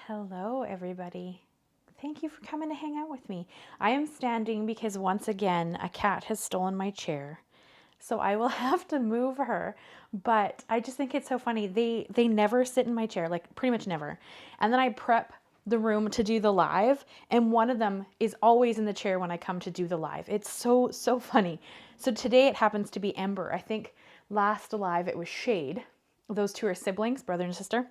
Hello, everybody. Thank you for coming to hang out with me. I am standing because once again, a cat has stolen my chair. So I will have to move her, but I just think it's so funny. They never sit in my chair, like pretty much never. And then I prep the room to do the live, and one of them is always in the chair when I come to do the live. It's so funny. So today it happens to be Ember. I think last live it was Shade. Those two are siblings, brother and sister.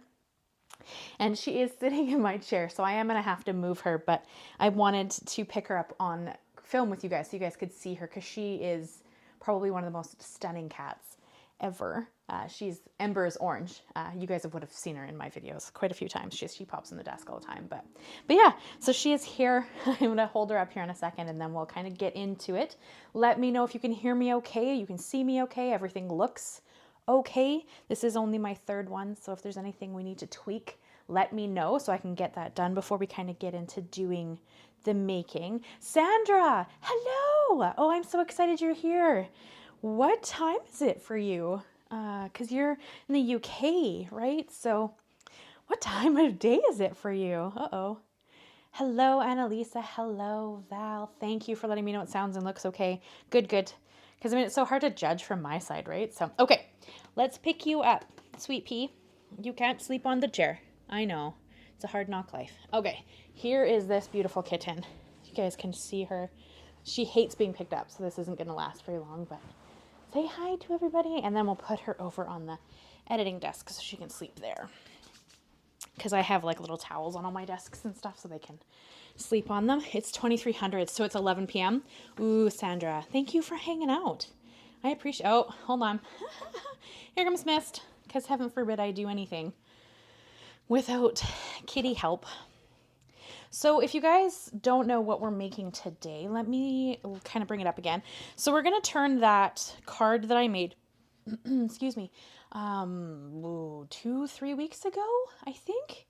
And she is sitting in my chair, so I am going to have to move her, but I wanted to pick her up on film with you guys so you guys could see her, because she is probably one of the most stunning cats ever. She's Ember's orange. You guys would have seen her in my videos quite a few times. She pops in the desk all the time, but yeah, so she is here. I'm going to hold her up here in a second, and then we'll kind of get into it. Let me know if you can hear me okay, you can see me okay, everything looks okay. This is only my third one, so if there's anything we need to tweak, let me know so I can get that done before we kind of get into doing the making. Sandra, hello! Oh, I'm so excited you're here. What time is it for you? Because you're in the UK, right? So what time of day is it for you? Uh-oh. Hello, Annalisa. Hello, Val. Thank you for letting me know it sounds and looks okay. Good. Because I mean, it's so hard to judge from my side, right? So, okay, let's pick you up. Sweet pea, you can't sleep on the chair. I know, it's a hard knock life. Okay, here is this beautiful kitten. You guys can see her. She hates being picked up, so this isn't gonna last very long, but say hi to everybody, and then we'll put her over on the editing desk so she can sleep there. Because I have like little towels on all my desks and stuff so they can sleep on them. It's 2300, so it's 11 p.m. Ooh, Sandra, thank you for hanging out. I appreciate, oh, hold on. Here comes Mist, because heaven forbid I do anything without kitty help. So if you guys don't know what we're making today, let me kind of bring it up again. So we're going to turn that card that I made, excuse me, 2-3 weeks ago, I think.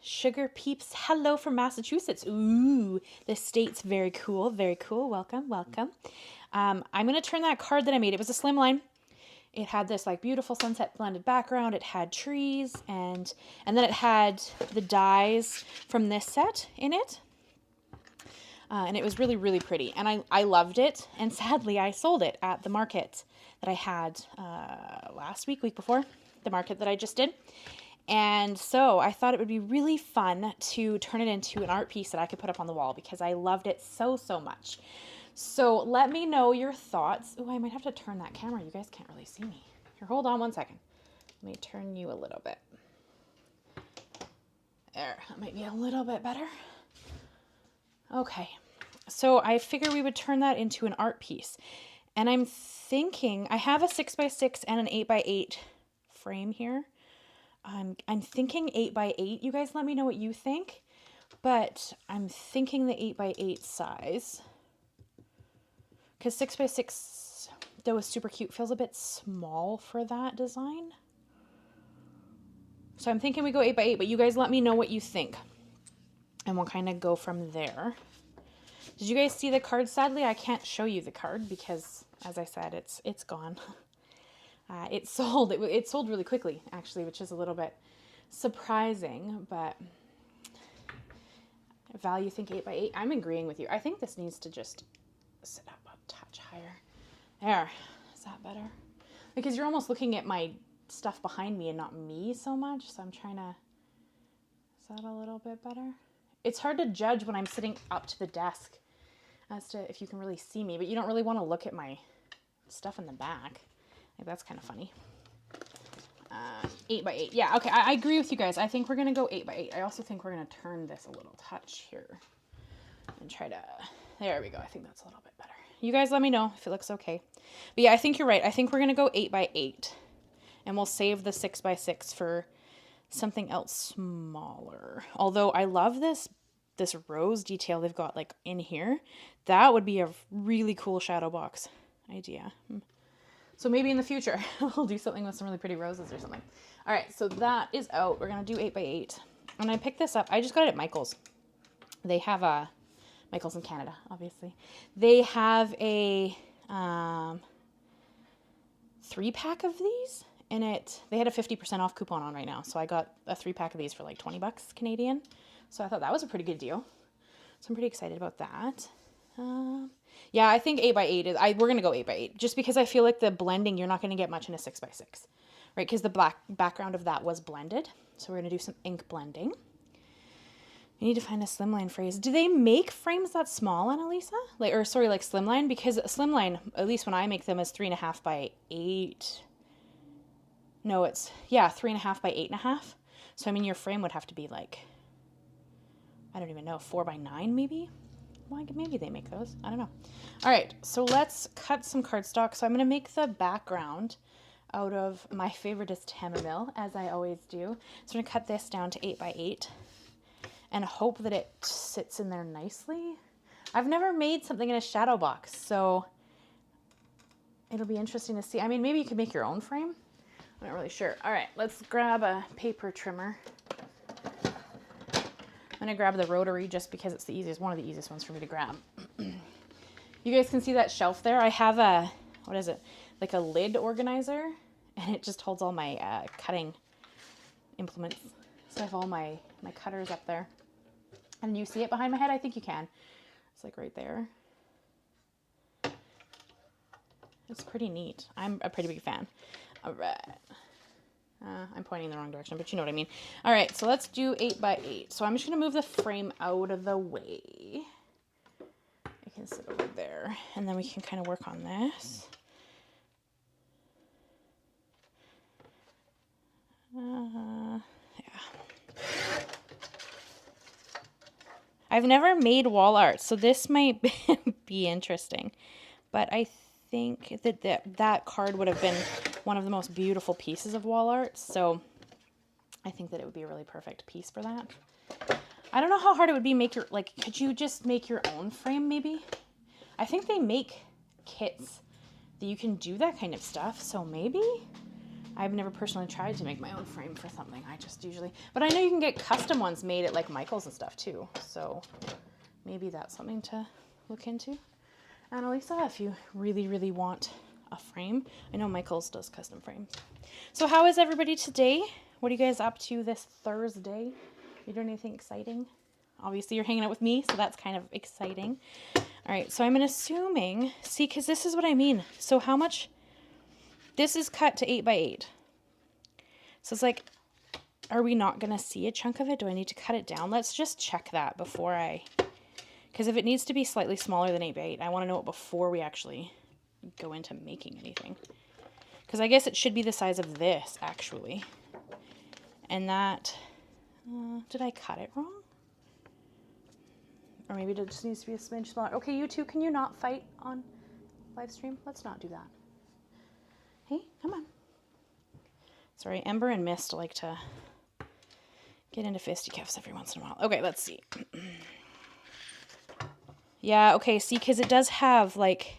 Sugar Peeps, hello from Massachusetts. Ooh, the state's very cool, very cool. Welcome. I'm going to turn that card that I made. It was a slim line. It had this like beautiful sunset blended background. It had trees and then it had the dies from this set in it. And it was really pretty. And I loved it. And sadly, I sold it at the market that I had last week before, the market that I just did. And so I thought it would be really fun to turn it into an art piece that I could put up on the wall because I loved it so much. So let me know your thoughts. Oh, I might have to turn that camera. You guys can't really see me. Here, hold on one second. Let me turn you a little bit. There, that might be a little bit better. Okay, so I figured we would turn that into an art piece. And I'm thinking, I have a 6x6 and an 8x8 frame here. I'm thinking 8x8. You guys let me know what you think. But I'm thinking the 8x8 size. Because 6x6, though is super cute, feels a bit small for that design. So I'm thinking we go 8x8, but you guys let me know what you think. And we'll kind of go from there. Did you guys see the card? Sadly, I can't show you the card because, as I said, it's gone. It sold really quickly, actually, which is a little bit surprising, but Val, you think 8x8? I'm agreeing with you. I think this needs to just sit up a touch higher. There. Is that better? Because you're almost looking at my stuff behind me and not me so much, so I'm trying to... Is that a little bit better? It's hard to judge when I'm sitting up to the desk as to if you can really see me, but you don't really want to look at my stuff in the back. Like, that's kind of funny. 8x8. Yeah, okay, I agree with you guys. I think we're going to go 8x8. I also think we're going to turn this a little touch here and try to... There we go. I think that's a little bit better. You guys let me know if it looks okay. But yeah, I think you're right. I think we're going to go 8x8. And we'll save the 6x6 for something else smaller. Although I love this rose detail they've got like in here. That would be a really cool shadow box idea. So maybe in the future we'll do something with some really pretty roses or something. All right, so that is out. We're going to do 8x8. And I picked this up. I just got it at Michael's. They have a... Michael's in Canada, obviously. They have a 3-pack of these, And they had a 50% off coupon on right now. So I got a 3-pack of these for like 20 bucks Canadian. So I thought that was a pretty good deal. So I'm pretty excited about that. Yeah, I think 8x8 is, we're going to go 8x8 just because I feel like the blending, you're not going to get much in a 6x6, right? Because the black background of that was blended. So we're going to do some ink blending. I need to find a slimline phrase. Do they make frames that small, Annalisa? Like slimline? Because slimline, at least when I make them, is 3.5 by 8. No, it's, yeah, 3.5 by 8.5. So, I mean, your frame would have to be like, I don't even know, 4 by 9 maybe? Well, maybe they make those. I don't know. All right, so let's cut some cardstock. So I'm going to make the background out of, my favorite is HammerMill, as I always do. So I'm going to cut this down to 8x8 and hope that it sits in there nicely. I've never made something in a shadow box, so it'll be interesting to see. I mean, maybe you could make your own frame. I'm not really sure. All right, let's grab a paper trimmer. I'm gonna grab the rotary just because it's the easiest, one of the easiest ones for me to grab. You guys can see that shelf there. I have a, what is it? Like a lid organizer, and it just holds all my cutting implements. So I have all my cutters up there. And you see it behind my head? I think you can. It's like right there. It's pretty neat. I'm a pretty big fan. All right. I'm pointing in the wrong direction, but you know what I mean. All right, so let's do 8x8. So I'm just gonna move the frame out of the way. I can sit over there, and then we can kind of work on this. Yeah. I've never made wall art, so this might be interesting, but I think that card would have been one of the most beautiful pieces of wall art, so I think that it would be a really perfect piece for that. I don't know how hard it would be could you just make your own frame maybe? I think they make kits that you can do that kind of stuff, so maybe? I've never personally tried to make my own frame for something. I just usually, but I know you can get custom ones made at like Michael's and stuff too, so maybe that's something to look into. Annalisa, if you really, really want a frame. I know Michael's does custom frames. So how is everybody today? What are you guys up to this Thursday? You doing anything exciting? Obviously you're hanging out with me, so that's kind of exciting. All right, so I'm assuming, see, because this is what I mean. So how much, this is cut to 8x8. So it's like, are we not gonna see a chunk of it? Do I need to cut it down? Let's just check that before because if it needs to be slightly smaller than 8x8, I wanna know it before we actually go into making anything. Because I guess it should be the size of this, actually. And that, did I cut it wrong? Or maybe it just needs to be a smidge smaller. Okay, you two, can you not fight on live stream? Let's not do that. Hey, come on. Sorry, Ember and Mist like to get into fisticuffs every once in a while. Okay, let's see. Yeah, okay, see, because it does have, like,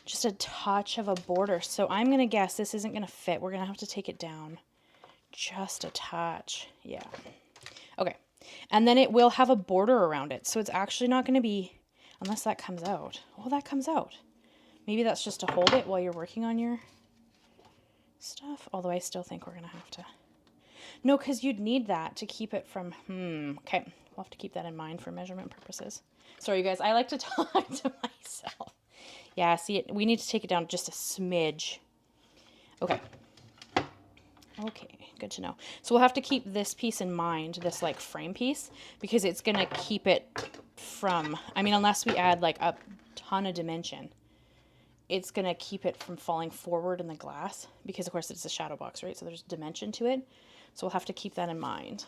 just a touch of a border. So I'm going to guess this isn't going to fit. We're going to have to take it down just a touch. Yeah. Okay. And then it will have a border around it. So it's actually not going to be, unless that comes out. Well, that comes out. Maybe that's just to hold it while you're working on your stuff. Although I still think we're going to have to. No, because you'd need that to keep it from, okay. We'll have to keep that in mind for measurement purposes. Sorry, you guys. I like to talk to myself. Yeah, see, we need to take it down just a smidge. Okay. Okay, good to know. So we'll have to keep this piece in mind, this like frame piece, because it's going to keep it from, I mean, unless we add like a ton of dimension, it's going to keep it from falling forward in the glass, because of course it's a shadow box, right? So there's dimension to it. So we'll have to keep that in mind.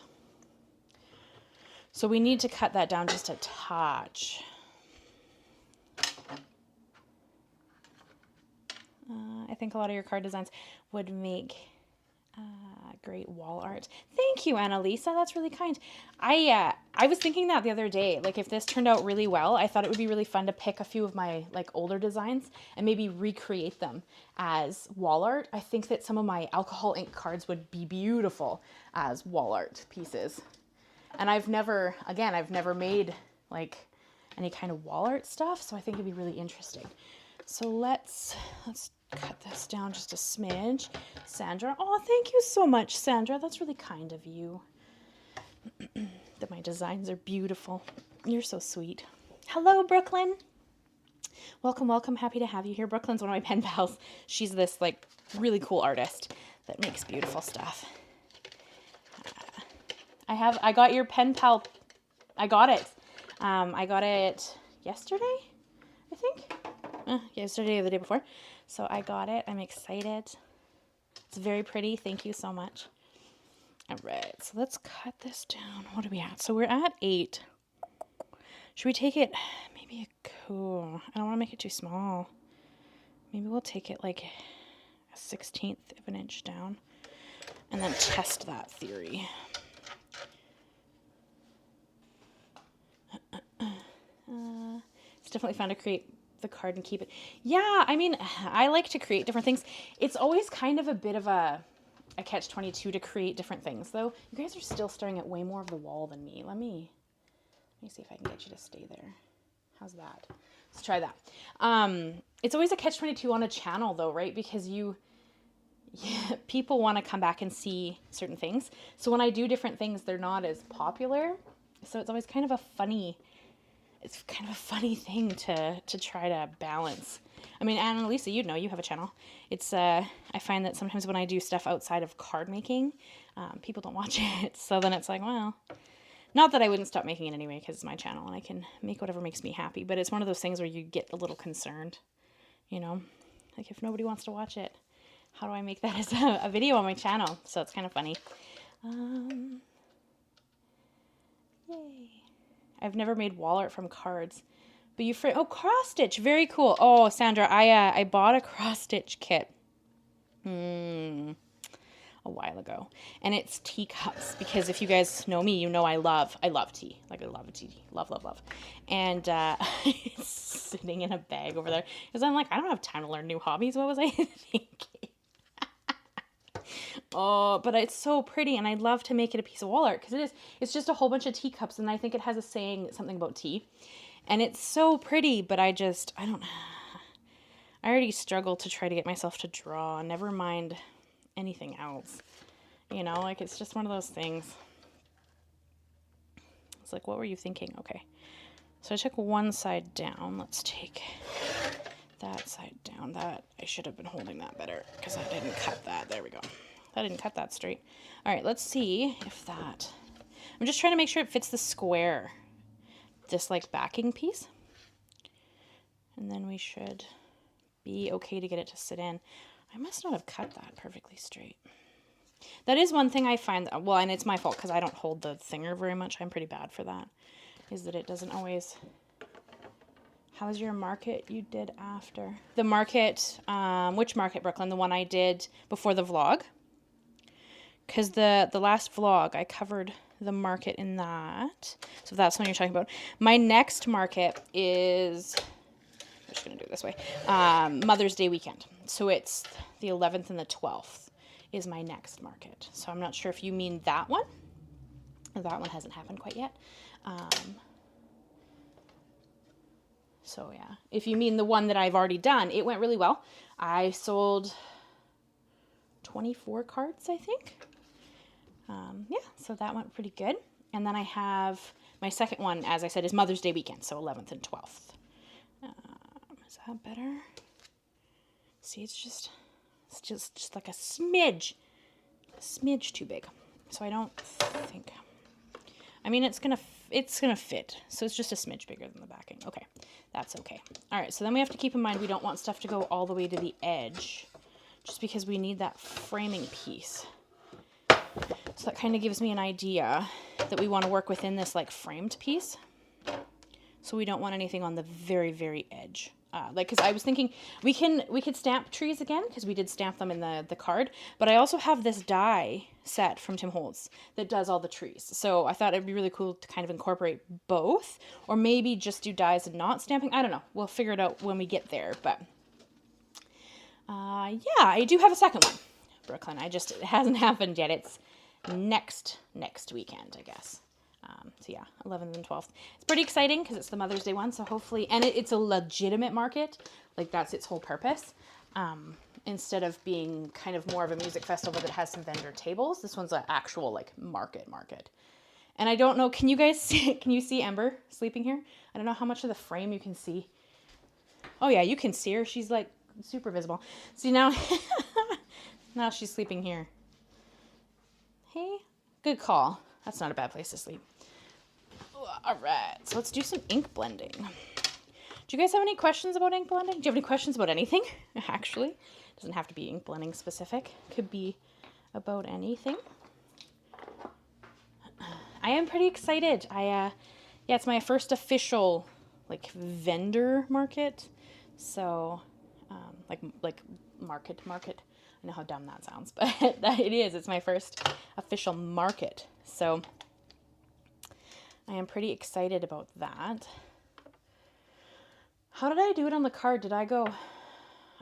So we need to cut that down just a touch. I think a lot of your card designs would make great wall art. Thank you, Annalisa. That's really kind. I was thinking that the other day, like if this turned out really well, I thought it would be really fun to pick a few of my like older designs and maybe recreate them as wall art. I think that some of my alcohol ink cards would be beautiful as wall art pieces. And I've never made like any kind of wall art stuff, so I think it'd be really interesting. So let's cut this down just a smidge. Sandra, oh, thank you so much, Sandra. That's really kind of you. That my designs are beautiful. You're so sweet. Hello, Brooklyn. Welcome, welcome. Happy to have you here. Brooklyn's one of my pen pals. She's this like really cool artist that makes beautiful stuff. I got your pen pal. I got it. I got it yesterday, I think. Yesterday or the day before. So I got it. I'm excited. It's very pretty. Thank you so much. All right, so let's cut this down. What are we at? So we're at 8. Should we take it, maybe cool. I don't want to make it too small. Maybe we'll take it like a 1/16 of an inch down and then test that theory. It's definitely fun to create the card and keep it. Yeah, I mean, I like to create different things. It's always kind of a bit of a catch-22 to create different things, though. You guys are still staring at way more of the wall than me. Let me see if I can get you to stay there. How's that? Let's try that. It's always a catch-22 on a channel, though, right? Because people want to come back and see certain things. So when I do different things, they're not as popular. So it's always kind of a funny thing to try to balance. I mean, Annalisa, you know, you have a channel. It's, I find that sometimes when I do stuff outside of card making, people don't watch it. So then it's like, well, not that I wouldn't stop making it anyway, because it's my channel and I can make whatever makes me happy. But it's one of those things where you get a little concerned, you know, like if nobody wants to watch it, how do I make that as a video on my channel? So it's kind of funny. Yay. I've never made wall art from cards, but oh, cross stitch, very cool. Oh, Sandra, I bought a cross stitch kit a while ago, and it's teacups, because if you guys know me, you know I love tea. Like I love tea, love. And it's sitting in a bag over there because I'm like, I don't have time to learn new hobbies. What was I thinking? Oh, but it's so pretty, and I'd love to make it a piece of wall art because it's just a whole bunch of teacups, and I think it has a saying, something about tea, and it's so pretty, but I already struggle to try to get myself to draw, never mind anything else, you know, like it's just one of those things. It's like, what were you thinking? Okay, so I took one side down. Let's take that side down. That I should have been holding that better because I didn't cut that. There we go. I didn't cut that straight. All right, let's see if that, I'm just trying to make sure it fits the square, this like backing piece. And then we should be okay to get it to sit in. I must not have cut that perfectly straight. That is one thing I find, well, and it's my fault because I don't hold the thinger very much. I'm pretty bad for that, is that it doesn't always. How's your market you did after? The market, which market, Brooklyn? The one I did before the vlog. Because the last vlog, I covered the market in that. So that's what you're talking about. My next market is, I'm just going to do it this way, Mother's Day weekend. So it's the 11th and the 12th is my next market. So I'm not sure if you mean that one. That one hasn't happened quite yet. So yeah, if you mean the one that I've already done, it went really well. I sold 24 cards, I think. Yeah, so that went pretty good. And then I have my second one, as I said, is Mother's Day weekend, so 11th and 12th. Is that better? See, it's just like a smidge too big. So I don't think, I mean, it's gonna fit. So it's just a smidge bigger than the backing. Okay, that's okay. All right, so then we have to keep in mind we don't want stuff to go all the way to the edge, just because we need that framing piece. So that kind of gives me an idea that we want to work within this like framed piece. So we don't want anything on the very, very edge. Like, because I was thinking we could stamp trees again, because we did stamp them in the card, but I also have this die set from Tim Holtz that does all the trees. So I thought it'd be really cool to kind of incorporate both, or maybe just do dies and not stamping. I don't know. We'll figure it out when we get there. But yeah, I do have a second one, Brooklyn. It hasn't happened yet. It's next weekend, I guess. So yeah, 11th and 12th. It's pretty exciting because it's the Mother's Day one. So hopefully, and it's a legitimate market. Like that's its whole purpose. Instead of being kind of more of a music festival that has some vendor tables, this one's an actual like market. And I don't know, can you guys see, can you see Ember sleeping here? I don't know how much of the frame you can see. Oh yeah, you can see her. She's like super visible. See now, now she's sleeping here. Hey, good call. That's not a bad place to sleep. All right, so let's do some ink blending. Do you guys have any questions about ink blending? Do you have any questions about anything? Actually, it doesn't have to be ink blending specific. Could be about anything. I am pretty excited. Yeah, it's my first official like vendor market. So, like market. I know how dumb that sounds, but it is. It's my first official market. So I am pretty excited about that. How did I do it on the card? Did I go,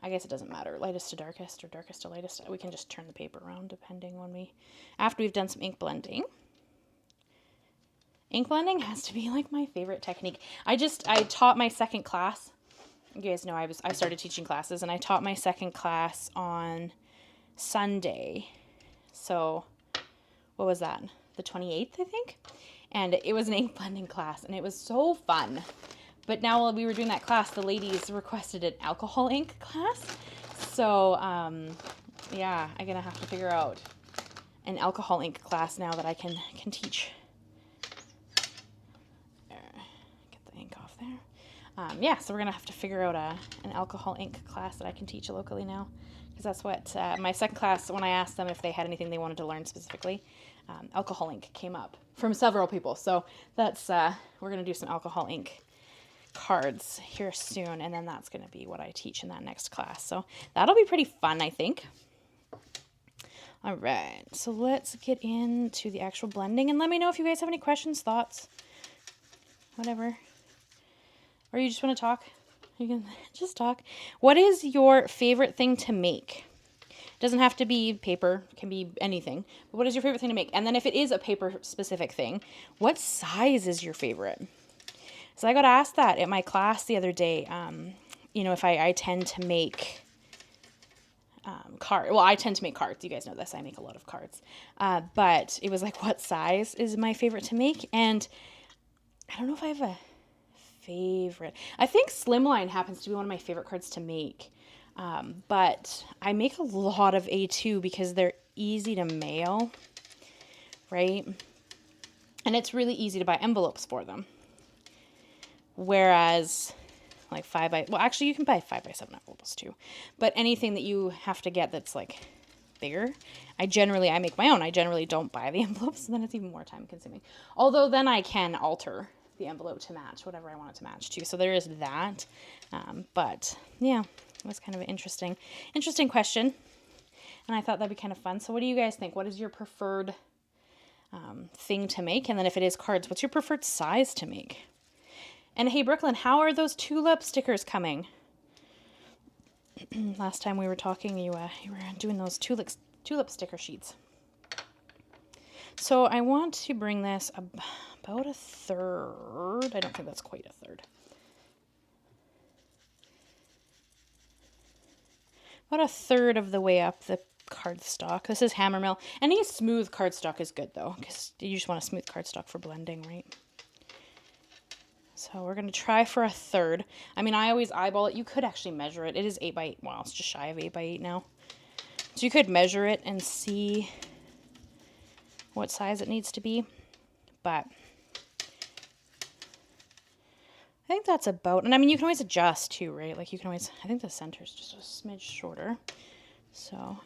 I guess it doesn't matter, lightest to darkest or darkest to lightest. We can just turn the paper around depending when after we've done some ink blending. Ink blending has to be like my favorite technique. I taught my second class. You guys know I started teaching classes, and I taught my second class on Sunday. So what was that? The 28th, I think? And it was an ink blending class, and it was so fun. But now while we were doing that class, the ladies requested an alcohol ink class. So, yeah, I'm going to have to figure out an alcohol ink class now that I can teach. Get the ink off there. Yeah, so we're going to have to figure out an alcohol ink class that I can teach locally now. Because that's what my second class, when I asked them if they had anything they wanted to learn specifically, alcohol ink came up from several people. So that's, we're going to do some alcohol ink cards here soon, and then that's going to be what I teach in that next class. So that'll be pretty fun, I think. All right, so let's get into the actual blending, and let me know if you guys have any questions, thoughts, whatever. Or you just want to talk? You can just talk. What is your favorite thing to make? It doesn't have to be paper, it can be anything. But what is your favorite thing to make? And then if it is a paper specific thing, what size is your favorite? So I got asked that at my class the other day. You know, if I tend to make cards. Well, I tend to make cards. You guys know this. I make a lot of cards. But it was like, what size is my favorite to make? And I don't know if I have a favorite. I think Slimline happens to be one of my favorite cards to make. But I make a lot of A2 because they're easy to mail, right? And it's really easy to buy envelopes for them. Whereas like well, actually you can buy 5x7 envelopes too, but anything that you have to get that's like bigger, I make my own. I generally don't buy the envelopes, and then it's even more time consuming. Although then I can alter the envelope to match whatever I want it to match to. So there is that. But yeah, it was kind of an interesting question. And I thought that'd be kind of fun. So what do you guys think? What is your preferred thing to make? And then if it is cards, what's your preferred size to make? And hey, Brooklyn, how are those tulip stickers coming? Last time we were talking, you were doing those tulip sticker sheets. So I want to bring this about a third. I don't think that's quite a third. About a third of the way up the cardstock. This is HammerMill. Any smooth cardstock is good though, because you just want a smooth cardstock for blending, right? So we're going to try for a third. I mean, I always eyeball it. You could actually measure it. It is 8x8. Well, it's just shy of 8x8 now. So you could measure it and see what size it needs to be. But I think that's about, and I mean, you can always adjust too, right? Like you can always, I think the center is just a smidge shorter. So,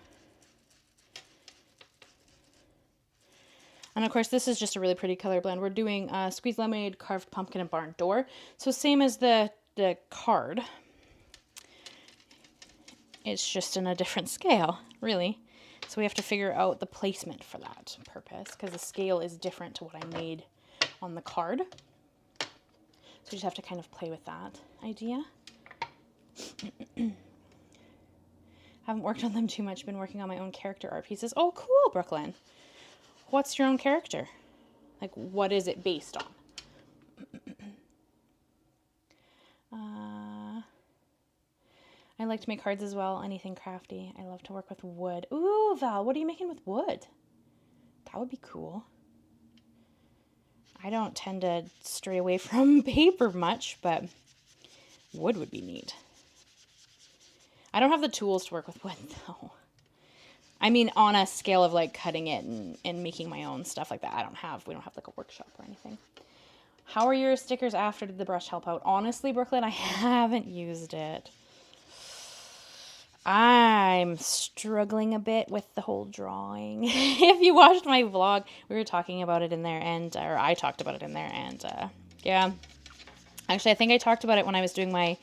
and of course, this is just a really pretty color blend. We're doing Squeezed Lemonade, Carved Pumpkin, and Barn Door. So same as the card. It's just in a different scale, really. So we have to figure out the placement for that purpose, because the scale is different to what I made on the card. So we just have to kind of play with that idea. Haven't worked on them too much. Been working on my own character art pieces. Oh, cool, Brooklyn. What's your own character? Like, what is it based on? I like to make cards as well. Anything crafty. I love to work with wood. Ooh, Val, what are you making with wood? That would be cool. I don't tend to stray away from paper much, but wood would be neat. I don't have the tools to work with wood, though. I mean, on a scale of like cutting it and making my own stuff like that. We don't have like a workshop or anything. How are your stickers after? Did the brush help out? Honestly, Brooklyn, I haven't used it. I'm struggling a bit with the whole drawing. If you watched my vlog, we were talking about it in there, or I talked about it in there, and yeah. Actually, I think I talked about it when I was doing my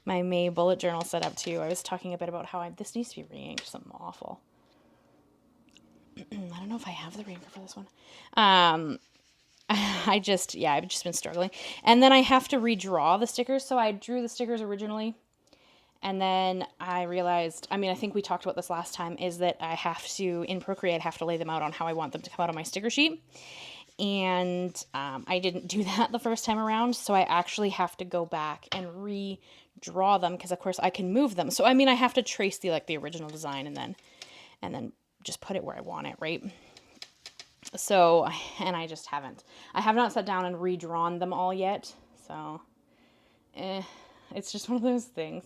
May bullet journal setup too. I was talking a bit about how this needs to be re-inked, something awful. I don't know if I have the re-inker for this one. I've just been struggling. And then I have to redraw the stickers. So I drew the stickers originally. And then I realized, I think we talked about this last time, is that I have to, in Procreate, have to lay them out on how I want them to come out on my sticker sheet. And I didn't do that the first time around. So I actually have to go back and redraw them because, of course, I can move them. So, I have to trace the original design and then just put it where I want it, right? So, and I just haven't. I have not sat down and redrawn them all yet. So, it's just one of those things.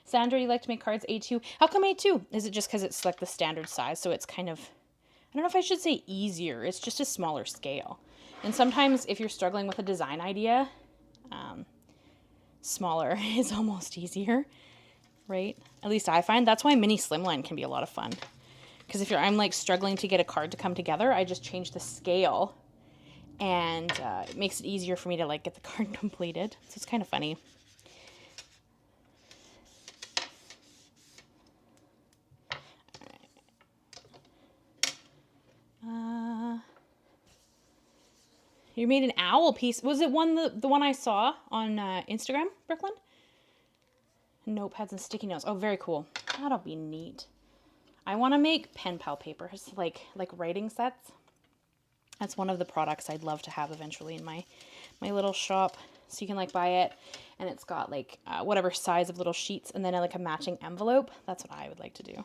Sandra, you like to make cards A2. How come A2? Is it just because it's like the standard size? So it's kind of, I don't know if I should say easier. It's just a smaller scale. And sometimes if you're struggling with a design idea, smaller is almost easier, right? At least I find. That's why mini slimline can be a lot of fun. Because if I'm like struggling to get a card to come together, I just change the scale and it makes it easier for me to like get the card completed. So it's kind of funny. You made an owl piece. Was it the one I saw on Instagram, Brooklyn? Notepads and sticky notes. Oh, very cool. That'll be neat. I want to make pen pal papers, like writing sets. That's one of the products I'd love to have eventually in my little shop. So you can like buy it, and it's got like whatever size of little sheets, and then like a matching envelope. That's what I would like to do.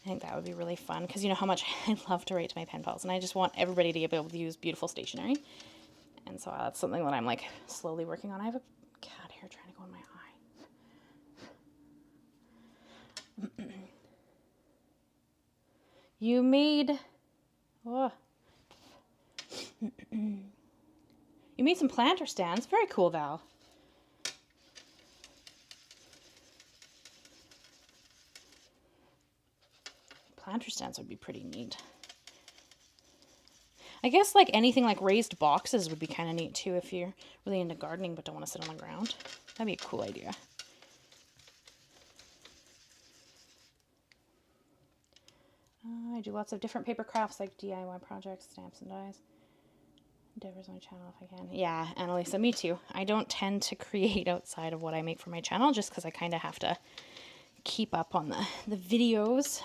I think that would be really fun because you know how much I love to write to my pen pals, and I just want everybody to be able to use beautiful stationery. And so that's something that I'm like slowly working on. I have a cat here trying to go in my eye. You made, you made some planter stands. Very cool, Val. Planter stands would be pretty neat. I guess like anything like raised boxes would be kind of neat too if you're really into gardening but don't want to sit on the ground. That'd be a cool idea. I do lots of different paper crafts like DIY projects, stamps and dies. Endeavors on my channel if I can. Yeah, Annalisa, me too. I don't tend to create outside of what I make for my channel just because I kind of have to keep up on the videos.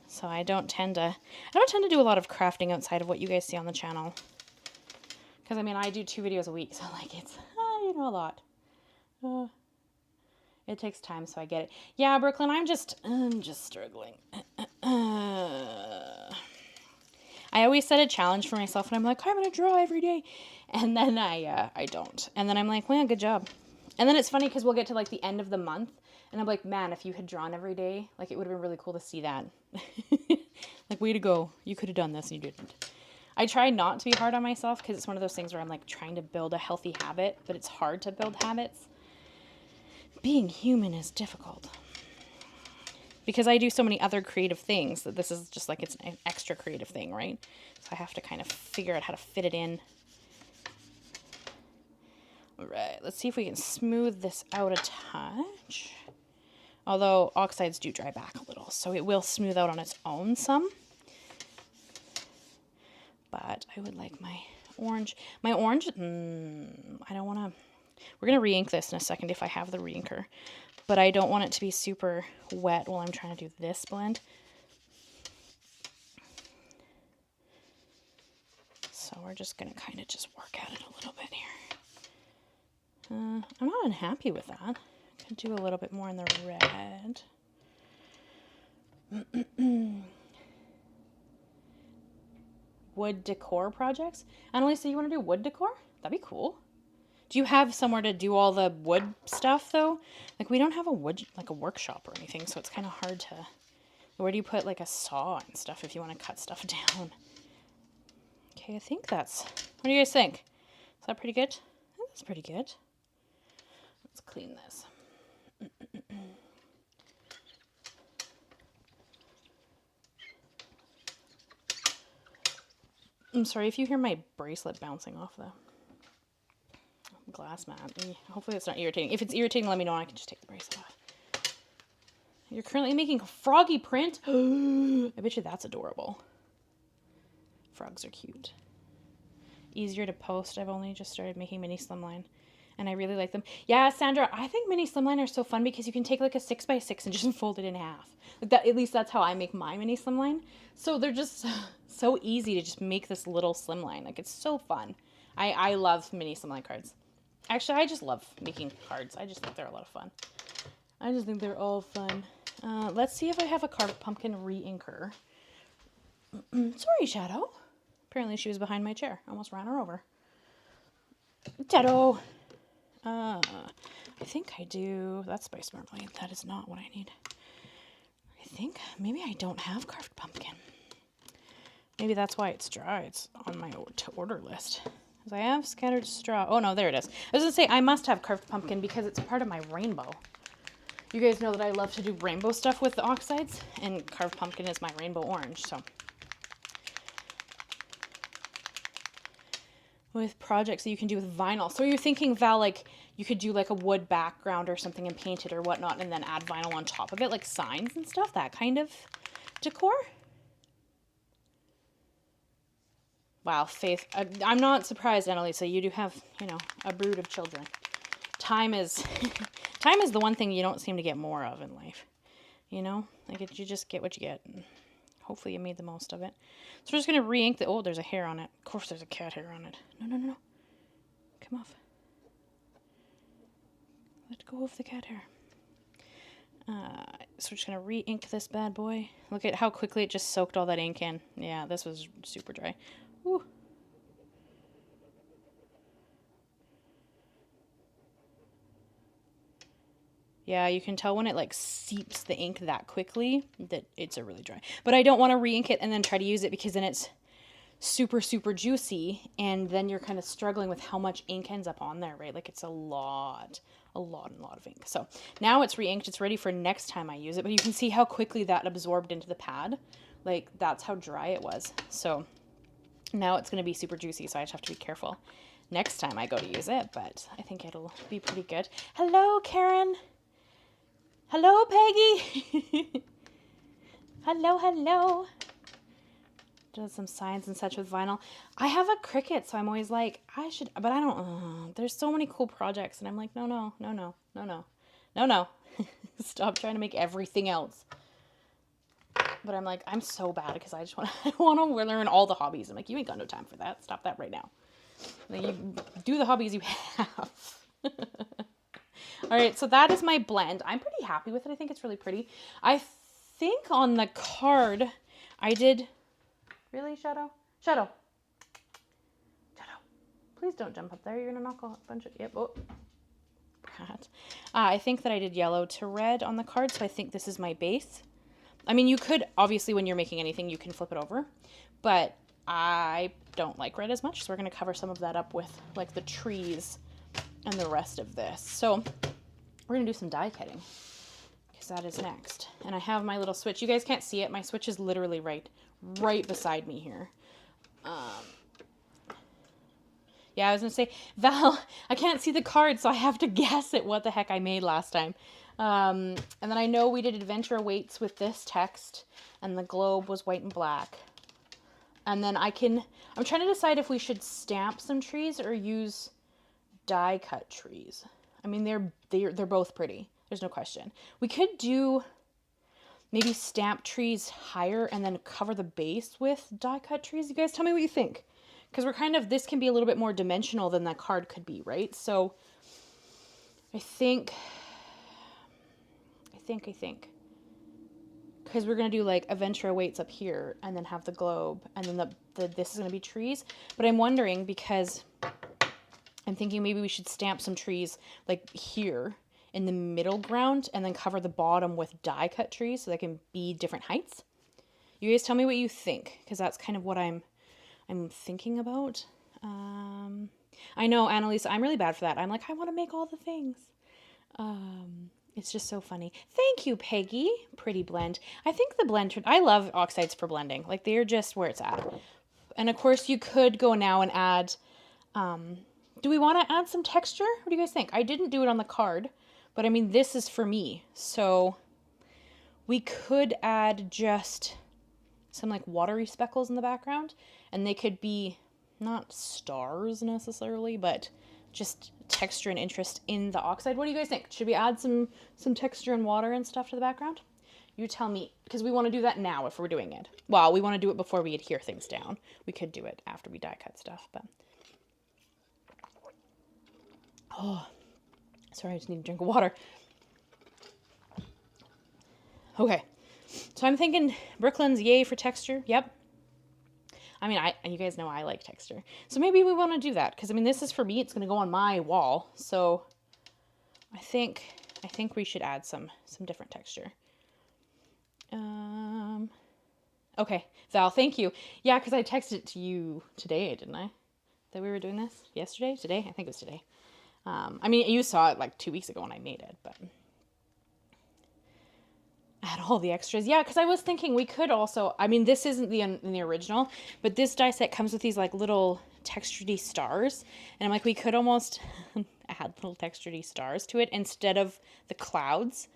So I don't tend to do a lot of crafting outside of what you guys see on the channel. Because I do 2 videos a week, so like it's, a lot. It takes time, so I get it. Yeah, Brooklyn, I'm just struggling. I always set a challenge for myself, and I'm like, I'm going to draw every day. And then I don't. And then I'm like, well, good job. And then it's funny because we'll get to like the end of the month, and I'm like, man, if you had drawn every day, like it would have been really cool to see that. Like, way to go. You could have done this and you didn't. I try not to be hard on myself because it's one of those things where I'm like trying to build a healthy habit, but it's hard to build habits. Being human is difficult. Because I do so many other creative things that this is just like it's an extra creative thing, right? So I have to kind of figure out how to fit it in. All right, let's see if we can smooth this out a touch. Although oxides do dry back a little, so it will smooth out on its own some. But I would like my orange. My orange, I don't want to... We're going to re-ink this in a second if I have the re-inker. But I don't want it to be super wet while I'm trying to do this blend. So we're just going to kind of just work at it a little bit here. I'm not unhappy with that. Could do a little bit more in the red. Wood decor projects. Annalisa, you want to do wood decor? That'd be cool. Do you have somewhere to do all the wood stuff though? Like we don't have a wood, like a workshop or anything, so it's kind of hard to, where do you put like a saw and stuff if you want to cut stuff down? Okay, I think that's, what do you guys think? Is that pretty good? I think that's pretty good. Let's clean this. I'm sorry if you hear my bracelet bouncing off the glass mat. Hopefully it's not irritating. If it's irritating, let me know. I can just take the bracelet off. You're currently making a froggy print. I bet you that's adorable. Frogs are cute. Easier to post. I've only just started making mini slimline and I really like them. Yeah, Sandra, I think mini slimline are so fun because you can take like a 6x6 and just fold it in half. Like that, at least that's how I make my mini slimline. So they're just so easy to just make this little slimline. Like it's so fun. I love mini slimline cards. Actually, I just love making cards. I just think they're a lot of fun. I just think they're all fun. Let's see if I have a carved pumpkin re-inker. Sorry, Shadow. Apparently she was behind my chair. I almost ran her over. Shadow. I think I do. That's Spice Marmalade. That is not what I need. I think maybe I don't have carved pumpkin. Maybe that's why it's dry. It's on my to-order list. Because I have scattered straw. Oh, no, there it is. I was going to say I must have carved pumpkin because it's part of my rainbow. You guys know that I love to do rainbow stuff with the oxides, and carved pumpkin is my rainbow orange, so. With projects that you can do with vinyl. So you're thinking, Val, like you could do like a wood background or something and paint it or whatnot and then add vinyl on top of it, like signs and stuff, that kind of decor? Wow, Faith. I'm not surprised, Annalisa. You do have, you know, a brood of children. Time is the one thing you don't seem to get more of in life. You know? Like you just get what you get. And hopefully you made the most of it. So we're just going to re-ink the... Oh, there's a hair on it. Of course there's a cat hair on it. No, no, no, no. Come off. Let go of the cat hair. So we're just going to re-ink this bad boy. Look at how quickly it just soaked all that ink in. Yeah, this was super dry. Woo. Yeah, you can tell when it like seeps the ink that quickly that it's a really dry. But I don't want to re-ink it and then try to use it because then it's super, super juicy. And then you're kind of struggling with how much ink ends up on there, right? Like it's a lot of ink. So now it's re-inked. It's ready for next time I use it. But you can see how quickly that absorbed into the pad. Like that's how dry it was. So now it's going to be super juicy. So I just have to be careful next time I go to use it. But I think it'll be pretty good. Hello, Karen. Hello, Peggy. Hello, hello. Does some signs and such with vinyl. I have a Cricut, so I'm always like, I should, but I don't, there's so many cool projects, and I'm like, no, no, no, no, no, no, no, no. Stop trying to make everything else. But I'm like, I'm so bad because I just want to learn all the hobbies. I'm like, you ain't got no time for that. Stop that right now. Like, you do the hobbies you have. All right, so that is my blend. I'm pretty happy with it. I think it's really pretty. I think on the card, I did... Really, Shadow? Shadow! Shadow! Please don't jump up there. You're going to knock a bunch of... Yep. Oh. Brat. I think that I did yellow to red on the card, so I think this is my base. I mean, you could, obviously, when you're making anything, you can flip it over. But I don't like red as much, so we're going to cover some of that up with, like, the trees and the rest of this. So we're going to do some die cutting because that is next. And I have my little switch. You guys can't see it. My switch is literally right beside me here. Yeah, I was going to say, Val, I can't see the card, so I have to guess at what the heck I made last time. And then I know we did Adventure Awaits with this text, and the globe was white and black. And then I'm trying to decide if we should stamp some trees or use die cut trees. I mean, they're both pretty. There's no question. We could do maybe stamp trees higher and then cover the base with die cut trees. You guys tell me what you think. Because we're kind of, this can be a little bit more dimensional than that card could be, right? So I think, because we're going to do like Aventura weights up here and then have the globe and then this is going to be trees. But I'm wondering, because I'm thinking maybe we should stamp some trees like here in the middle ground and then cover the bottom with die cut trees so they can be different heights. You guys tell me what you think, because that's kind of what I'm thinking about. I know, Annalisa, I'm really bad for that. I'm like, I want to make all the things. It's just so funny. Thank you, Peggy. Pretty blend. I think the blend, I love oxides for blending. Like, they're just where it's at. And of course you could go now and add, do we want to add some texture? What do you guys think? I didn't do it on the card, but I mean, this is for me. So we could add just some like watery speckles in the background, and they could be not stars necessarily, but just texture and interest in the oxide. What do you guys think? Should we add some texture and water and stuff to the background? You tell me, because we want to do that now if we're doing it. Well, we want to do it before we adhere things down. We could do it after we die cut stuff, but... Oh, sorry, I just need a drink of water. Okay, so I'm thinking Brooklyn's yay for texture. Yep. I mean, you guys know I like texture. So maybe we want to do that, because I mean, this is for me. It's going to go on my wall. So I think we should add some different texture. Okay, Val, thank you. Yeah, because I texted it to you today, didn't I? That we were doing this yesterday? Today? I think it was today. I mean, you saw it like 2 weeks ago when I made it, but add all the extras. Yeah, because I was thinking we could also, I mean, this isn't in the original, but this die set comes with these like little textured stars. And I'm like, we could almost add little textured stars to it instead of the clouds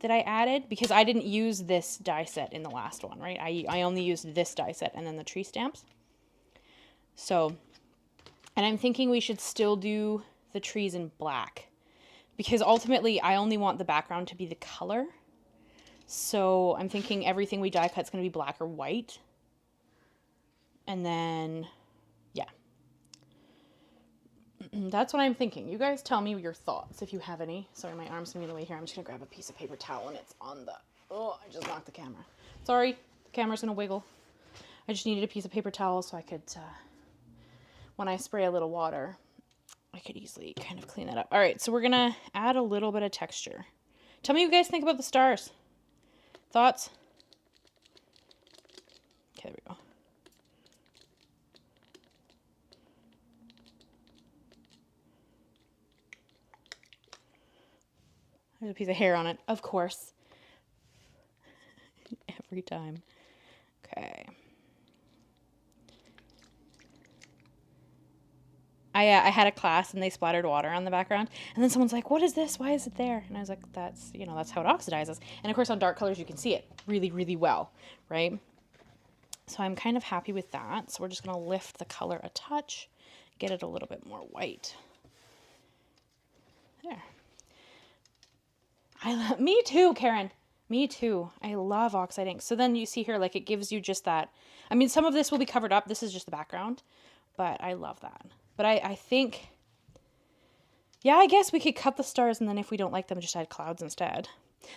that I added, because I didn't use this die set in the last one, right? I only used this die set and then the tree stamps. So, and I'm thinking we should still do the trees in black, because ultimately I only want the background to be the color. So I'm thinking everything we die cut is going to be black or white. And then, yeah. That's what I'm thinking. You guys tell me your thoughts if you have any. Sorry, my arm's going to be in the way here. I'm just going to grab a piece of paper towel and it's on the... Oh, I just knocked the camera. Sorry, the camera's going to wiggle. I just needed a piece of paper towel so I could, when I spray a little water, I could easily kind of clean that up. All right, so we're going to add a little bit of texture. Tell me what you guys think about the stars. Thoughts? Okay, there we go. There's a piece of hair on it, of course. Every time. Okay. I had a class and they splattered water on the background, and then someone's like, what is this? Why is it there? And I was like, that's, you know, that's how it oxidizes. And of course on dark colors you can see it really, really well, right? So I'm kind of happy with that. So we're just going to lift the color a touch, get it a little bit more white. There. Me too, Karen. Me too. I love oxide ink. So then you see here, like, it gives you just that. I mean, some of this will be covered up. This is just the background, but I love that. But I think, yeah, I guess we could cut the stars, and then if we don't like them, just add clouds instead.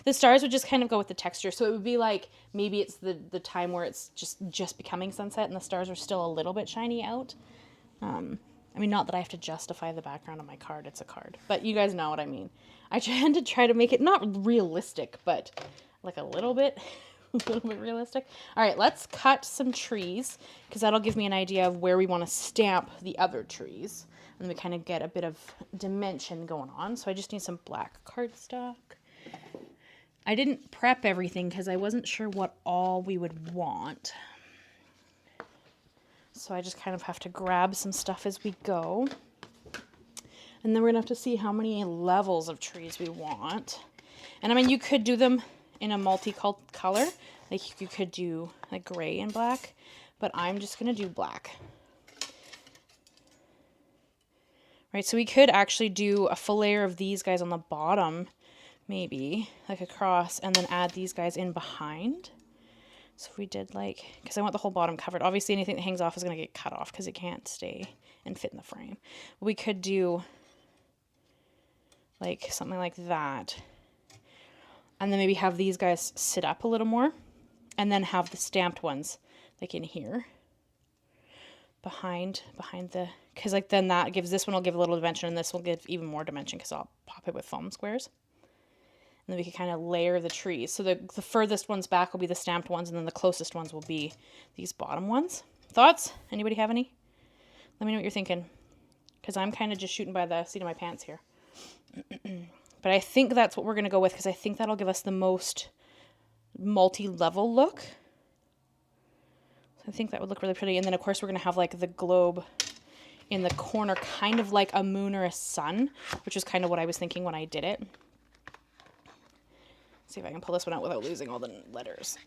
The stars would just kind of go with the texture. So it would be like, maybe it's the time where it's just becoming sunset and the stars are still a little bit shiny out. I mean, not that I have to justify the background on my card. It's a card. But you guys know what I mean. I tend to try to make it not realistic, but like a little bit realistic. All right, let's cut some trees, because that'll give me an idea of where we want to stamp the other trees. And then we kind of get a bit of dimension going on. So I just need some black cardstock. I didn't prep everything because I wasn't sure what all we would want. So I just kind of have to grab some stuff as we go. And then we're going to have to see how many levels of trees we want. And I mean, you could do them in a multi-color. Like you could do like gray and black, but I'm just going to do black. Right, so we could actually do a full layer of these guys on the bottom, maybe, like across, and then add these guys in behind. So if we did like, because I want the whole bottom covered. Obviously anything that hangs off is going to get cut off because it can't stay and fit in the frame. We could do like something like that. And then maybe have these guys sit up a little more, and then have the stamped ones like in here behind the, because like then that gives, this one will give a little dimension, and this will give even more dimension because I'll pop it with foam squares. And then we can kind of layer the trees. So the furthest ones back will be the stamped ones, and then the closest ones will be these bottom ones. Thoughts? Anybody have any? Let me know what you're thinking, because I'm kind of just shooting by the seat of my pants here. But I think that's what we're going to go with, because I think that'll give us the most multi-level look. So I think that would look really pretty. And then, of course, we're going to have, like, the globe in the corner, kind of like a moon or a sun, which is kind of what I was thinking when I did it. Let's see if I can pull this one out without losing all the letters.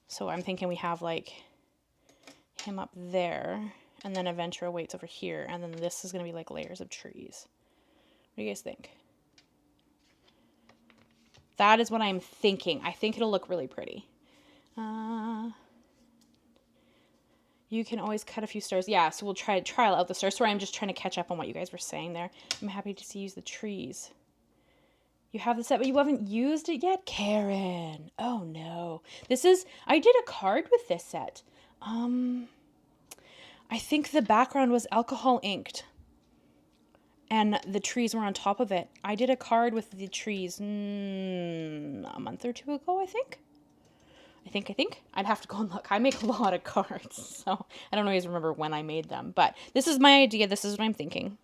So I'm thinking we have, like, him up there, and then Aventura waits over here, and then this is going to be, like, layers of trees. What do you guys think? That is what I'm thinking. I think it'll look really pretty. You can always cut a few stars. Yeah, so we'll trial out the stars. Sorry, I'm just trying to catch up on what you guys were saying there. I'm happy to see you use the trees. You have the set, but you haven't used it yet? Karen. Oh, no. I did a card with this set. I think the background was alcohol inked. And the trees were on top of it. I did a card with the trees a month or two ago, I think. I think. I'd have to go and look. I make a lot of cards, so I don't always remember when I made them. But this is my idea. This is what I'm thinking.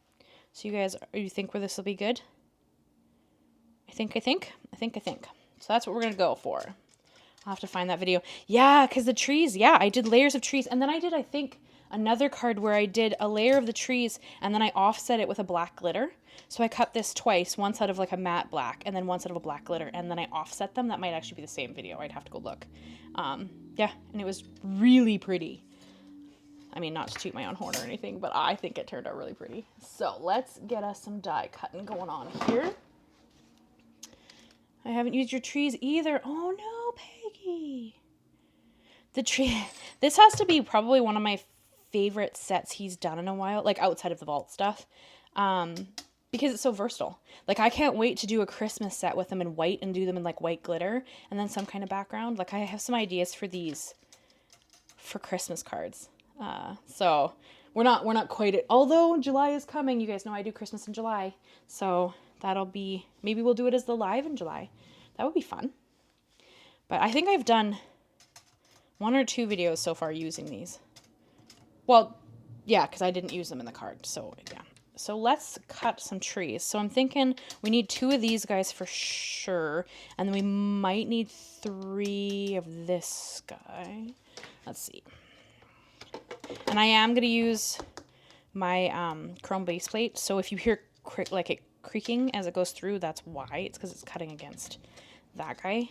So you guys, you think where this will be good? I think. So that's what we're going to go for. I'll have to find that video. Yeah, because the trees, yeah, I did layers of trees. And then I did, I think, another card where I did a layer of the trees and then I offset it with a black glitter. So I cut this twice, one set of like a matte black and then one set of a black glitter, and then I offset them. That might actually be the same video. I'd have to go look. Yeah, and it was really pretty. I mean, not to toot my own horn or anything, but I think it turned out really pretty. So let's get us some die cutting going on here. I haven't used your trees either. Oh no, Peggy. The tree, this has to be probably one of my favorite sets he's done in a while, like outside of the vault stuff, because it's so versatile. Like I can't wait to do a Christmas set with them in white and do them in like white glitter and then some kind of background. Like I have some ideas for these for Christmas cards. So we're not quite at, although July is coming. You guys know I do Christmas in July, so that'll be, maybe we'll do it as the live in July. That would be fun. But I think I've done 1 or 2 videos so far using these. Well, yeah, because I didn't use them in the card. So, yeah. So let's cut some trees. So I'm thinking we need 2 of these guys for sure. And then we might need 3 of this guy. Let's see. And I am going to use my chrome base plate. So if you hear like it creaking as it goes through, that's why. It's because it's cutting against that guy.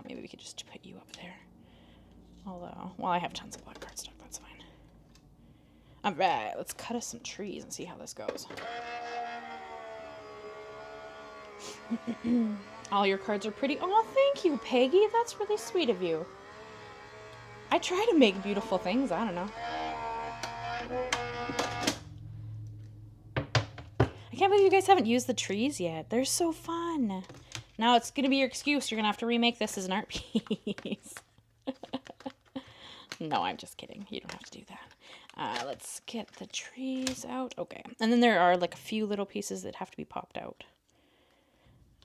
Maybe we could just put you up there. Although, well, I have tons of black cardstock. That's fine. All right, let's cut us some trees and see how this goes. All your cards are pretty. Oh, thank you, Peggy. That's really sweet of you. I try to make beautiful things. I don't know. I can't believe you guys haven't used the trees yet. They're so fun. Now it's going to be your excuse. You're going to have to remake this as an art piece. No, I'm just kidding. You don't have to do that. Let's get the trees out. Okay. And then there are like a few little pieces that have to be popped out.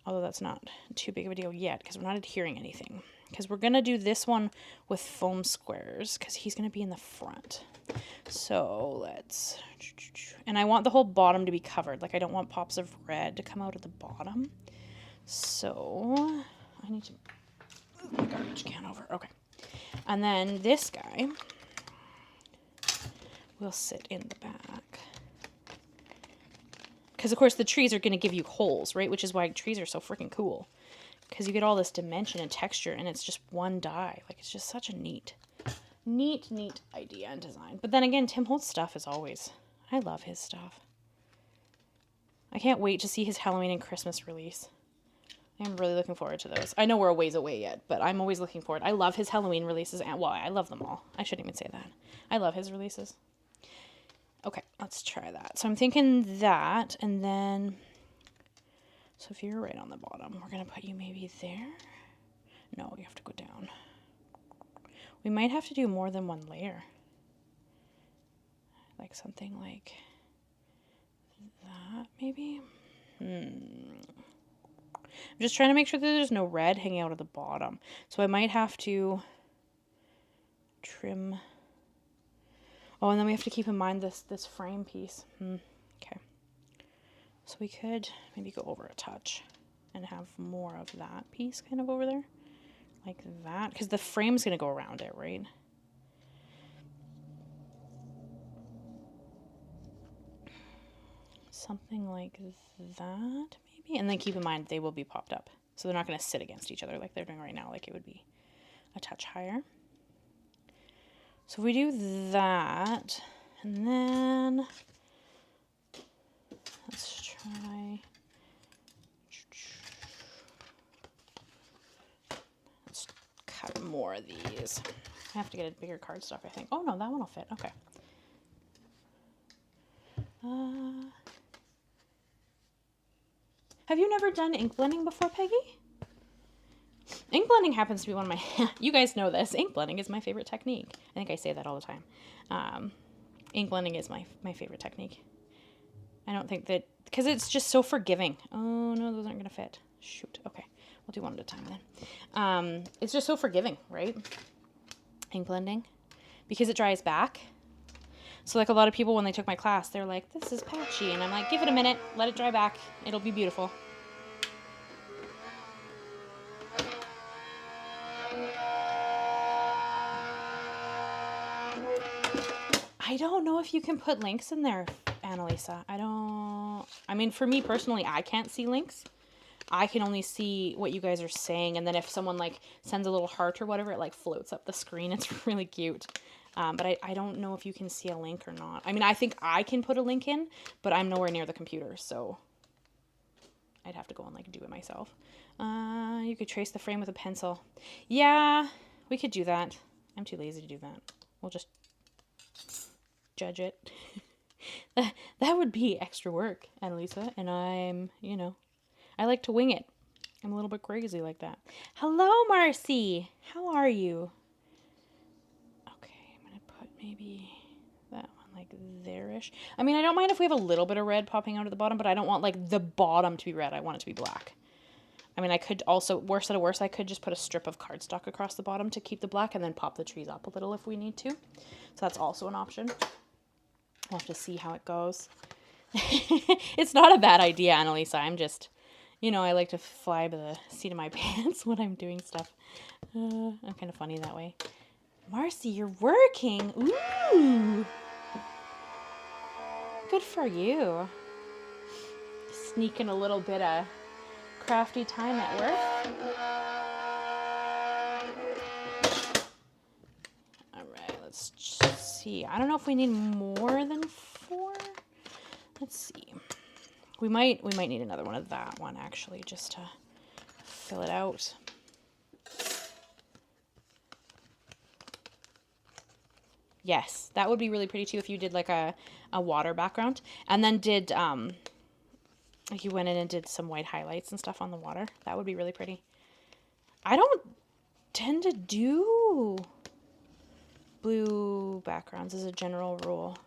Although that's not too big of a deal yet because we're not adhering anything. Because we're going to do this one with foam squares because he's going to be in the front. So let's... And I want the whole bottom to be covered. Like I don't want pops of red to come out at the bottom. So I need to move my garbage can over. Okay. And then this guy will sit in the back. Because, of course, the trees are going to give you holes, right? Which is why trees are so freaking cool. Because you get all this dimension and texture, and it's just one die. Like, it's just such a neat idea and design. But then again, Tim Holtz stuff is always... I love his stuff. I can't wait to see his Halloween and Christmas release. I'm really looking forward to those. I know we're a ways away yet, but I'm always looking forward. I love his Halloween releases, and well, I love them all. I shouldn't even say that. I love his releases. Okay, let's try that. So I'm thinking that, and then So if you're right on the bottom, we're going to put you maybe there. No, you have to go down. We might have to do more than one layer. Like something like that, maybe? I'm just trying to make sure that there's no red hanging out at the bottom. So I might have to trim. Oh, and then we have to keep in mind this frame piece. Okay. So we could maybe go over a touch and have more of that piece kind of over there. Like that. Because the frame's going to go around it, right? Something like that, maybe. And then keep in mind they will be popped up. So they're not going to sit against each other like they're doing right now. Like it would be a touch higher. So if we do that, and then let's try, let's cut more of these. I have to get a bigger cardstock, I think. Oh no, that one will fit. Okay. Have you never done ink blending before, Peggy? Ink blending happens to be one of my, you guys know this, ink blending is my favorite technique. I think I say that all the time. Ink blending is my favorite technique. I don't think that, because it's just so forgiving. Oh no, those aren't going to fit. Shoot. Okay, we'll do one at a time then. It's just so forgiving, right? Ink blending. Because it dries back. So like a lot of people when they took my class, they're like, this is patchy. And I'm like, give it a minute, let it dry back. It'll be beautiful. I don't know if you can put links in there, Annalisa. I mean, for me personally, I can't see links. I can only see what you guys are saying. And then if someone like sends a little heart or whatever, it like floats up the screen. It's really cute. But I don't know if you can see a link or not. I mean, I think I can put a link in, but I'm nowhere near the computer, so I'd have to go and like do it myself. You could trace the frame with a pencil. Yeah, we could do that. I'm too lazy to do that. We'll just judge it. That would be extra work, Annalisa, and I'm, you know, I like to wing it. I'm a little bit crazy like that. Hello, Marcy. How are you? Maybe that one like there-ish. I mean, I don't mind if we have a little bit of red popping out of the bottom, but I don't want like the bottom to be red. I want it to be black. I mean, I could also, worst at worst, I could just put a strip of cardstock across the bottom to keep the black and then pop the trees up a little if we need to. So that's also an option. We'll have to see how it goes. It's not a bad idea, Annalisa. I'm just, you know, I like to fly by the seat of my pants when I'm doing stuff. I'm kind of funny that way. Marcy, you're working. Ooh. Good for you. Sneaking a little bit of crafty time at work. All right, let's just see. I don't know if we need more than 4. Let's see. We might need another one of that one actually, just to fill it out. Yes, that would be really pretty too if you did like a water background and then did like you went in and did some white highlights and stuff on the water. That would be really pretty. I don't tend to do blue backgrounds as a general rule.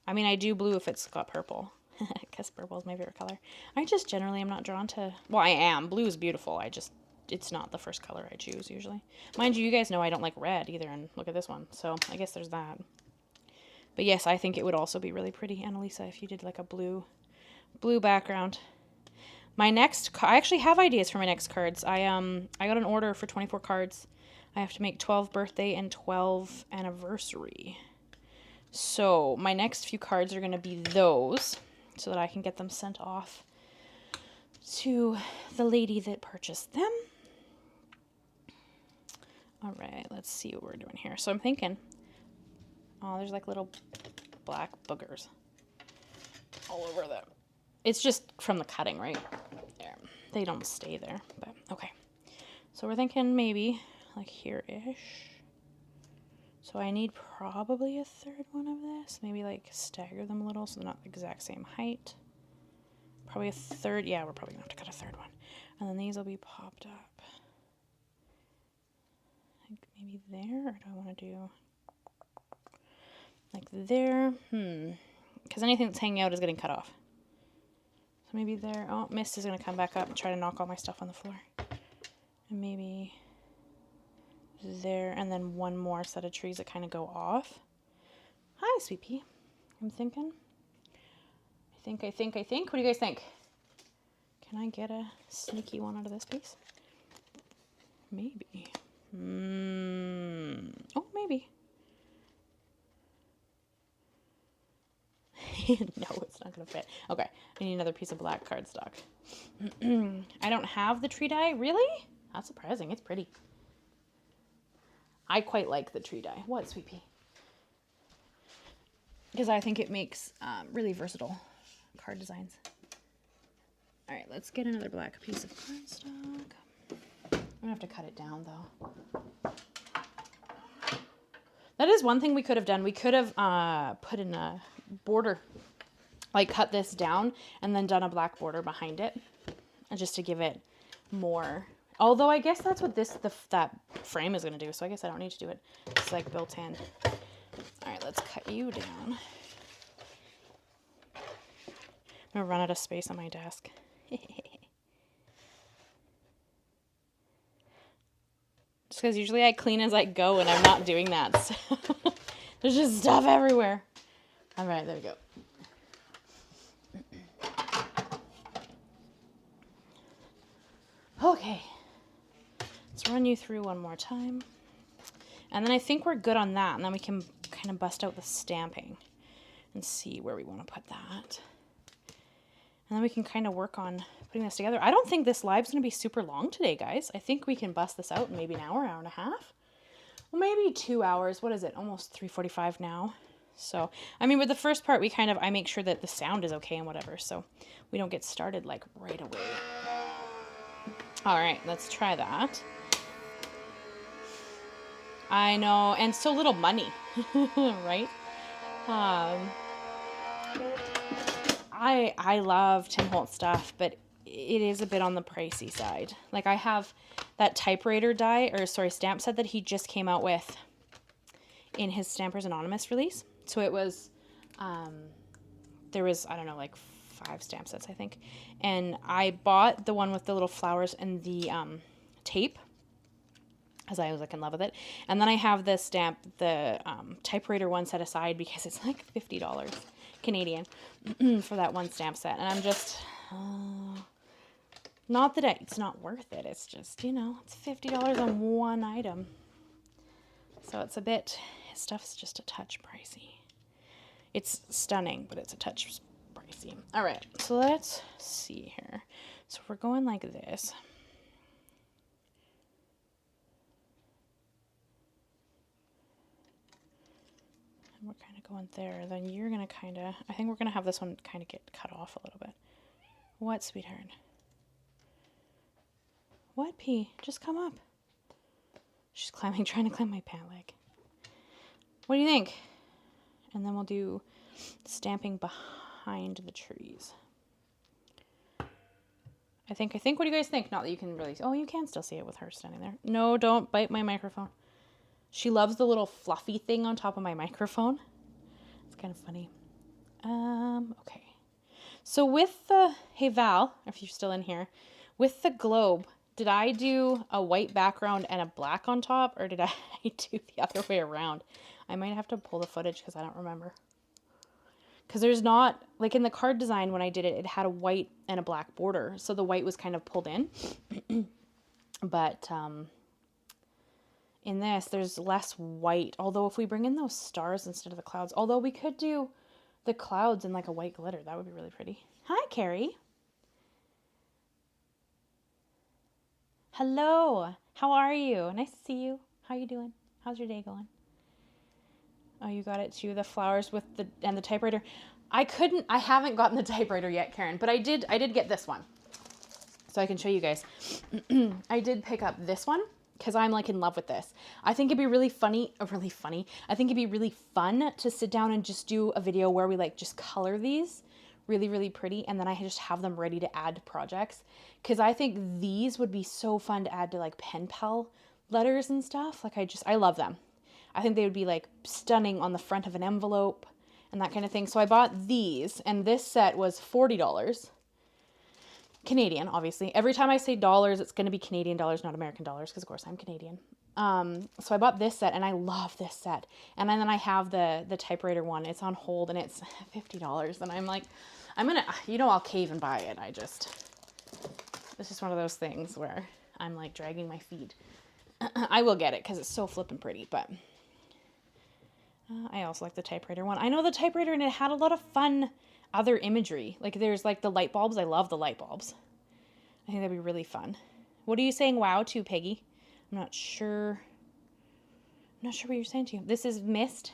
I mean, I do blue if it's got purple because purple is my favorite color. I just generally am not drawn to, well, I am. Blue is beautiful. It's not the first color I choose usually. Mind you, you guys know I don't like red either, and look at this one. So I guess there's that. But yes, I think it would also be really pretty, Annalisa, if you did like a blue background. My next, I actually have ideas for my next cards. I got an order for 24 cards. I have to make 12 birthday and 12 anniversary. So my next few cards are going to be those so that I can get them sent off to the lady that purchased them. All right, let's see what we're doing here. So I'm thinking, oh, there's like little black boogers all over them. It's just from the cutting, right? There. They don't stay there, but okay. So we're thinking maybe like here-ish. So I need probably a third one of this. Maybe like stagger them a little so they're not the exact same height. Probably a third. Yeah, we're probably gonna have to cut a third one. And then these will be popped up. Like maybe there, or do I want to do like there? Because anything that's hanging out is getting cut off. So maybe there. Oh, Mist is gonna come back up and try to knock all my stuff on the floor. And maybe there, and then one more set of trees that kind of go off. Hi, Sweet Pea. I'm thinking. I think. What do you guys think? Can I get a sneaky one out of this piece? Maybe. Oh, maybe. No, it's not going to fit. Okay, I need another piece of black cardstock. I don't have the tree dye. Really? That's surprising. It's pretty. I quite like the tree dye. What, Sweet Pea? Because I think it makes really versatile card designs. All right, let's get another black piece of cardstock. I'm gonna have to cut it down though. That is one thing we could have done. We could have put in a border, like cut this down and then done a black border behind it, and just to give it more. Although I guess that's what that frame is gonna do. So I guess I don't need to do it. It's like built in. All right, let's cut you down. I'm gonna run out of space on my desk. Just because usually I clean as I go and I'm not doing that. So there's just stuff everywhere. All right, there we go. Okay, let's run you through one more time. And then I think we're good on that. And then we can kind of bust out the stamping and see where we want to put that. And then we can kind of work on putting this together. I don't think this live's going to be super long today, guys. I think we can bust this out in maybe an hour, hour and a half. Well, maybe 2 hours. What is it? Almost 3:45 now. So, I mean, with the first part, I make sure that the sound is okay and whatever. So we don't get started like right away. All right, let's try that. I know, and so little money, right? I love Tim Holtz stuff, but it is a bit on the pricey side. Like I have that typewriter die, or sorry, stamp set that he just came out with in his Stampers Anonymous release. So it was, there was, I don't know, like 5 stamp sets, I think. And I bought the one with the little flowers and the tape, as I was like in love with it. And then I have the stamp, the typewriter one set aside because it's like $50 Canadian for that one stamp set. And I'm just, not that it's not worth it. It's just, you know, it's $50 on one item. So it's a bit, his stuff's just a touch pricey. It's stunning, but it's a touch pricey. All right, so let's see here. So we're going like this. And we're kind of going there. Then you're going to kind of, I think we're going to have this one kind of get cut off a little bit. What, sweetheart? What, P? Just come up. She's climbing, trying to climb my pant leg. What do you think? And then we'll do stamping behind the trees. I think, what do you guys think? Not that you can really, oh, you can still see it with her standing there. No, don't bite my microphone. She loves the little fluffy thing on top of my microphone. It's kind of funny. Okay. So with the, hey Val, if you're still in here, with the globe, did I do a white background and a black on top, or did I do the other way around? I might have to pull the footage because I don't remember. Because there's not, like in the card design when I did it, it had a white and a black border. So the white was kind of pulled in. But in this, there's less white. Although if we bring in those stars instead of the clouds, although we could do the clouds in like a white glitter. That would be really pretty. Hi, Carrie. Hello. How are you? Nice to see you. How you doing? How's your day going? Oh, you got it too. The flowers with the and the typewriter. I haven't gotten the typewriter yet, Karen, but I did get this one. So I can show you guys. I did pick up this one because I'm like in love with this. I think it'd be really funny. I think it'd be really fun to sit down and just do a video where we like just color these really, really pretty. And then I just have them ready to add to projects. Because I think these would be so fun to add to like pen pal letters and stuff. Like I love them. I think they would be like stunning on the front of an envelope and that kind of thing. So I bought these, and this set was $40. Canadian, obviously. Every time I say dollars, it's going to be Canadian dollars, not American dollars, because of course I'm Canadian. So I bought this set, and I love this set. And then I have the typewriter one. It's on hold, and it's $50. And I'm like, I'll cave and buy it. It's just one of those things where I'm like dragging my feet. I will get it because it's so flippin' pretty, but I also like the typewriter one. I know the typewriter, and it had a lot of fun other imagery. Like there's like the light bulbs. I love the light bulbs. I think that'd be really fun. What are you saying wow to, Peggy? I'm not sure what you're saying to. This is Mist.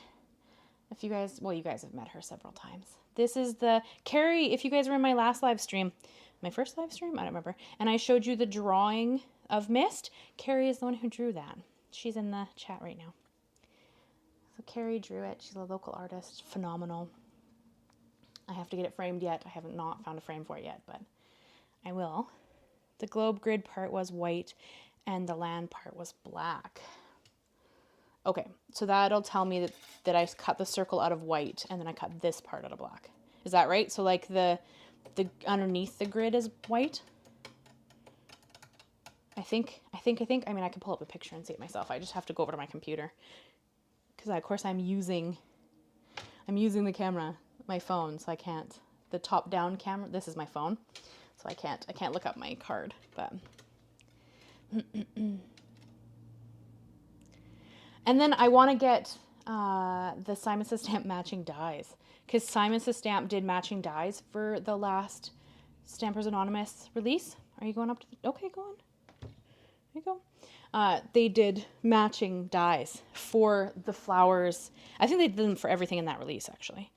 If you guys, well, you guys have met her several times. This is the Carrie. If you guys were in my last live stream, my first live stream, I don't remember, and I showed you the drawing of Mist. Carrie is the one who drew that. She's in the chat right now. So Carrie drew it. She's a local artist. Phenomenal. I have to get it framed yet. I haven't not found a frame for it yet, but I will. The globe grid part was white and the land part was black. Okay, so that'll tell me that I cut the circle out of white and then I cut this part out of black. Is that right? So like the underneath the grid is white? I think. I mean, I can pull up a picture and see it myself. I just have to go over to my computer. Because of course I'm using the camera, my phone, so I can't, the top down camera, this is my phone, so I can't look up my card, but. And then I want to get the Simon Says Stamp matching dies, because Simon Says Stamp did matching dies for the last Stampers Anonymous release. Are you going up to okay, go on. There you go. They did matching dies for the flowers. I think they did them for everything in that release, actually.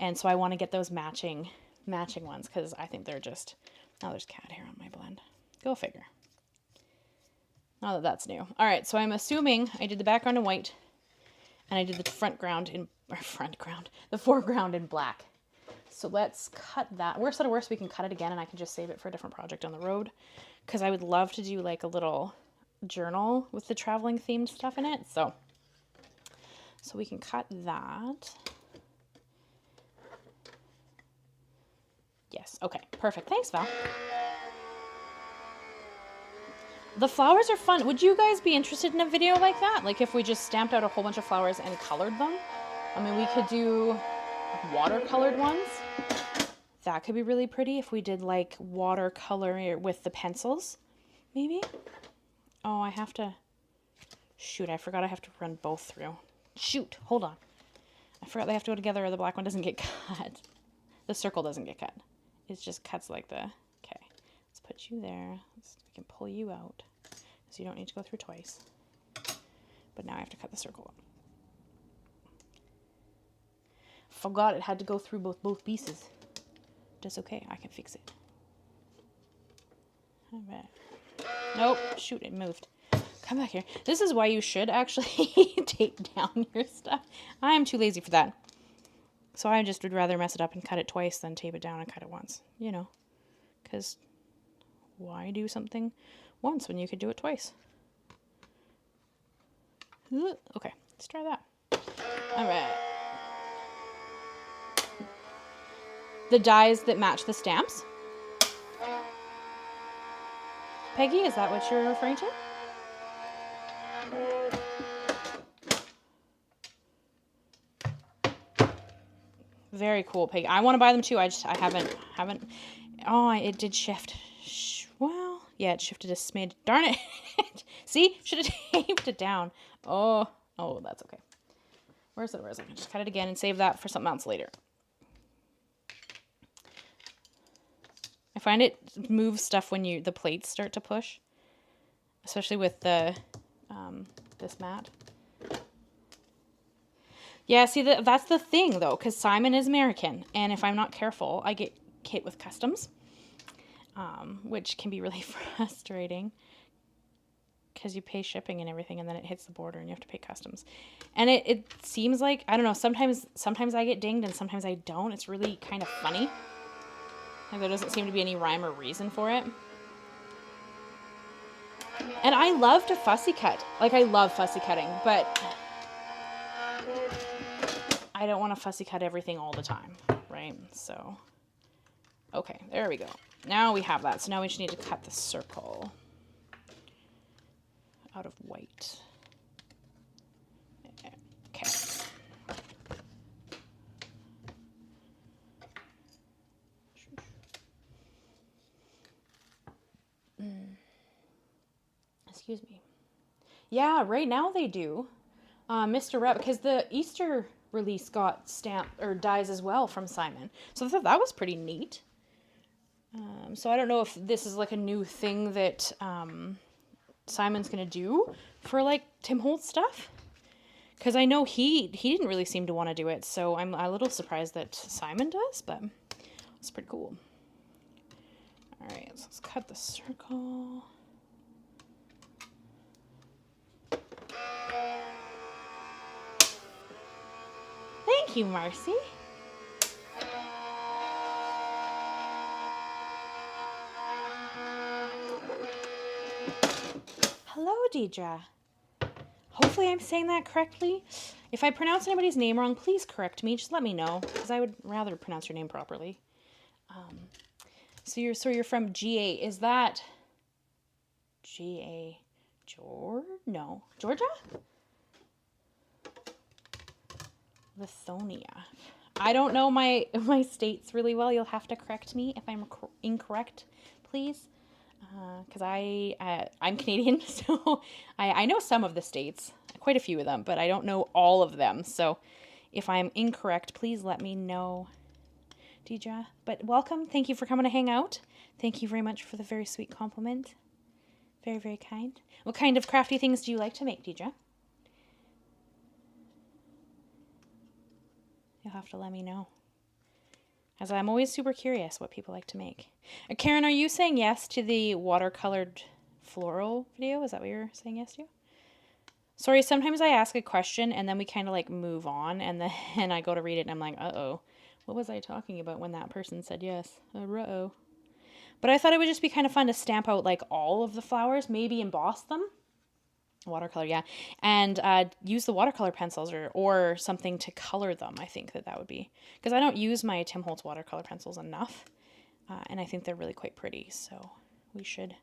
And so I want to get those matching ones, because I think they're just, oh, there's cat hair on my blend. Go figure. Now that that's new. All right, so I'm assuming I did the background in white, and I did the the foreground in black. So let's cut that. Worst of the worst, we can cut it again, and I can just save it for a different project on the road, because I would love to do like a little journal with the traveling themed stuff in it. So we can cut that. Yes, okay, perfect. Thanks, Val. The flowers are fun. Would you guys be interested in a video like that? Like if we just stamped out a whole bunch of flowers and colored them? I mean, we could do watercolored ones. That could be really pretty if we did like watercolor with the pencils, maybe. Oh, I have to, shoot, I forgot I have to run both through. Shoot, hold on. I forgot they have to go together or the black one doesn't get cut. The circle doesn't get cut. It just cuts like the, okay. Let's put you there. I can pull you out so you don't need to go through twice. But now I have to cut the circle up. Forgot it had to go through both pieces. That's okay, I can fix it. All right. Nope, shoot, it moved. Come back here. This is why you should actually tape down your stuff. I am too lazy for that. So I just would rather mess it up and cut it twice than tape it down and cut it once. You know, because why do something once when you could do it twice? Okay, let's try that. All right. The dies that match the stamps. Peggy, is that what you're referring to? Very cool, Peggy. I want to buy them too. I haven't. Oh, it did shift. Well, yeah, it shifted a smidge. Darn it. See? Should have taped it down. Oh, that's okay. Where's it? I can just cut it again and save that for something else later. I find it moves stuff when the plates start to push, especially with the this mat. Yeah, see, that's the thing though, because Simon is American, and if I'm not careful, I get hit with customs, which can be really frustrating because you pay shipping and everything, and then it hits the border and you have to pay customs. And it seems like, I don't know, sometimes I get dinged and sometimes I don't. It's really kind of funny. Like there doesn't seem to be any rhyme or reason for it. And I love to fussy cut. Like I love fussy cutting, but I don't want to fussy cut everything all the time, right? So, okay, there we go. Now we have that. So now we just need to cut the circle out of white. Okay. Excuse me. Yeah, right now they do. Mr. Rep, because the Easter release got stamped or dies as well from Simon. So I thought that was pretty neat. So I don't know if this is like a new thing that Simon's going to do for like Tim Holtz stuff. Because I know he didn't really seem to want to do it. So I'm a little surprised that Simon does, but it's pretty cool. All right, so let's cut the circle. Thank you, Marcy. Hello, Deidre. Hopefully I'm saying that correctly. If I pronounce anybody's name wrong, please correct me. Just let me know, because I would rather pronounce your name properly. So you're from GA. Is that GA Georgia? No, Georgia? Lithonia. I don't know my states really well. You'll have to correct me if I'm incorrect, please. Because I'm Canadian, so I know some of the states, quite a few of them, but I don't know all of them. So if I'm incorrect, please let me know, Deidre. But welcome. Thank you for coming to hang out. Thank you very much for the very sweet compliment. Very, very kind. What kind of crafty things do you like to make, Deidre? You'll have to let me know, as I'm always super curious what people like to make. Karen, are you saying yes to the watercolored floral video? Is that what you're saying yes to? Sorry, sometimes I ask a question and then we kind of like move on, and then I go to read it and I'm like, uh-oh, what was I talking about when that person said yes? Uh-oh. But I thought it would just be kind of fun to stamp out like all of the flowers, maybe emboss them. Watercolor, yeah. And use the watercolor pencils or something to color them. I think that would be, because I don't use my Tim Holtz watercolor pencils enough. And I think they're really quite pretty. So we should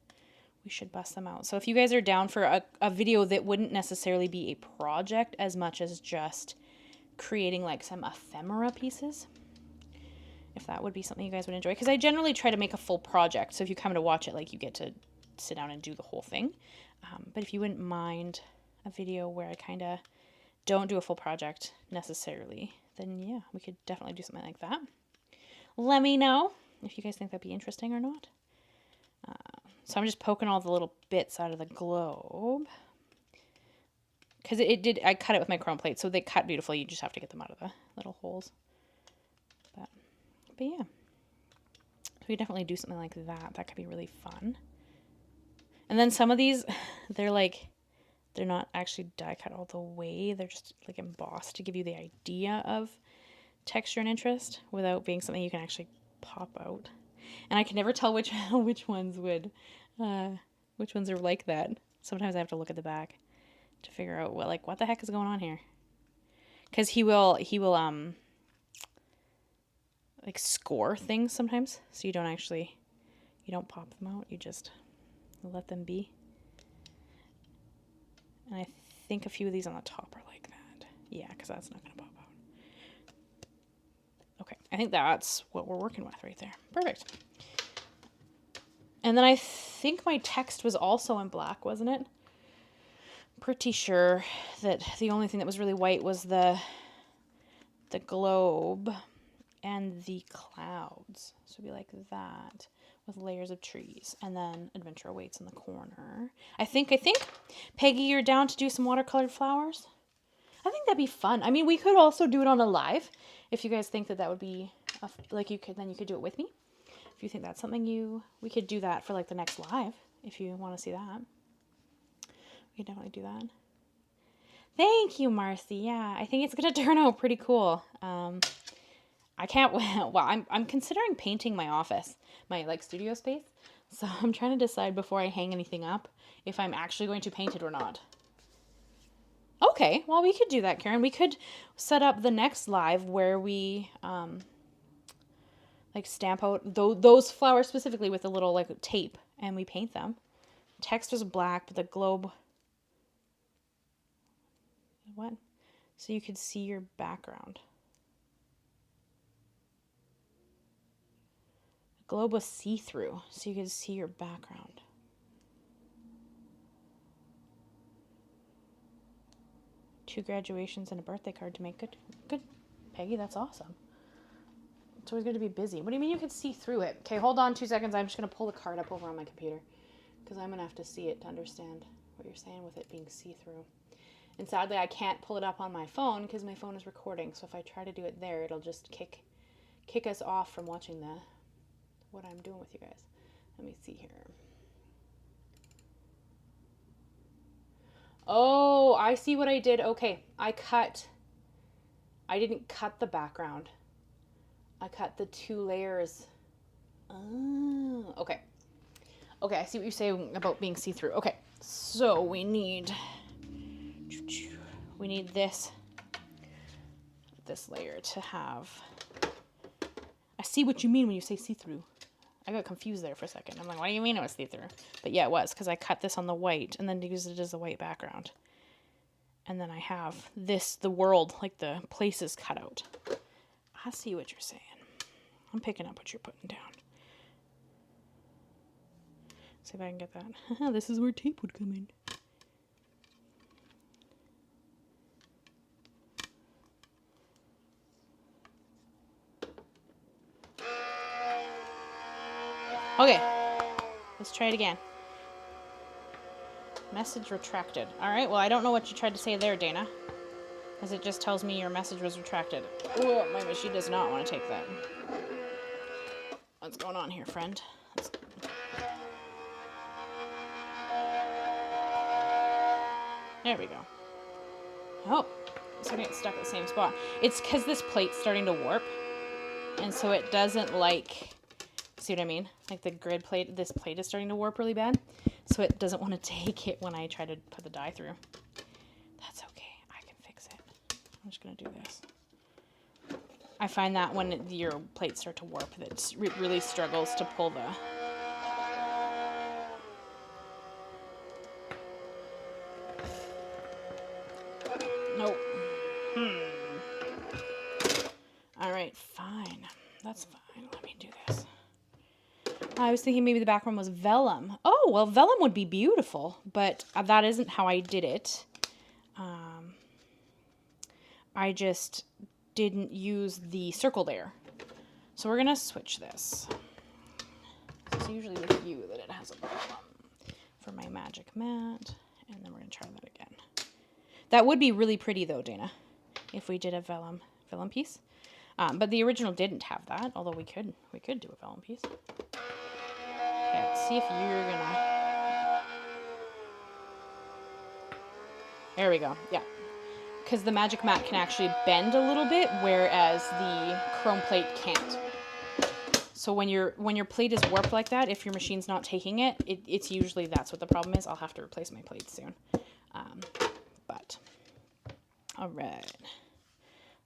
bust them out. So if you guys are down for a video that wouldn't necessarily be a project as much as just creating like some ephemera pieces, if that would be something you guys would enjoy. Because I generally try to make a full project. So if you come to watch it, like you get to sit down and do the whole thing. But if you wouldn't mind a video where I kind of don't do a full project necessarily, then yeah, we could definitely do something like that. Let me know if you guys think that'd be interesting or not. So I'm just poking all the little bits out of the globe. Because I cut it with my chrome plate, so they cut beautifully. You just have to get them out of the little holes. But yeah. So we definitely do something like that. That could be really fun. And then some of these, they're not actually die cut all the way. They're just like embossed to give you the idea of texture and interest without being something you can actually pop out. And I can never tell which ones are like that. Sometimes I have to look at the back to figure out what the heck is going on here. Because he will like score things sometimes, so you don't pop them out. You just let them be. And I think a few of these on the top are like that. Yeah, because that's not going to pop out. Okay, I think that's what we're working with right there. Perfect. And then I think my text was also in black, wasn't it? Pretty sure that the only thing that was really white was the globe and the clouds. So it'd be like that, with layers of trees, and then Adventure Awaits in the corner. I think, Peggy, you're down to do some watercolored flowers? I think that'd be fun. I mean, we could also do it on a live, if you guys think that would be, you could do it with me. If you think that's something we could do that for like the next live, if you want to see that. We could definitely do that. Thank you, Marcy. Yeah, I think it's going to turn out pretty cool. I can't, well, I'm considering painting my office, my like studio space. So I'm trying to decide before I hang anything up if I'm actually going to paint it or not. Okay, well, we could do that, Karen. We could set up the next live where we like stamp out those flowers specifically with a little like tape, and we paint them. Text was black, but the globe, what? So you could see your background. The globe was see-through, so you could see your background. Two graduations and a birthday card to make. Good, Peggy, that's awesome. It's always good to be busy. What do you mean you could see through it? Okay, hold on 2 seconds. I'm just going to pull the card up over on my computer because I'm going to have to see it to understand what you're saying with it being see-through. And sadly, I can't pull it up on my phone because my phone is recording. So if I try to do it there, it'll just kick us off from watching what I'm doing with you guys. Let me see here. Oh, I see what I did. Okay, I didn't cut the background. I cut the 2 layers. Oh, okay. Okay, I see what you're saying about being see-through. Okay, so we need this layer to have. I see what you mean when you say see-through. I got confused there for a second. I'm like, what do you mean it was see-through? But yeah, it was, because I cut this on the white and then used it as a white background. And then I have this, the world, like the places cut out. I see what you're saying. I'm picking up what you're putting down. See if I can get that. This is where tape would come in. Okay, let's try it again. Message retracted. All right, well, I don't know what you tried to say there, Dana, as it just tells me your message was retracted. Oh, my machine does not want to take that. What's going on here, friend? There we go. Oh, it's gonna get stuck at the same spot. It's because this plate's starting to warp, and so it doesn't like... See what I mean? Like the grid plate, this plate is starting to warp really bad. So it doesn't want to take it when I try to put the die through. That's okay. I can fix it. I'm just going to do this. I find that when your plates start to warp, it really struggles to pull the... Nope. All right, fine. That's fine. Let me do this. I was thinking maybe the background was vellum. Oh, well, vellum would be beautiful, but that isn't how I did it. I just didn't use the circle layer. So we're going to switch this. It's usually with you that it has a problem for my magic mat. And then we're going to try that again. That would be really pretty, though, Dana, if we did a vellum piece. But the original didn't have that, although we could do a vellum piece. Okay, let's see if you're gonna... There we go, yeah. Because the magic mat can actually bend a little bit, whereas the chrome plate can't. So when your plate is warped like that, if your machine's not taking it, it's usually that's what the problem is. I'll have to replace my plate soon. But, all right.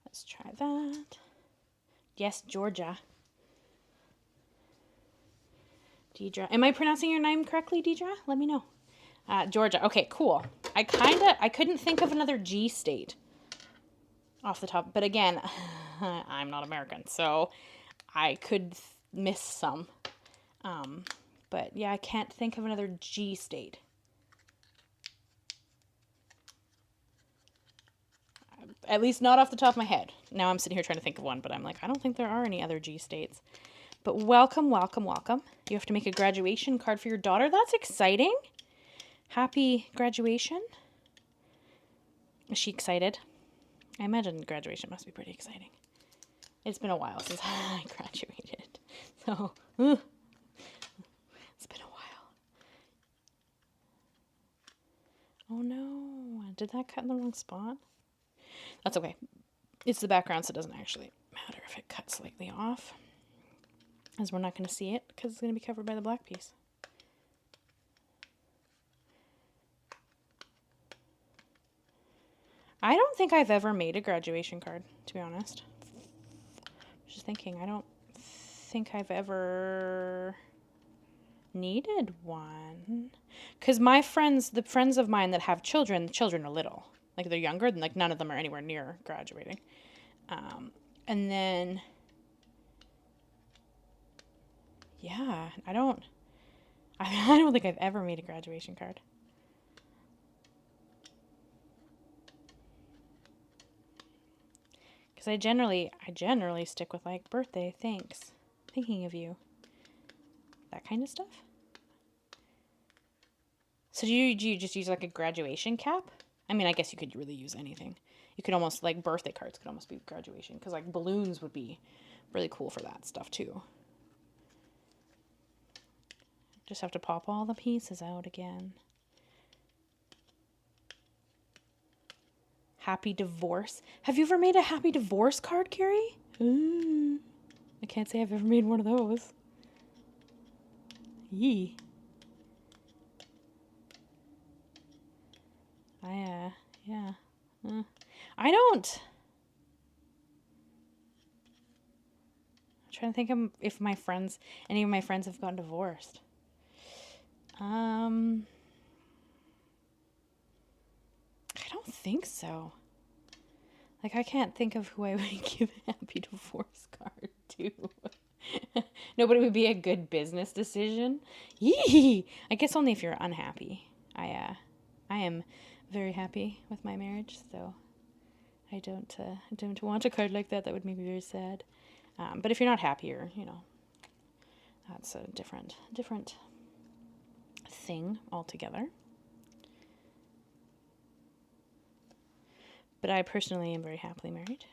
Let's try that. Yes, Georgia. Deidre. Am I pronouncing your name correctly, Deidre? Let me know. Georgia. Okay, cool. I couldn't think of another G state off the top. But again, I'm not American, so I could miss some. But yeah, I can't think of another G state. At least not off the top of my head. Now I'm sitting here trying to think of one, but I'm like, I don't think there are any other G states. But welcome, welcome, welcome. You have to make a graduation card for your daughter. That's exciting. Happy graduation. Is she excited? I imagine graduation must be pretty exciting. It's been a while since I graduated. So, it's been a while. Oh no, did that cut in the wrong spot? That's okay. It's the background, so it doesn't actually matter if it cuts slightly off, as we're not going to see it because it's going to be covered by the black piece. I don't think I've ever made a graduation card, to be honest. Just thinking, I don't think I've ever needed one. Because my friends, the friends of mine that have children, the children are little. Like, they're younger, and like none of them are anywhere near graduating. And then, yeah, I don't think I've ever made a graduation card. Because I generally stick with like birthday, thanks, thinking of you, that kind of stuff. So do you just use like a graduation cap? I mean, I guess you could really use anything. You could almost, like, birthday cards could almost be graduation, because like balloons would be really cool for that stuff too. Just have to pop all the pieces out again. Happy divorce. Have you ever made a happy divorce card, Carrie? I can't say I've ever made one of those. Yee. Yeah. I don't. I'm trying to think if any of my friends have gotten divorced. I don't think so. Like, I can't think of who I would give a happy divorce card to. Nobody would be a good business decision. Yee! I guess only if you're unhappy. I am very happy with my marriage, so I don't want a card like that. That would make me very sad. But if you're not happier, you know, that's a different thing altogether. But I personally am very happily married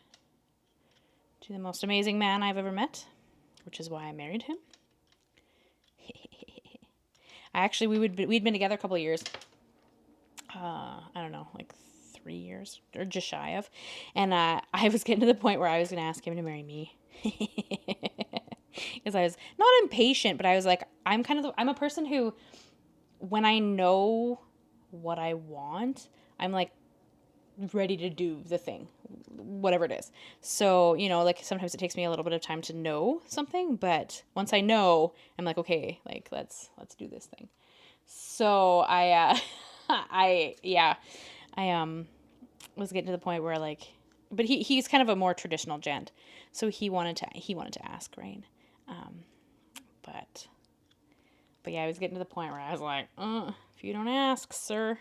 to the most amazing man I've ever met, which is why I married him. We'd been together a couple of years. I don't know, like 3 years or just shy of. And I was getting to the point where I was going to ask him to marry me. Because I was not impatient, but I was like, I'm a person who, when I know what I want, I'm like ready to do the thing, whatever it is. So, you know, like sometimes it takes me a little bit of time to know something, but once I know, I'm like, okay, like let's do this thing. So I was getting to the point where like, but he's kind of a more traditional gent, so he wanted to ask, right? But yeah, I was getting to the point where I was like, if you don't ask, sir,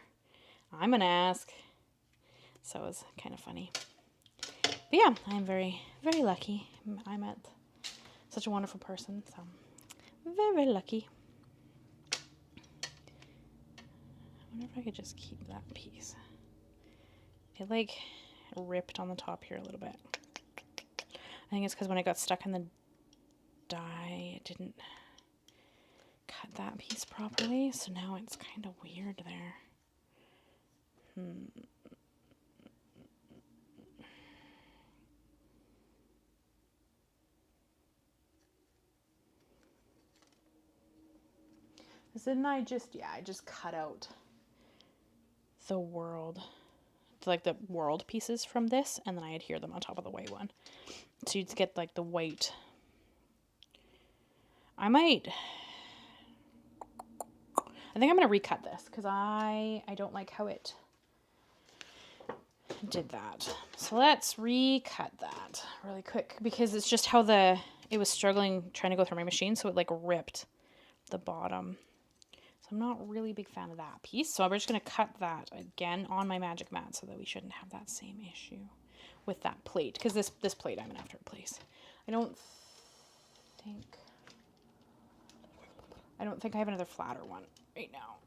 I'm gonna ask. So it was kind of funny. But yeah, I'm very, very lucky. I met such a wonderful person, so very, very lucky. I wonder if I could just keep that piece. It like ripped on the top here a little bit. I think it's because when it got stuck in the die, it didn't cut that piece properly, so now it's kind of weird there. Didn't I just cut out the world, like the world pieces from this, and then I adhere them on top of the white one. So you'd get like the white. I think I'm going to recut this because I don't like how it did that. So let's recut that really quick because it's just how it was struggling trying to go through my machine, so it like ripped the bottom. I'm not really a big fan of that piece, so we're just going to cut that again on my magic mat so that we shouldn't have that same issue with that plate, because this plate I'm going to have to replace. I don't think I have another flatter one right now.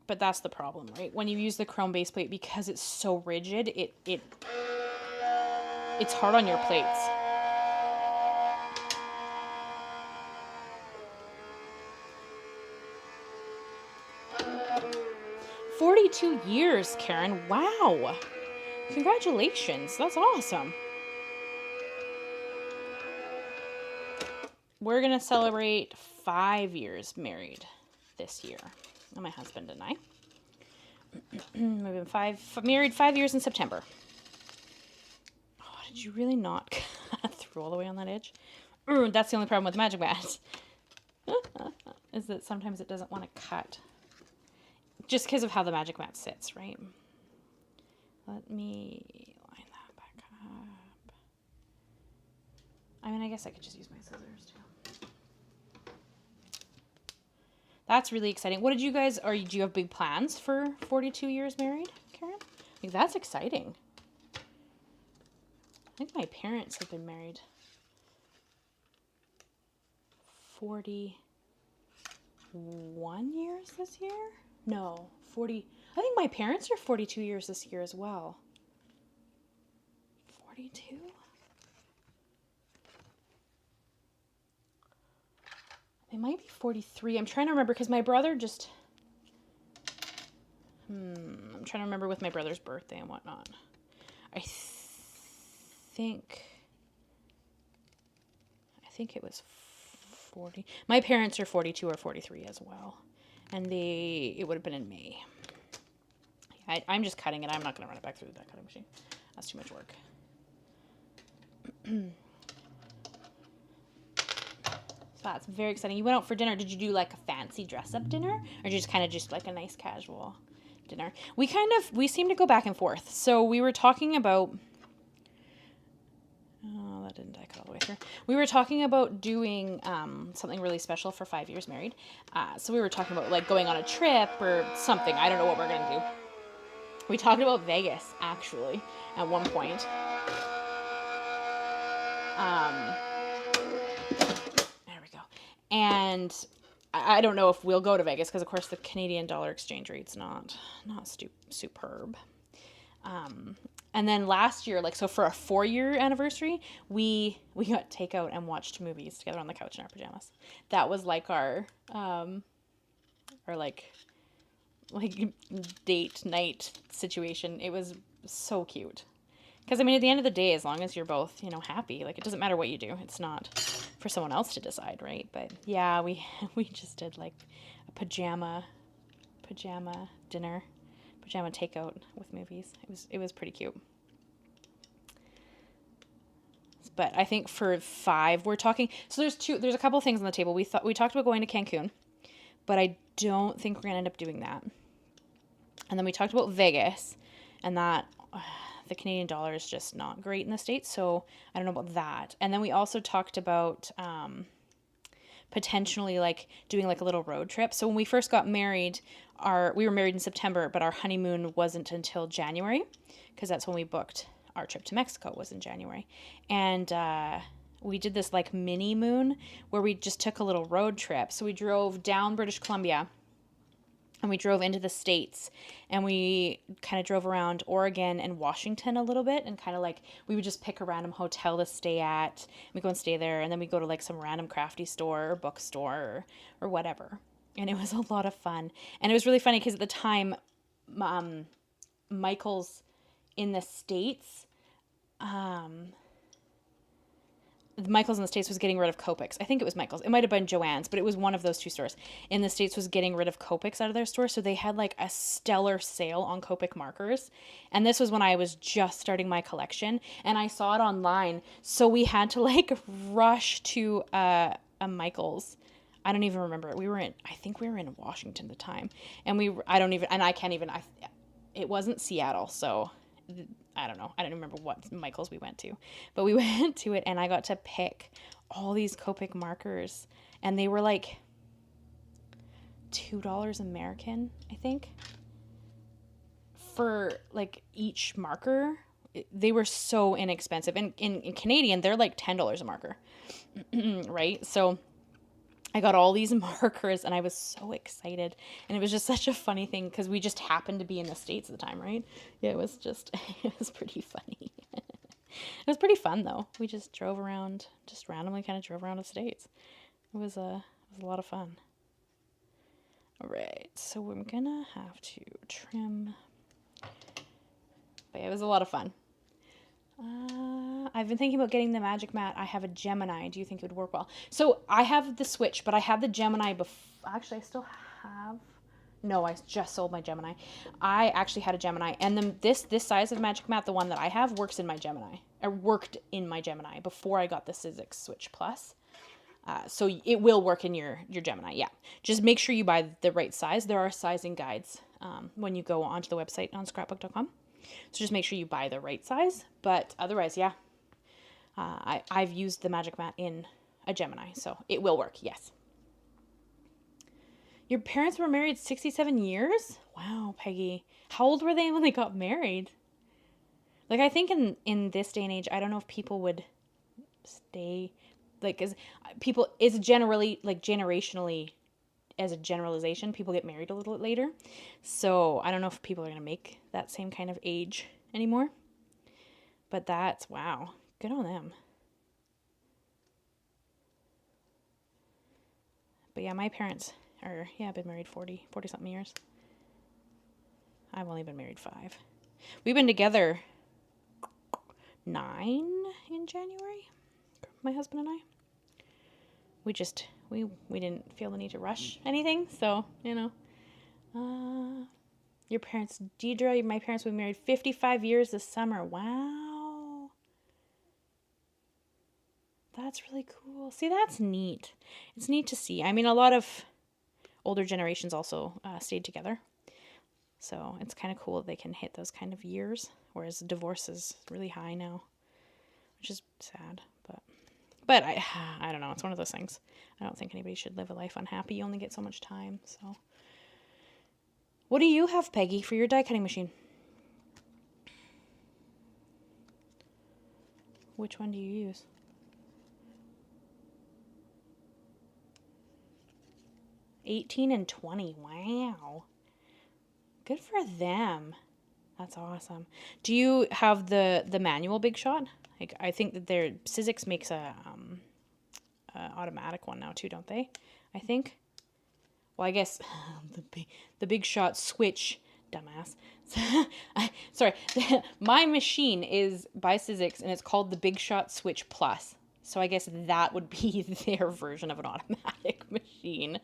But that's the problem, right? When you use the chrome base plate, because it's so rigid, it's hard on your plates. "42 years, Karen. Wow. Congratulations. That's awesome. we're going to celebrate 5 years married this year. My husband and I. We've been married 5 years in September. Oh, did you really not cut through all the way on that edge? That's the only problem with the Magic Mat. Is that sometimes it doesn't want to cut. Just because of how the Magic Mat sits, right? Let me line that back up. I mean, I guess I could just use my scissors too. That's really exciting. What did you guys, do you have big plans for 42 years married, Karen? Like, that's exciting. I think my parents have been married 41 years this year? No, 40. I think my parents are 42 years this year as well. 42? They might be 43. I'm trying to remember because my brother just... I'm trying to remember with my brother's birthday and whatnot. I think it was 40. My parents are 42 or 43 as well. And it would have been in May. I'm just cutting it. I'm not going to run it back through that cutting machine. That's too much work. So that's very exciting. You went out for dinner. Did you do like a fancy dress-up dinner? Or did you just kind of just like a nice casual dinner? We seem to go back and forth. So we were talking about... Oh, that didn't die cut all the way through. We were talking about doing something really special for 5 years married. So we were talking about like going on a trip or something. I don't know what we're going to do. We talked about Vegas, actually, at one point. There we go. And I don't know if we'll go to Vegas because, of course, the Canadian dollar exchange rate's not superb. And then last year, like, so for our 4-year anniversary, we got takeout and watched movies together on the couch in our pajamas. That was like our like date night situation. It was so cute. Because, I mean, at the end of the day, as long as you're both, happy, like, it doesn't matter what you do. It's not for someone else to decide, right? But, yeah, we just did, like, a pajama dinner, pajama takeout with movies. It was pretty cute. But I think for 5, we're talking... So there's a couple things on the table. We talked about going to Cancun, but I don't think we're going to end up doing that. And then we talked about Vegas, and that... the Canadian dollar is just not great in the States, so I don't know about that. And then we also talked about potentially like doing like a little road trip. So when we first got married, we were married in September, but our honeymoon wasn't until January, because that's when we booked our trip to Mexico, was in January. And we did this like mini moon where we just took a little road trip. So we drove down British Columbia, and we drove into the States, and we kind of drove around Oregon and Washington a little bit, and kind of like, we would just pick a random hotel to stay at. We go and stay there, and then we go to like some random crafty store or bookstore or whatever. And it was a lot of fun. And it was really funny because at the time, Michael's in the States, Michael's in the States was getting rid of Copics. I think it was Michael's. It might have been Joann's, but it was one of those two stores. In the States was getting rid of Copics out of their store, so they had like a stellar sale on Copic markers. And this was when I was just starting my collection, and I saw it online, so we had to like rush to a Michael's. I don't even remember it. I think we were in Washington at the time, and it wasn't Seattle, so I don't know. I don't remember what Michael's we went to, but we went to it, and I got to pick all these Copic markers, and they were like $2 American, I think, for like each marker. They were so inexpensive, and in Canadian, they're like $10 a marker, right? So I got all these markers, and I was so excited, and it was just such a funny thing because we just happened to be in the States at the time, right? Yeah, it was pretty funny. It was pretty fun, though. We just drove around, just randomly kind of drove around the States. It was a lot of fun. All right, so we're gonna have to trim. But yeah, it was a lot of fun. I've been thinking about getting the Magic Mat. I have a Gemini. Do you think it would work well? So I have the Switch, but I had the Gemini before. Actually, I still have. No, I just sold my Gemini. I actually had a Gemini, and then this size of Magic Mat, the one that I have, works in my Gemini. Or worked in my Gemini before I got the Sizzix Switch Plus. So it will work in your Gemini. Yeah, just make sure you buy the right size. There are sizing guides when you go onto the website on scrapbook.com. So just make sure you buy the right size. But otherwise, yeah. I've used the Magic Mat in a Gemini, so it will work, yes. Your parents were married 67 years? Wow, Peggy. How old were they when they got married? Like, I think in this day and age, I don't know if people would stay, like, is generally, like, generationally, as a generalization, people get married a little bit later. So I don't know if people are going to make that same kind of age anymore. But that's, wow. Good on them. But yeah, my parents are, been married 40 something years. I've only been married 5. We've been together 9 in January, my husband and I. We just, we didn't feel the need to rush anything, so, your parents, Deidre, my parents were married 55 years this summer. Wow. That's really cool. See, that's neat. It's neat to see. I mean, a lot of older generations also stayed together. So it's kind of cool that they can hit those kind of years, whereas divorce is really high now, which is sad. But I don't know. It's one of those things. I don't think anybody should live a life unhappy. You only get so much time. So what do you have, Peggy, for your die cutting machine? Which one do you use? $18 and $20. Wow. Good for them. That's awesome. Do you have the manual Big Shot? Like, I think that Sizzix makes a automatic one now too, don't they? I think. Well, I guess the Big Shot Switch, dumbass. Sorry, my machine is by Sizzix and it's called the Big Shot Switch Plus. So I guess that would be their version of an automatic machine.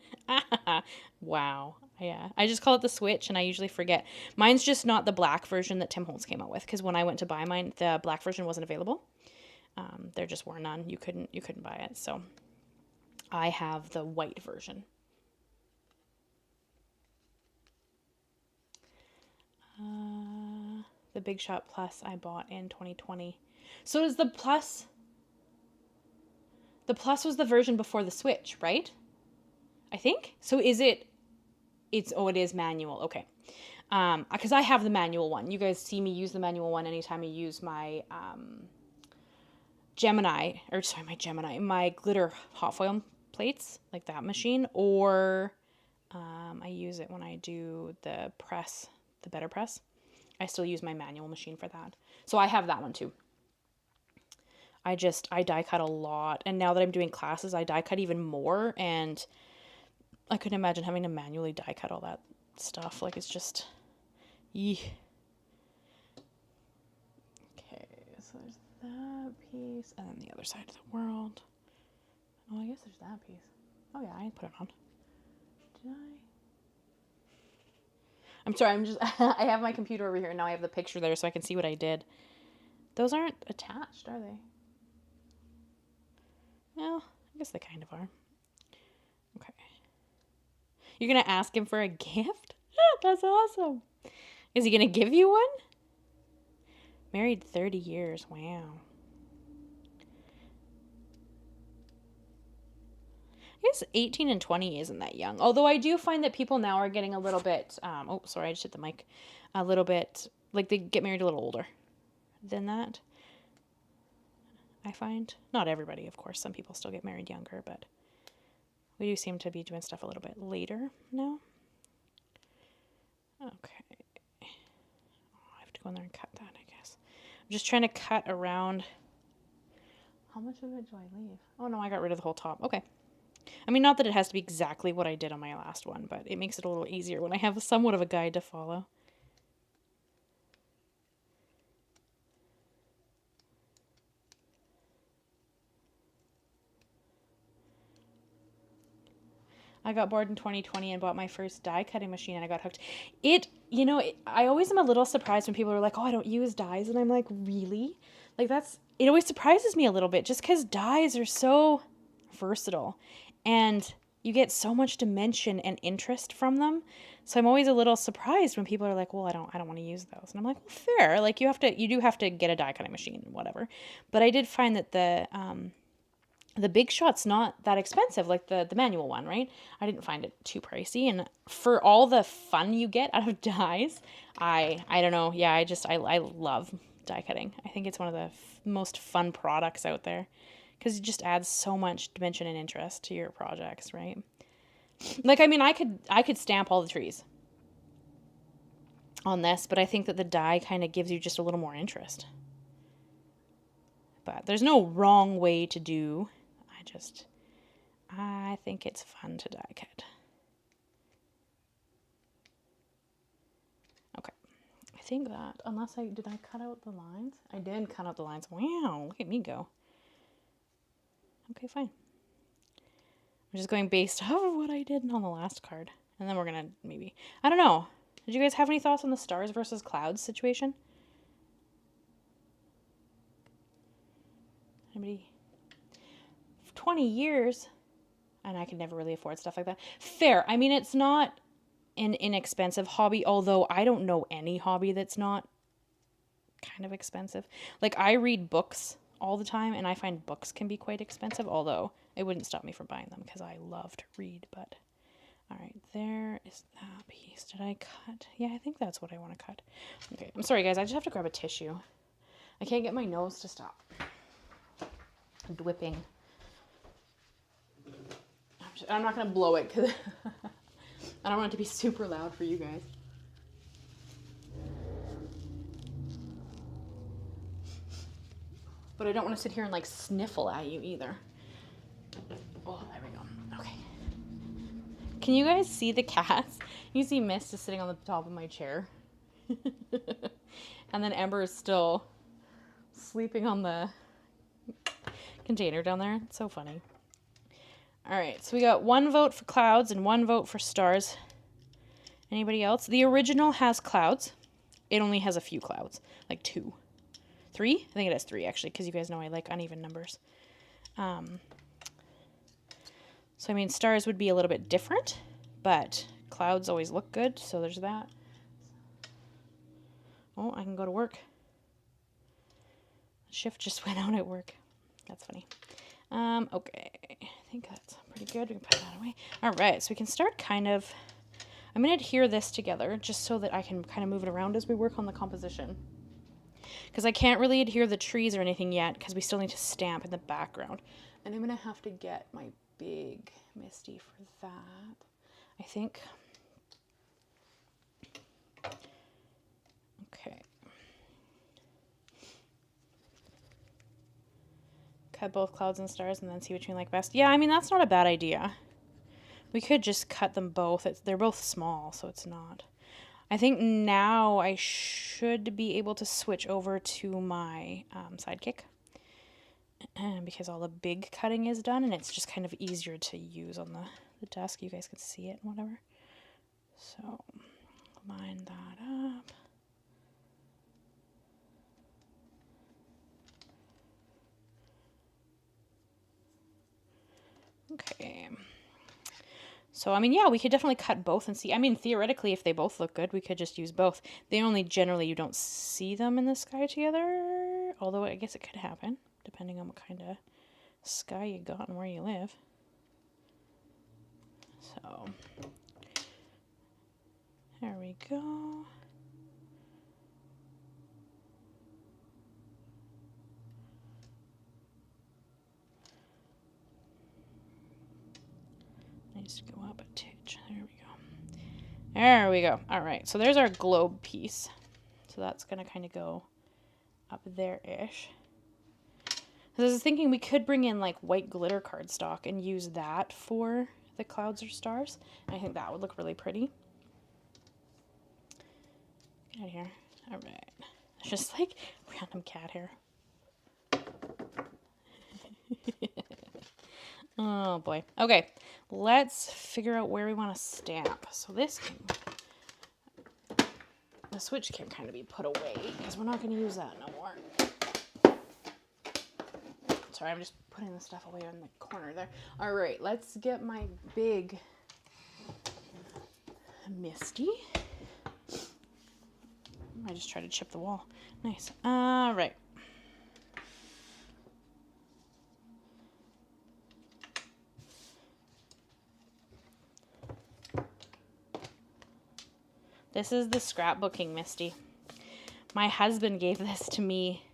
Wow. Yeah. I just call it the Switch and I usually forget. Mine's just not the black version that Tim Holtz came out with, because when I went to buy mine, the black version wasn't available. There just were none. You couldn't buy it. So I have the white version. The Big Shot Plus I bought in 2020. So does the Plus... The Plus was the version before the Switch, right? I think. So is it... it is manual. Okay. Because I have the manual one. You guys see me use the manual one anytime I use my my glitter hot foil plates, like that machine, or I use it when I do the press, the better press. I still use my manual machine for that. So I have that one too. I die cut a lot, and now that I'm doing classes, I die cut even more, and I couldn't imagine having to manually die cut all that stuff. Like, it's just, Okay, so there's that piece, and then the other side of the world. Oh, I guess there's that piece. Oh yeah, I put it on. Did I? I'm sorry, I have my computer over here, and now I have the picture there so I can see what I did. Those aren't attached, are they? Well, I guess they kind of are. Okay. You're going to ask him for a gift? That's awesome. Is he going to give you one? Married 30 years. Wow. I guess 18 and 20 isn't that young. Although I do find that people now are getting a little bit, oh, sorry, I just hit the mic. A little bit, like, they get married a little older than that. I find. Not everybody, of course. Some people still get married younger, but we do seem to be doing stuff a little bit later now. Okay. Oh, I have to go in there and cut that, I guess. I'm just trying to cut around. How much of it do I leave? Oh, no, I got rid of the whole top. Okay. I mean, not that it has to be exactly what I did on my last one, but it makes it a little easier when I have somewhat of a guide to follow. I got bored in 2020 and bought my first die cutting machine and I got hooked. I always am a little surprised when people are like, oh, I don't use dies. And I'm like, really? Like it always surprises me a little bit just because dies are so versatile and you get so much dimension and interest from them. So I'm always a little surprised when people are like, well, I don't want to use those. And I'm like, well, fair. Like you do have to get a die cutting machine, whatever. But I did find that the Big Shot's not that expensive, like the manual one, right? I didn't find it too pricey, and for all the fun you get out of dies, I don't know. Yeah, I love die cutting. I think it's one of the most fun products out there because it just adds so much dimension and interest to your projects, right? Like, I mean, I could stamp all the trees on this, but I think that the die kind of gives you just a little more interest. But there's no wrong way to do. I think it's fun to die cut. Okay. I think that, did I cut out the lines? I did cut out the lines. Wow, look at me go. Okay, fine. I'm just going based off of what I did on the last card. And then we're going to maybe, I don't know. Did you guys have any thoughts on the stars versus clouds situation? Anybody? 20 years, and I could never really afford stuff like that. Fair. I mean, it's not an inexpensive hobby, although I don't know any hobby that's not kind of expensive. Like, I read books all the time, and I find books can be quite expensive, although it wouldn't stop me from buying them because I love to read. But all right, there is that piece. Did I cut? Yeah, I think that's what I want to cut. Okay, I'm sorry, guys. I just have to grab a tissue. I can't get my nose to stop dripping. I'm not going to blow it because I don't want it to be super loud for you guys. But I don't want to sit here and like sniffle at you either. Oh, there we go. Okay. Can you guys see the cats? You see Mist is sitting on the top of my chair. And then Ember is still sleeping on the container down there. It's so funny. All right, so we got 1 vote for clouds and 1 vote for stars. Anybody else? The original has clouds. It only has a few clouds, like 2. 3? I think it has 3, actually, because you guys know I like uneven numbers. So, I mean, stars would be a little bit different, but clouds always look good, so there's that. Oh, I can go to work. Shift just went out at work. That's funny. Okay, I think that's pretty good. We can put that away. All right, so we can start I'm going to adhere this together just so that I can kind of move it around as we work on the composition. Because I can't really adhere the trees or anything yet because we still need to stamp in the background. And I'm going to have to get my big Misti for that, I think. Okay. Cut both clouds and stars and then see which one you like best. Yeah, I mean, that's not a bad idea. We could just cut them both. They're both small, so it's not. I think now I should be able to switch over to my Sidekick. Because all the big cutting is done, and it's just kind of easier to use on the desk. You guys can see it and whatever. So, line that up. Okay. So, I mean, yeah, we could definitely cut both and see. I mean, theoretically, if they both look good, we could just use both. They only generally, you don't see them in the sky together. Although, I guess it could happen, depending on what kind of sky you got and where you live. So, there we go. Needs to go up a titch. There we go. There we go. All right, so there's our globe piece. So that's going to kind of go up there-ish. I was thinking we could bring in like white glitter cardstock and use that for the clouds or stars. I think that would look really pretty. Get out of here. All right. It's just like random cat hair. Oh boy. Okay, let's figure out where we want to stamp. So this can, the switch can kind of be put away because we're not going to use that no more. Sorry, I'm just putting the stuff away in the corner there. All right, let's get my big Misti. I just tried to chip the wall. Nice. All right. This is the scrapbooking Misti. My husband gave this to me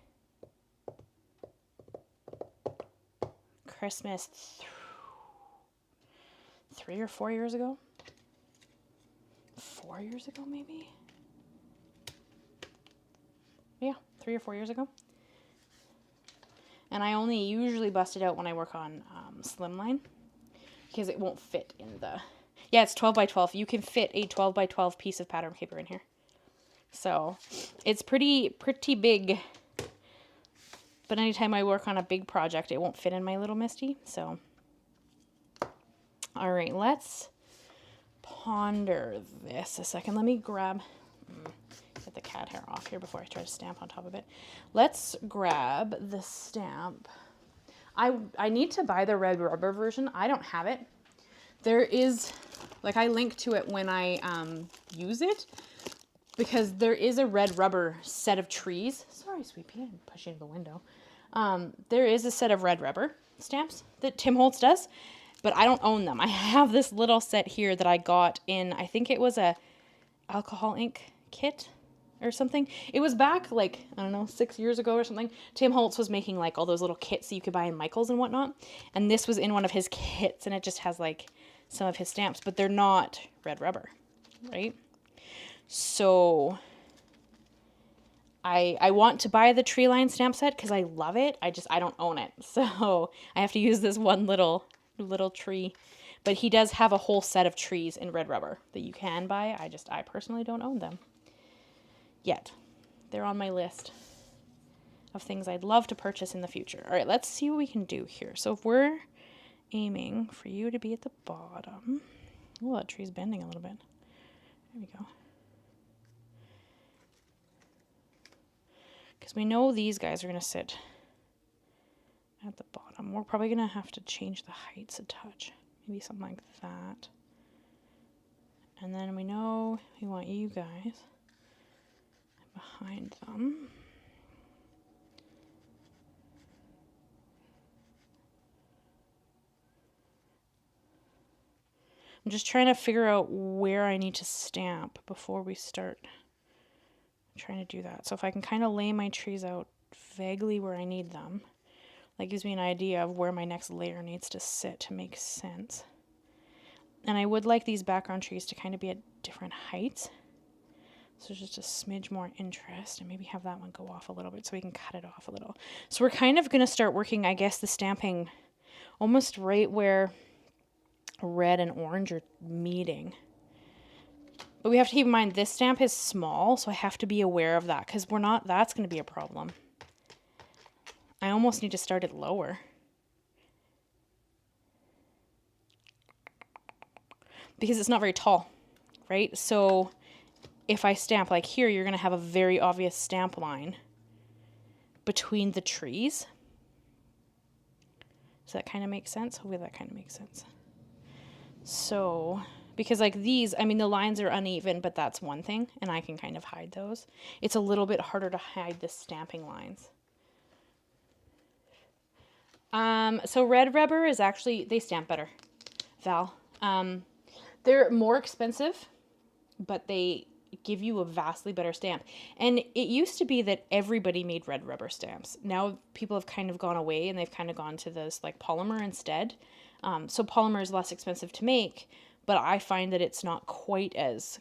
Christmas 3 or 4 years ago. 4 years ago, maybe? Yeah, 3 or 4 years ago. And I only usually bust it out when I work on slimline because it won't fit in the... Yeah, it's 12 by 12. You can fit a 12 by 12 piece of pattern paper in here. So it's pretty big. But anytime I work on a big project, it won't fit in my little Misti. So, all right, let's ponder this a second. Let me grab, get the cat hair off here before I try to stamp on top of it. Let's grab the stamp. I need to buy the red rubber version. I don't have it. There is, like, I link to it when I use it because there is a red rubber set of trees. Sorry, Sweet Pea, I'm pushing the window. There is a set of red rubber stamps that Tim Holtz does, but I don't own them. I have this little set here that I got in, I think it was a alcohol ink kit or something. It was back like, I don't know, 6 years ago or something. Tim Holtz was making like all those little kits that you could buy in Michael's and whatnot. And this was in one of his kits and it just has like some of his stamps, but they're not red rubber, right? So I want to buy the tree line stamp set because I love it. I don't own it. So I have to use this one little tree. But he does have a whole set of trees in red rubber that you can buy. I personally don't own them yet. They're on my list of things I'd love to purchase in the future. All right, let's see what we can do here. So if we're aiming for you to be at the bottom. Oh, that tree's bending a little bit. There we go. Because we know these guys are going to sit at the bottom. We're probably going to have to change the heights a touch. Maybe something like that. And then we know we want you guys behind them. I'm just trying to figure out where I need to stamp before we start trying to do that. So if I can kind of lay my trees out vaguely where I need them, that gives me an idea of where my next layer needs to sit to make sense. And I would like these background trees to kind of be at different heights. So just a smidge more interest, and maybe have that one go off a little bit so we can cut it off a little. So we're kind of going to start working, I guess, the stamping almost right where red and orange are meeting. But we have to keep in mind this stamp is small, so I have to be aware of that because that's going to be a problem. I almost need to start it lower. Because it's not very tall, right? So if I stamp like here, you're going to have a very obvious stamp line between the trees. Does that kind of make sense? Hopefully that kind of makes sense. So, because like these, I mean, the lines are uneven, but that's one thing, and I can kind of hide those. It's a little bit harder to hide the stamping lines. So red rubber is actually, they stamp better, Val. They're more expensive, but they give you a vastly better stamp. And it used to be that everybody made red rubber stamps. Now people have kind of gone away and they've kind of gone to this like polymer instead. So polymer is less expensive to make, but I find that it's not quite as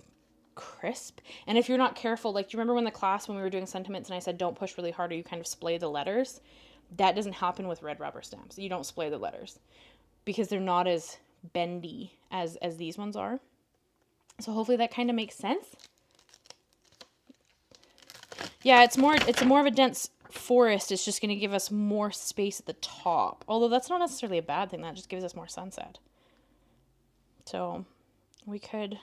crisp. And if you're not careful, like, do you remember when the class, when we were doing sentiments and I said, don't push really hard or you kind of splay the letters? That doesn't happen with red rubber stamps. You don't splay the letters because they're not as bendy as these ones are. So hopefully that kind of makes sense. Yeah, it's more of a dense forest is just going to give us more space at the top. Although that's not necessarily a bad thing. That just gives us more sunset. So we could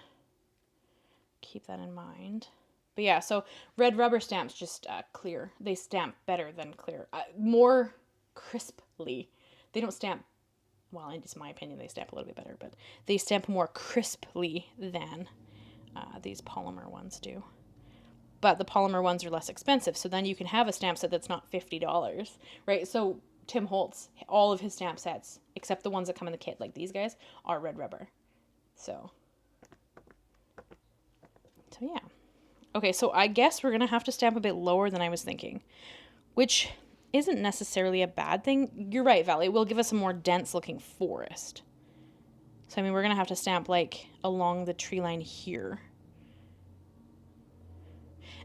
keep that in mind. But yeah, so red rubber stamps just clear. They stamp better than clear. More crisply. They don't stamp, well, in just my opinion, they stamp a little bit better, but they stamp more crisply than these polymer ones do. But the polymer ones are less expensive, so then you can have a stamp set that's not $50, right? So Tim Holtz, all of his stamp sets, except the ones that come in the kit, like these guys, are red rubber. So yeah. Okay, so I guess we're going to have to stamp a bit lower than I was thinking, which isn't necessarily a bad thing. You're right, Val. It will give us a more dense-looking forest. So, I mean, we're going to have to stamp, like, along the tree line here.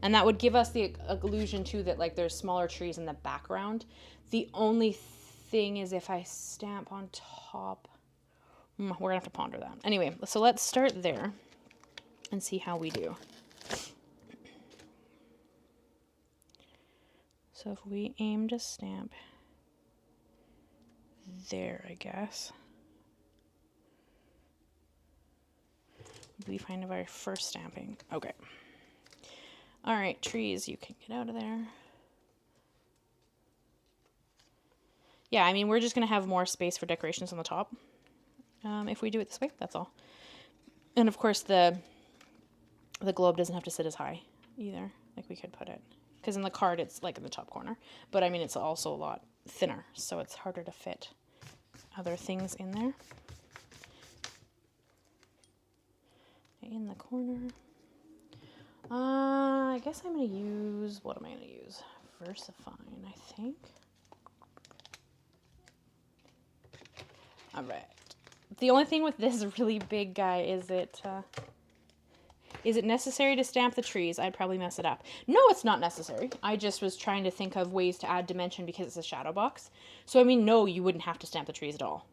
And that would give us the illusion, too, that, like, there's smaller trees in the background. The only thing is if I stamp on top... we're going to have to ponder that. Anyway, so let's start there and see how we do. So if we aim to stamp there, I guess, we find our first stamping. Okay. All right, trees, you can get out of there. Yeah, I mean, we're just going to have more space for decorations on the top. If we do it this way, that's all. And of course, the globe doesn't have to sit as high either. Like, we could put it. Because in the card, it's like in the top corner. But I mean, it's also a lot thinner, so it's harder to fit other things in there. In the corner. I guess I'm going to use, what am I going to use? Versafine, I think. All right. The only thing with this really big guy is is it necessary to stamp the trees? I'd probably mess it up. No, it's not necessary. I just was trying to think of ways to add dimension because it's a shadow box. So, I mean, no, you wouldn't have to stamp the trees at all.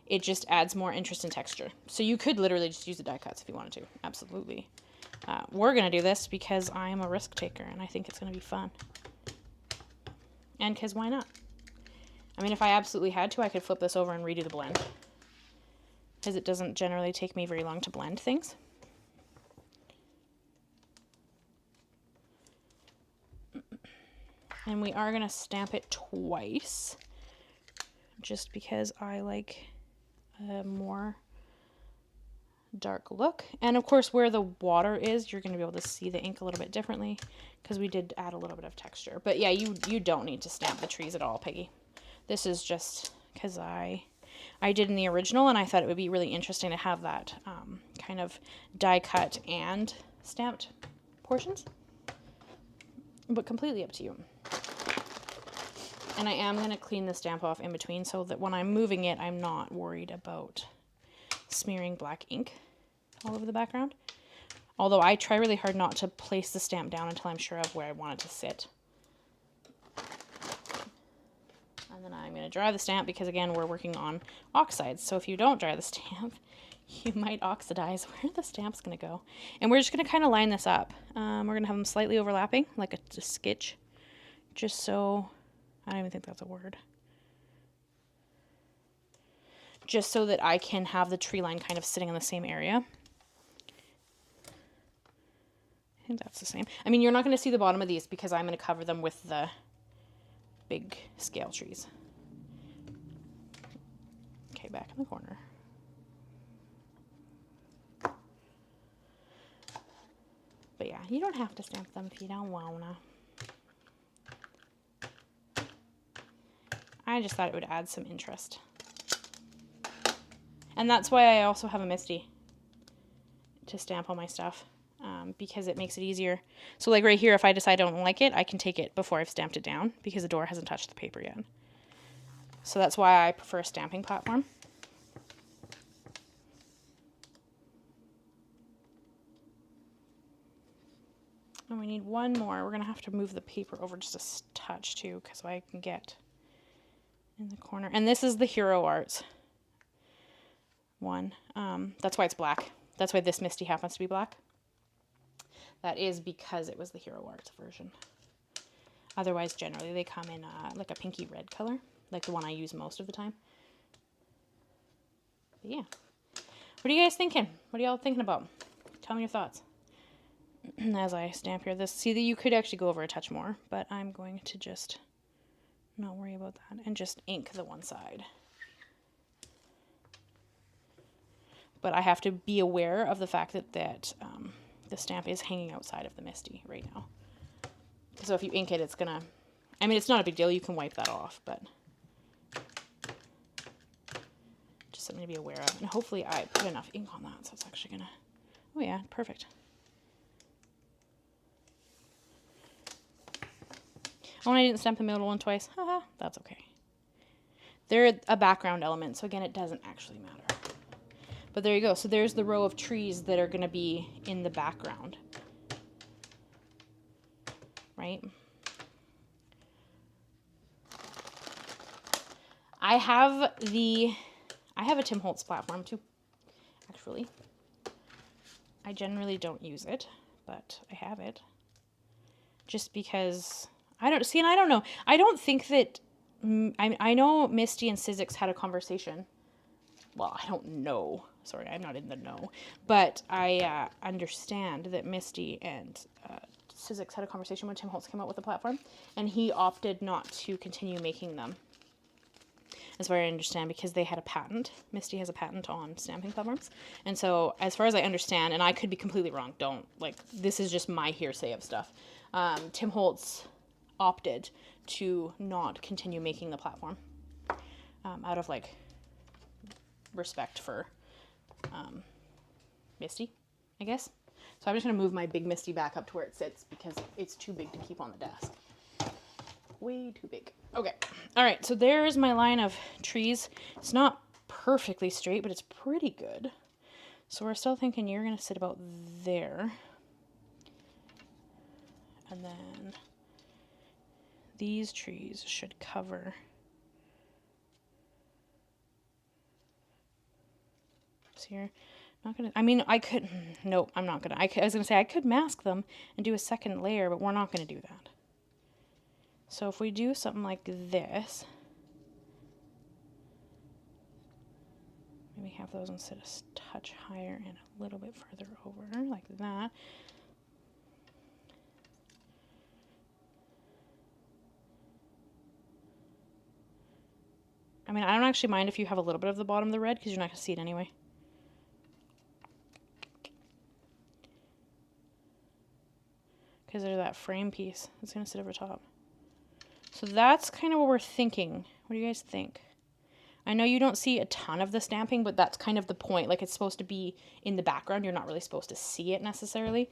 It just adds more interest and texture. So you could literally just use the die cuts if you wanted to. Absolutely. We're going to do this because I'm a risk taker and I think it's going to be fun. And because why not? I mean, if I absolutely had to, I could flip this over and redo the blend. Because it doesn't generally take me very long to blend things. And we are going to stamp it twice, just because I like a more dark look. And of course, where the water is, you're going to be able to see the ink a little bit differently, because we did add a little bit of texture. But yeah, you don't need to stamp the trees at all, Peggy. This is just because I did in the original, and I thought it would be really interesting to have that kind of die cut and stamped portions. But completely up to you. And I am going to clean the stamp off in between so that when I'm moving it, I'm not worried about smearing black ink all over the background. Although I try really hard not to place the stamp down until I'm sure of where I want it to sit. And then I'm going to dry the stamp because, again, we're working on oxides. So if you don't dry the stamp, you might oxidize where the stamp's going to go. And we're just going to kind of line this up. We're going to have them slightly overlapping, like a skitch, just so... I don't even think that's a word. Just so that I can have the tree line kind of sitting in the same area. I think that's the same. I mean, you're not going to see the bottom of these because I'm going to cover them with the big scale trees. Okay, back in the corner. But yeah, you don't have to stamp them if you don't wanna. I just thought it would add some interest. And that's why I also have a Misti to stamp all my stuff, because it makes it easier. So like right here, if I decide I don't like it, I can take it before I've stamped it down because the door hasn't touched the paper yet. So that's why I prefer a stamping platform. And we need one more. We're going to have to move the paper over just a touch too, because I can get in the corner. And this is the Hero Arts one. That's why it's black. That's why this Misti happens to be black. That is because it was the Hero Arts version. Otherwise, generally, they come in like a pinky red color, like the one I use most of the time. But yeah. What are you guys thinking? What are y'all thinking about? Tell me your thoughts. As I stamp here, see that you could actually go over a touch more, but I'm going to just not worry about that and just ink the one side. But I have to be aware of the fact that the stamp is hanging outside of the Misti right now. So if you ink it, it's gonna, I mean, it's not a big deal. You can wipe that off, but just something to be aware of. And hopefully I put enough ink on that, so it's actually gonna, oh yeah, perfect. Oh, and I didn't stamp the middle one twice. Haha, that's okay. They're a background element, so again, it doesn't actually matter. But there you go. So there's the row of trees that are going to be in the background. Right? I have a Tim Holtz platform too, actually. I generally don't use it, but I have it. Just because I don't know. I don't think that I know Misti and Sizzix had a conversation. Well, I don't know. Sorry, I'm not in the know. But I understand that Misti and Sizzix had a conversation when Tim Holtz came out with the platform, and he opted not to continue making them. As far as I understand, because they had a patent. Misti has a patent on stamping platforms. And so, as far as I understand, and I could be completely wrong, this is just my hearsay of stuff. Tim Holtz opted to not continue making the platform out of respect for Misti, I guess. So I'm just going to move my big Misti back up to where it sits because it's too big to keep on the desk. Way too big. Okay. All right. So there's my line of trees. It's not perfectly straight, but it's pretty good. So we're still thinking you're going to sit about there. And then these trees should cover. So you're not going to, I mean, I could, nope, I'm not going to. I was going to say I could mask them and do a second layer, but we're not going to do that. So if we do something like this, maybe have those instead of a touch higher and a little bit further over, like that. I mean, I don't actually mind if you have a little bit of the bottom of the red because you're not going to see it anyway. Because there's that frame piece that's going to sit over top. So that's kind of what we're thinking. What do you guys think? I know you don't see a ton of the stamping, but that's kind of the point. Like, it's supposed to be in the background. You're not really supposed to see it necessarily.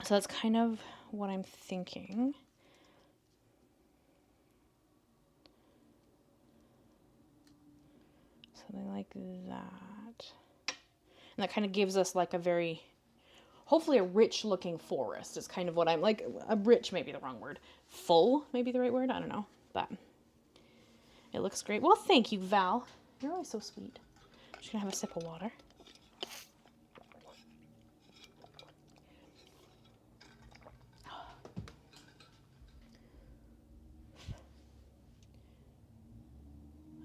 So that's kind of what I'm thinking. Something like that. And that kind of gives us like a very, hopefully a rich looking forest is kind of what I'm like. A rich, maybe the wrong word. Full, maybe the right word. I don't know. But it looks great. Well, thank you, Val. You're always so sweet. I'm just going to have a sip of water.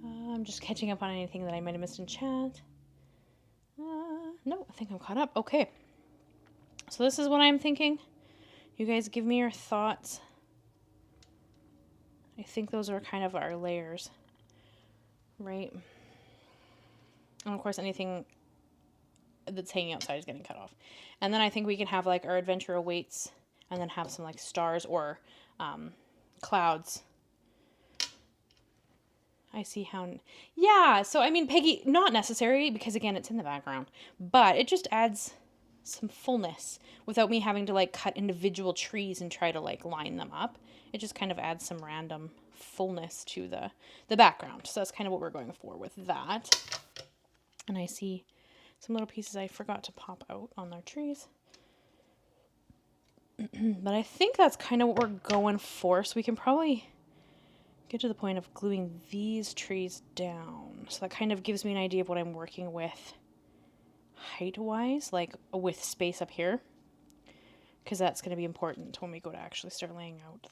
I'm just catching up on anything that I might have missed in chat. No, I think I'm caught up. Okay. So this is what I'm thinking. You guys give me your thoughts. I think those are kind of our layers, right? And of course, anything that's hanging outside is getting cut off. And then I think we can have like our adventure awaits and then have some like stars or clouds. I see how, yeah, so I mean, Peggy, not necessary because again, it's in the background, but it just adds some fullness without me having to like cut individual trees and try to like line them up. It just kind of adds some random fullness to the background. So that's kind of what we're going for with that. And I see some little pieces I forgot to pop out on their trees. But I think that's kind of what we're going for. So we can probably get to the point of gluing these trees down. So that kind of gives me an idea of what I'm working with height-wise, like with space up here. because that's going to be important when we go to actually start laying out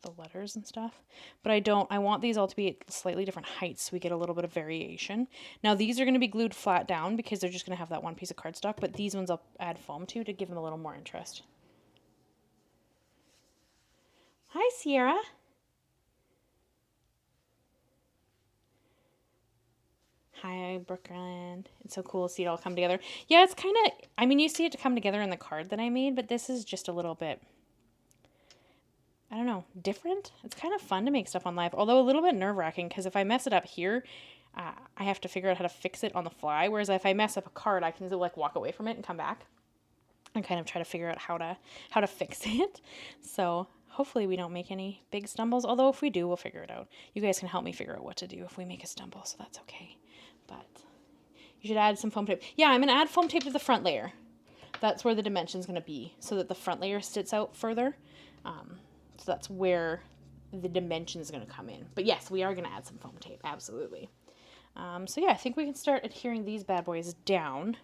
the letters and stuff. But I want these all to be at slightly different heights so we get a little bit of variation. Now these are going to be glued flat down because they're just going to have that one piece of cardstock, but these ones I'll add foam to give them a little more interest. Hi, Ciara. Hi, Brooklyn. It's so cool to see it all come together. Yeah, it's kind of, I mean, you see it to come together in the card that I made, but this is just a little bit, I don't know, different. It's kind of fun to make stuff on live, although a little bit nerve-wracking because if I mess it up here, I have to figure out how to fix it on the fly. Whereas if I mess up a card, I can like walk away from it and come back and kind of try to figure out how to fix it. So hopefully we don't make any big stumbles. Although if we do, we'll figure it out. You guys can help me figure out what to do if we make a stumble, so that's okay. But you should add some foam tape. Yeah, I'm going to add foam tape to the front layer. That's where the dimension's going to be, so that the front layer sits out further. So that's where the dimension is going to come in. But yes, we are going to add some foam tape, absolutely. So yeah, I think we can start adhering these bad boys down,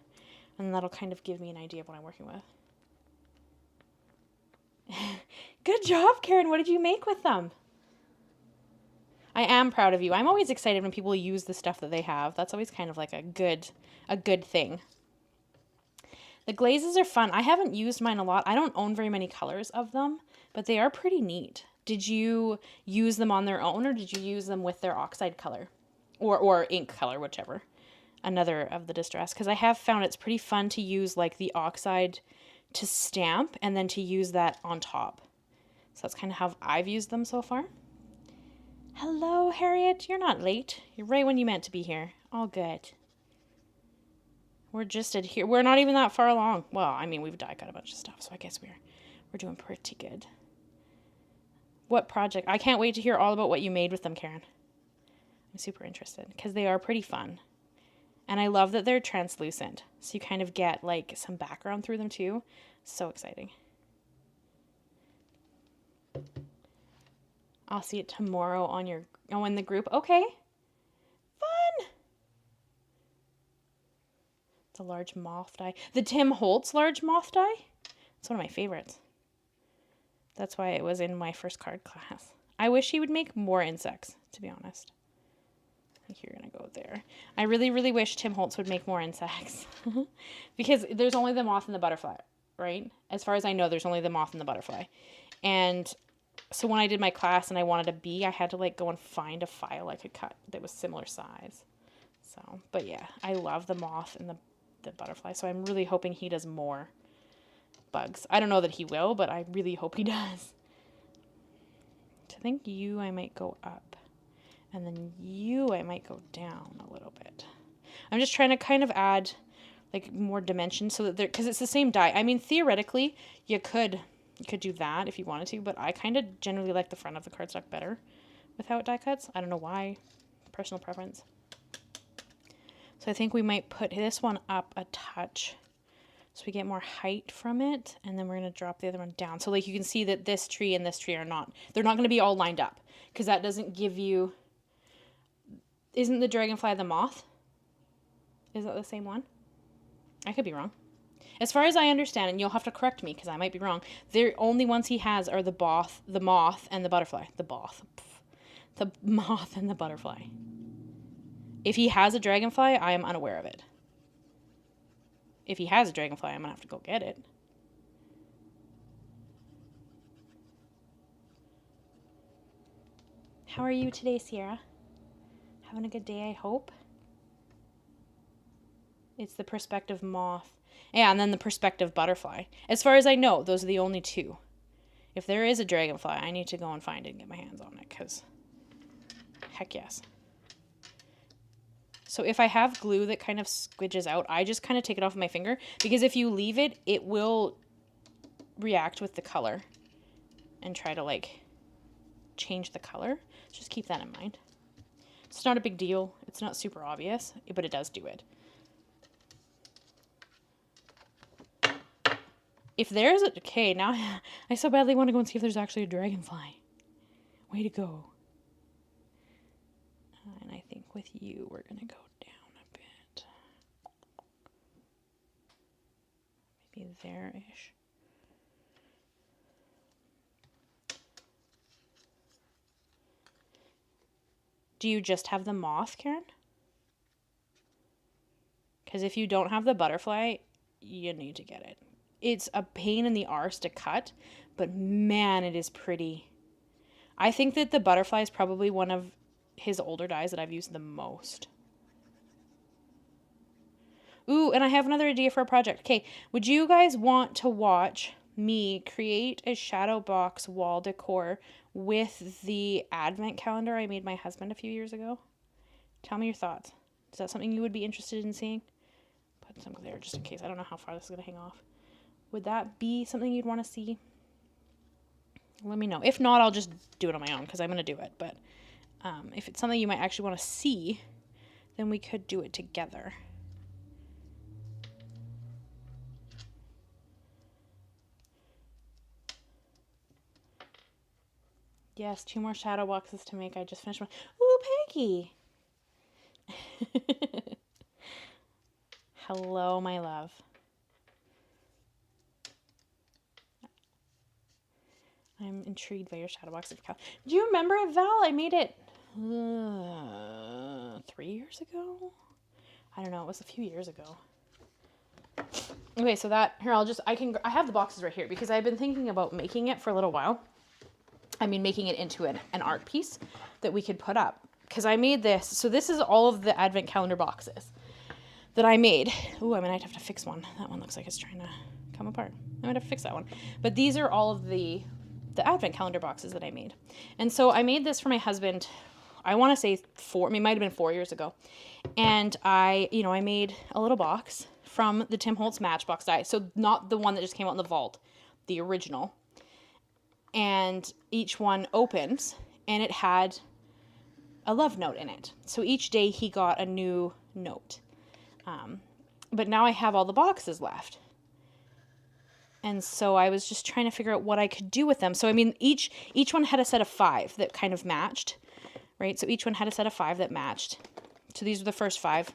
and that'll kind of give me an idea of what I'm working with. Good job, Karen. What did you make with them? I am proud of you. I'm always excited when people use the stuff that they have. That's always kind of like a good thing. The glazes are fun. I haven't used mine a lot. I don't own very many colors of them, but they are pretty neat. Did you use them on their own, or did you use them with their Oxide color or ink color, whichever? Another of the Distress, because I have found it's pretty fun to use like the Oxide to stamp and then to use that on top. So that's kind of how I've used them so far. Hello, Harriet. You're not late. You're right when you meant to be here. All good. We're just here. We're not even that far along. Well, I mean, we've die cut a bunch of stuff, so I guess we're doing pretty good. What project? I can't wait to hear all about what you made with them, Karen. I'm super interested because they are pretty fun. And I love that they're translucent, so you kind of get like some background through them too. So exciting. I'll see it tomorrow on in the group. Okay. Fun. It's a large moth die. The Tim Holtz large moth die. It's one of my favorites. That's why it was in my first card class. I wish he would make more insects, to be honest. I think you're going to go there. I really, really wish Tim Holtz would make more insects. Because there's only the moth and the butterfly, right? As far as I know, there's only the moth and the butterfly. And so when I did my class and I wanted a bee, I had to like go and find a file I could cut that was similar size. So, but yeah, I love the moth and the butterfly. So I'm really hoping he does more bugs. I don't know that he will, but I really hope he does. So I think you, I might go up. And then you, I might go down a little bit. I'm just trying to kind of add like more dimension so that because it's the same die. I mean, theoretically, you could do that if you wanted to, but I kind of generally like the front of the cardstock better with how it die cuts. I don't know why. Personal preference. So I think we might put this one up a touch so we get more height from it, and then we're going to drop the other one down. So like you can see that this tree and this tree are not, they're not going to be all lined up because that doesn't give you, isn't the dragonfly the moth? Is that the same one? I could be wrong. As far as I understand, and you'll have to correct me because I might be wrong, the only ones he has are the moth, and the butterfly. The moth and the butterfly. If he has a dragonfly, I am unaware of it. If he has a dragonfly, I'm going to have to go get it. How are you today, Ciara? Having a good day, I hope. It's the perspective moth. Yeah, and then the perspective butterfly. As far as I know, those are the only two. If there is a dragonfly, I need to go and find it and get my hands on it, because heck yes. So if I have glue that kind of squidges out, I just kind of take it off with my finger, because if you leave it, it will react with the color and try to like change the color. Just keep that in mind. It's not a big deal. It's not super obvious, but it does do it. If there's a... Okay, now I so badly want to go and see if there's actually a dragonfly. Way to go. And I think with you, we're going to go down a bit. Be there-ish. Do you just have the moth, Karen? Because if you don't have the butterfly, you need to get it. It's a pain in the arse to cut, but man, it is pretty. I think that the butterfly is probably one of his older dies that I've used the most. Ooh, and I have another idea for a project. Okay, would you guys want to watch me create a shadow box wall decor with the advent calendar I made my husband a few years ago? Tell me your thoughts. Is that something you would be interested in seeing? Put some there just in case. I don't know how far this is going to hang off. Would that be something you'd want to see? Let me know. If not, I'll just do it on my own because I'm going to do it. But if it's something you might actually want to see, then we could do it together. Yes, 2 more shadow boxes to make. I just finished one. Ooh, Peggy! Hello, my love. I'm intrigued by your shadow box. Do you remember it, Val? I made it 3 years ago? I don't know. It was a few years ago. Okay, so that, here, I have the boxes right here because I've been thinking about making it for a little while. I mean, making it into an art piece that we could put up. Because I made this. So this is all of the advent calendar boxes that I made. Ooh, I might have to fix one. That one looks like it's trying to come apart. I might have to fix that one. But these are all of the advent calendar boxes that I made. And so I made this for my husband, I want to say it might have been 4 years ago. And I made a little box from the Tim Holtz Matchbox die. So not the one that just came out in the vault, the original. And each one opens and it had a love note in it. So each day he got a new note. But now I have all the boxes left. And so I was just trying to figure out what I could do with them. So, I mean, each one had a set of 5 that kind of matched, right? So each one had a set of 5 that matched. So these were the first 5.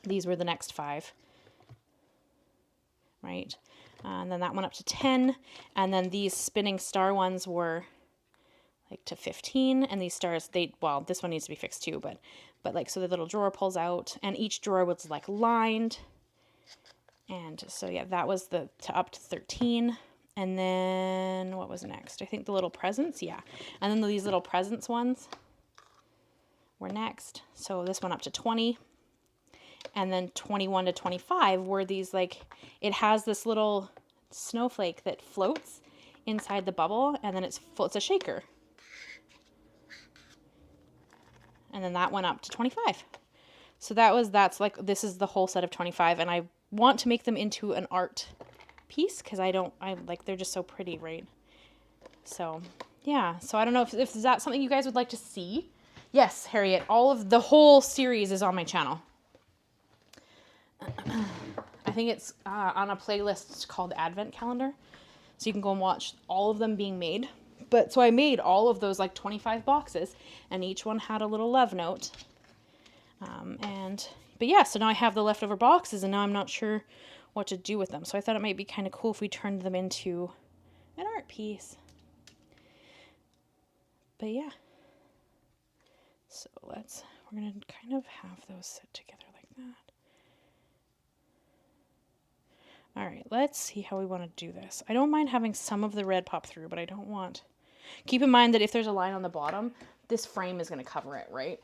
These were the next 5, right? And then that one up to 10. And then these spinning star ones were like to 15. And these stars, this one needs to be fixed too, but like, so the little drawer pulls out and each drawer was like lined. And so, yeah, that was up to 13. And then what was next? I think the little presents. Yeah. And then these little presents ones were next. So this one up to 20. And then 21 to 25 were these, like, it has this little snowflake that floats inside the bubble. And then it's a shaker. And then that went up to 25. So this is the whole set of 25. And I want to make them into an art piece because they're just so pretty, right? So yeah, so I don't know if is that something you guys would like to see. Yes, Harriet, the whole series is on my channel. I think it's on a playlist called Advent Calendar, so you can go and watch all of them being made. But so I made all of those like 25 boxes and each one had a little love note. But yeah, so now I have the leftover boxes and now I'm not sure what to do with them. So I thought it might be kind of cool if we turned them into an art piece. But yeah. So we're going to kind of have those set together like that. All right, let's see how we want to do this. I don't mind having some of the red pop through, but I don't want... Keep in mind that if there's a line on the bottom, this frame is going to cover it, right?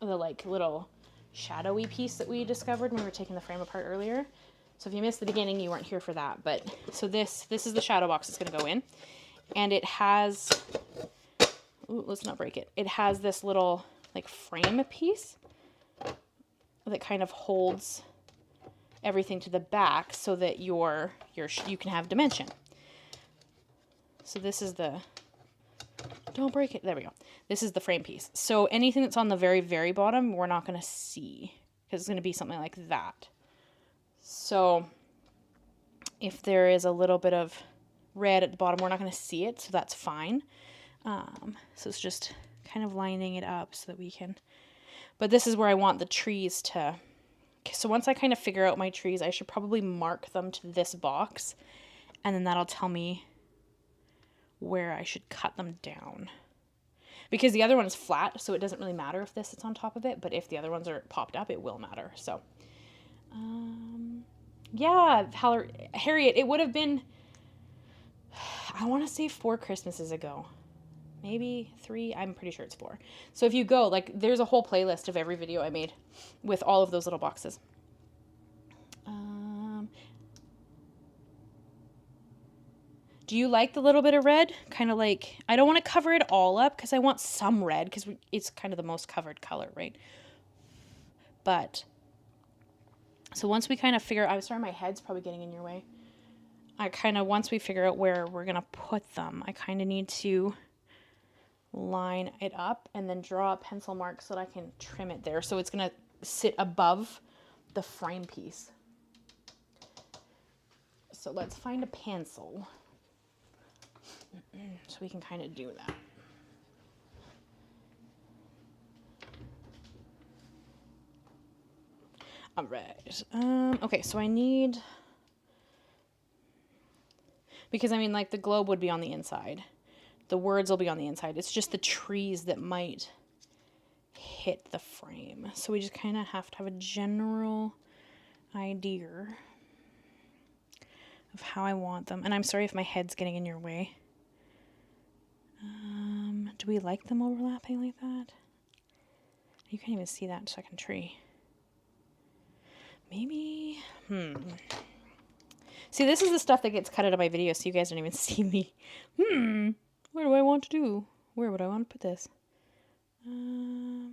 The like little shadowy piece that we discovered when we were taking the frame apart earlier. So if you missed the beginning, you weren't here for that. But so this is the shadow box that's going to go in. And it has... Ooh, let's not break it. It has this little like frame piece that kind of holds everything to the back so that you can have dimension. So this is don't break it. There we go. This is the frame piece. So anything that's on the very, very bottom, we're not going to see because it's going to be something like that. So if there is a little bit of red at the bottom, we're not going to see it. So that's fine. So it's just kind of lining it up so that we can, but this is where I want the trees to So once I kind of figure out my trees, I should probably mark them to this box, and then that'll tell me where I should cut them down. Because the other one is flat, so it doesn't really matter if this sits on top of it, but if the other ones are popped up, it will matter. So, yeah, Harriet, it would have been, I want to say 4 Christmases ago. Maybe 3, I'm pretty sure it's 4. So if you go, like, there's a whole playlist of every video I made with all of those little boxes. Do you like the little bit of red? Kind of like, I don't want to cover it all up because I want some red because it's kind of the most covered color, right? But, so once we kind of figure, I'm sorry, my head's probably getting in your way. Once we figure out where we're going to put them, I kind of need to line it up and then draw a pencil mark so that I can trim it there. So it's going to sit above the frame piece. So let's find a pencil so we can kind of do that. All right. Okay, so I need, because I mean, like, the globe would be on the inside. The words will be on the inside. It's just the trees that might hit the frame. So we just kind of have to have a general idea of how I want them. And I'm sorry if my head's getting in your way. Do we like them overlapping like that? You can't even see that second tree. Maybe, See, this is the stuff that gets cut out of my video, so you guys don't even see me. What do I want to do? Where would I want to put this? I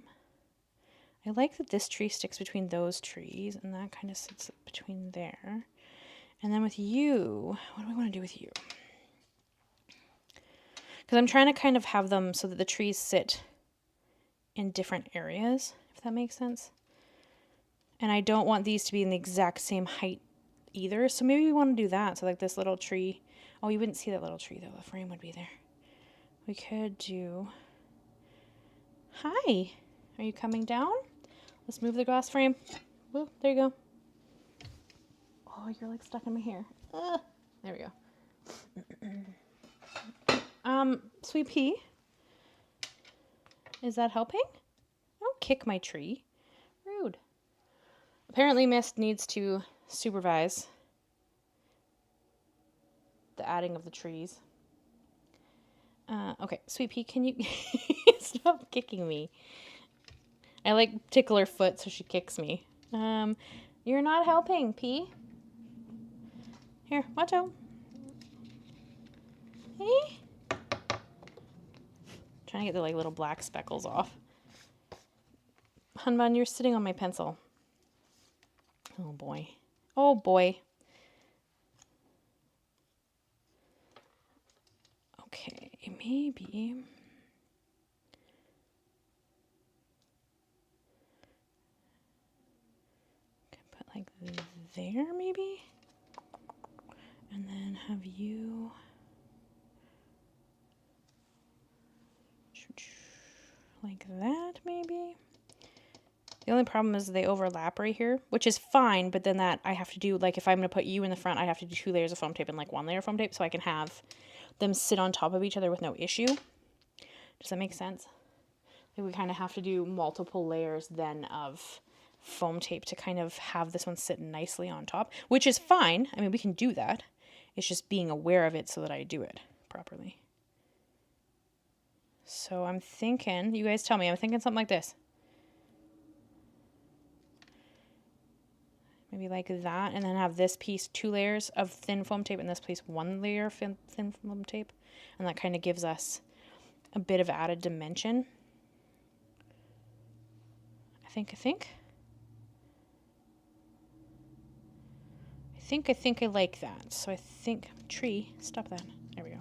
like that this tree sticks between those trees, and that kind of sits between there. And then with you, what do I want to do with you? Because I'm trying to kind of have them so that the trees sit in different areas, if that makes sense. And I don't want these to be in the exact same height either. So maybe we want to do that. So like this little tree. Oh, you wouldn't see that little tree though. The frame would be there. We could do... Hi. Are you coming down? Let's move the glass frame. Woo, there you go. Oh, you're like stuck in my hair. There we go. Sweet pea. Is that helping? Don't kick my tree. Rude. Apparently Mist needs to supervise the adding of the trees. Okay, Sweet Pea, can you stop kicking me? I like tickle her foot so she kicks me. You're not helping, Pea. Here, watch out. Hey. Trying to get the like little black speckles off. Hunbun, you're sitting on my pencil. Oh boy. Oh boy. Okay, maybe. Can put like there maybe? And then have you like that maybe? The only problem is they overlap right here, which is fine, but then that I have to do, like if I'm going to put you in the front, I have to do 2 layers of foam tape and like 1 layer of foam tape so I can have them sit on top of each other with no issue. Does that make sense? Like we kind of have to do multiple layers then of foam tape to kind of have this one sit nicely on top, which is fine. I mean, we can do that. It's just being aware of it so that I do it properly. So I'm thinking, you guys tell me, I'm thinking something like this. Maybe like that, and then have this piece 2 layers of thin foam tape and this piece 1 layer of thin foam tape. And that kind of gives us a bit of added dimension. I think I like that. So I think, tree, stop that. There we go.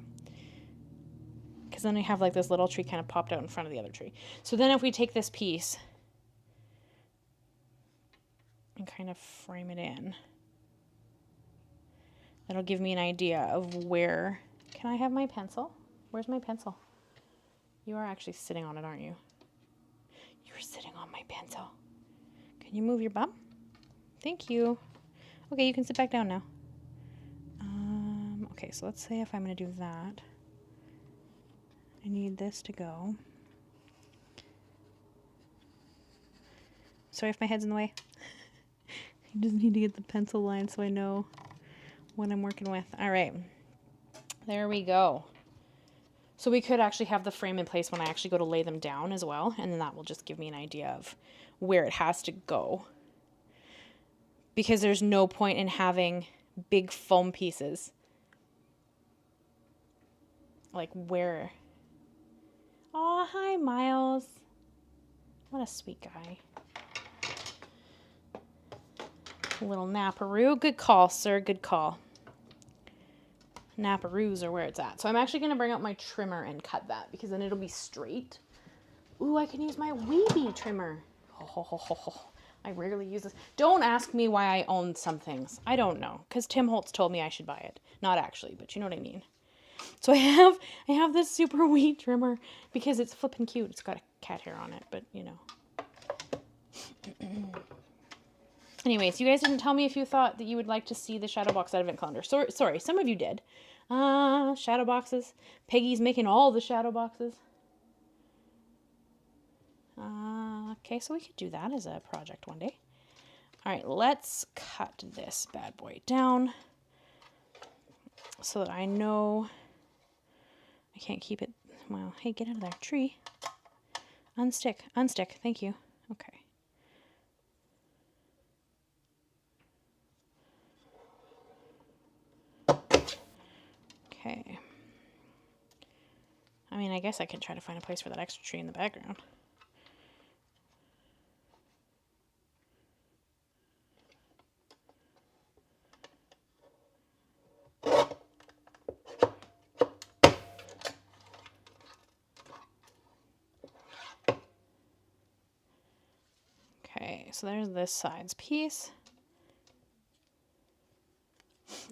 Because then we have like this little tree kind of popped out in front of the other tree. So then if we take this piece and kind of frame it in, that'll give me an idea of where. Can I have my pencil? Where's my pencil? You are actually sitting on it, aren't you? You're sitting on my pencil. Can you move your bum? Thank you. Okay, you can sit back down now. Okay, so let's say if I'm going to do that, I need this to go. Sorry if my head's in the way. I just need to get the pencil line so I know what I'm working with. All right, there we go. So we could actually have the frame in place when I actually go to lay them down as well, and then that will just give me an idea of where it has to go. Because there's no point in having big foam pieces. Like where? Oh, hi, Miles. What a sweet guy. Little naparoo. Good call, sir. Good call. Naparoos are where it's at. So I'm actually going to bring out my trimmer and cut that because then it'll be straight. Ooh, I can use my Weeby trimmer. Oh, I rarely use this. Don't ask me why I own some things. I don't know. Because Tim Holtz told me I should buy it. Not actually, but you know what I mean. So I have this super wee trimmer because it's flippin' cute. It's got a cat hair on it, but you know. Anyways, you guys didn't tell me if you thought that you would like to see the shadow box advent calendar. Sorry, some of you did. Shadow boxes. Peggy's making all the shadow boxes. Okay, so we could do that as a project one day. All right, let's cut this bad boy down so that I know I can't keep it. Well, hey, get out of there, tree. Unstick, thank you. Okay. Okay. I mean, I guess I could try to find a place for that extra tree in the background. Okay, so there's this side's piece.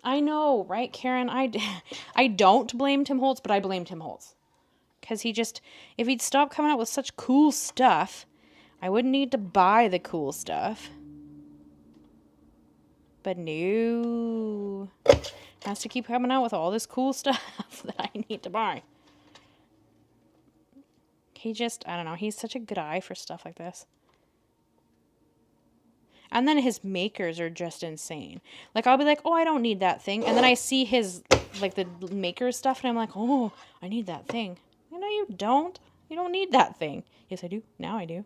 I know, right, Karen? I don't blame Tim Holtz, but I blame Tim Holtz. Because if he'd stop coming out with such cool stuff, I wouldn't need to buy the cool stuff. But no. Has to keep coming out with all this cool stuff that I need to buy. I don't know, he's such a good eye for stuff like this. And then his makers are just insane. Like, I'll be like, oh, I don't need that thing. And then I see his, like, the maker stuff, and I'm like, oh, I need that thing. No, you don't. You don't need that thing. Yes, I do. Now I do.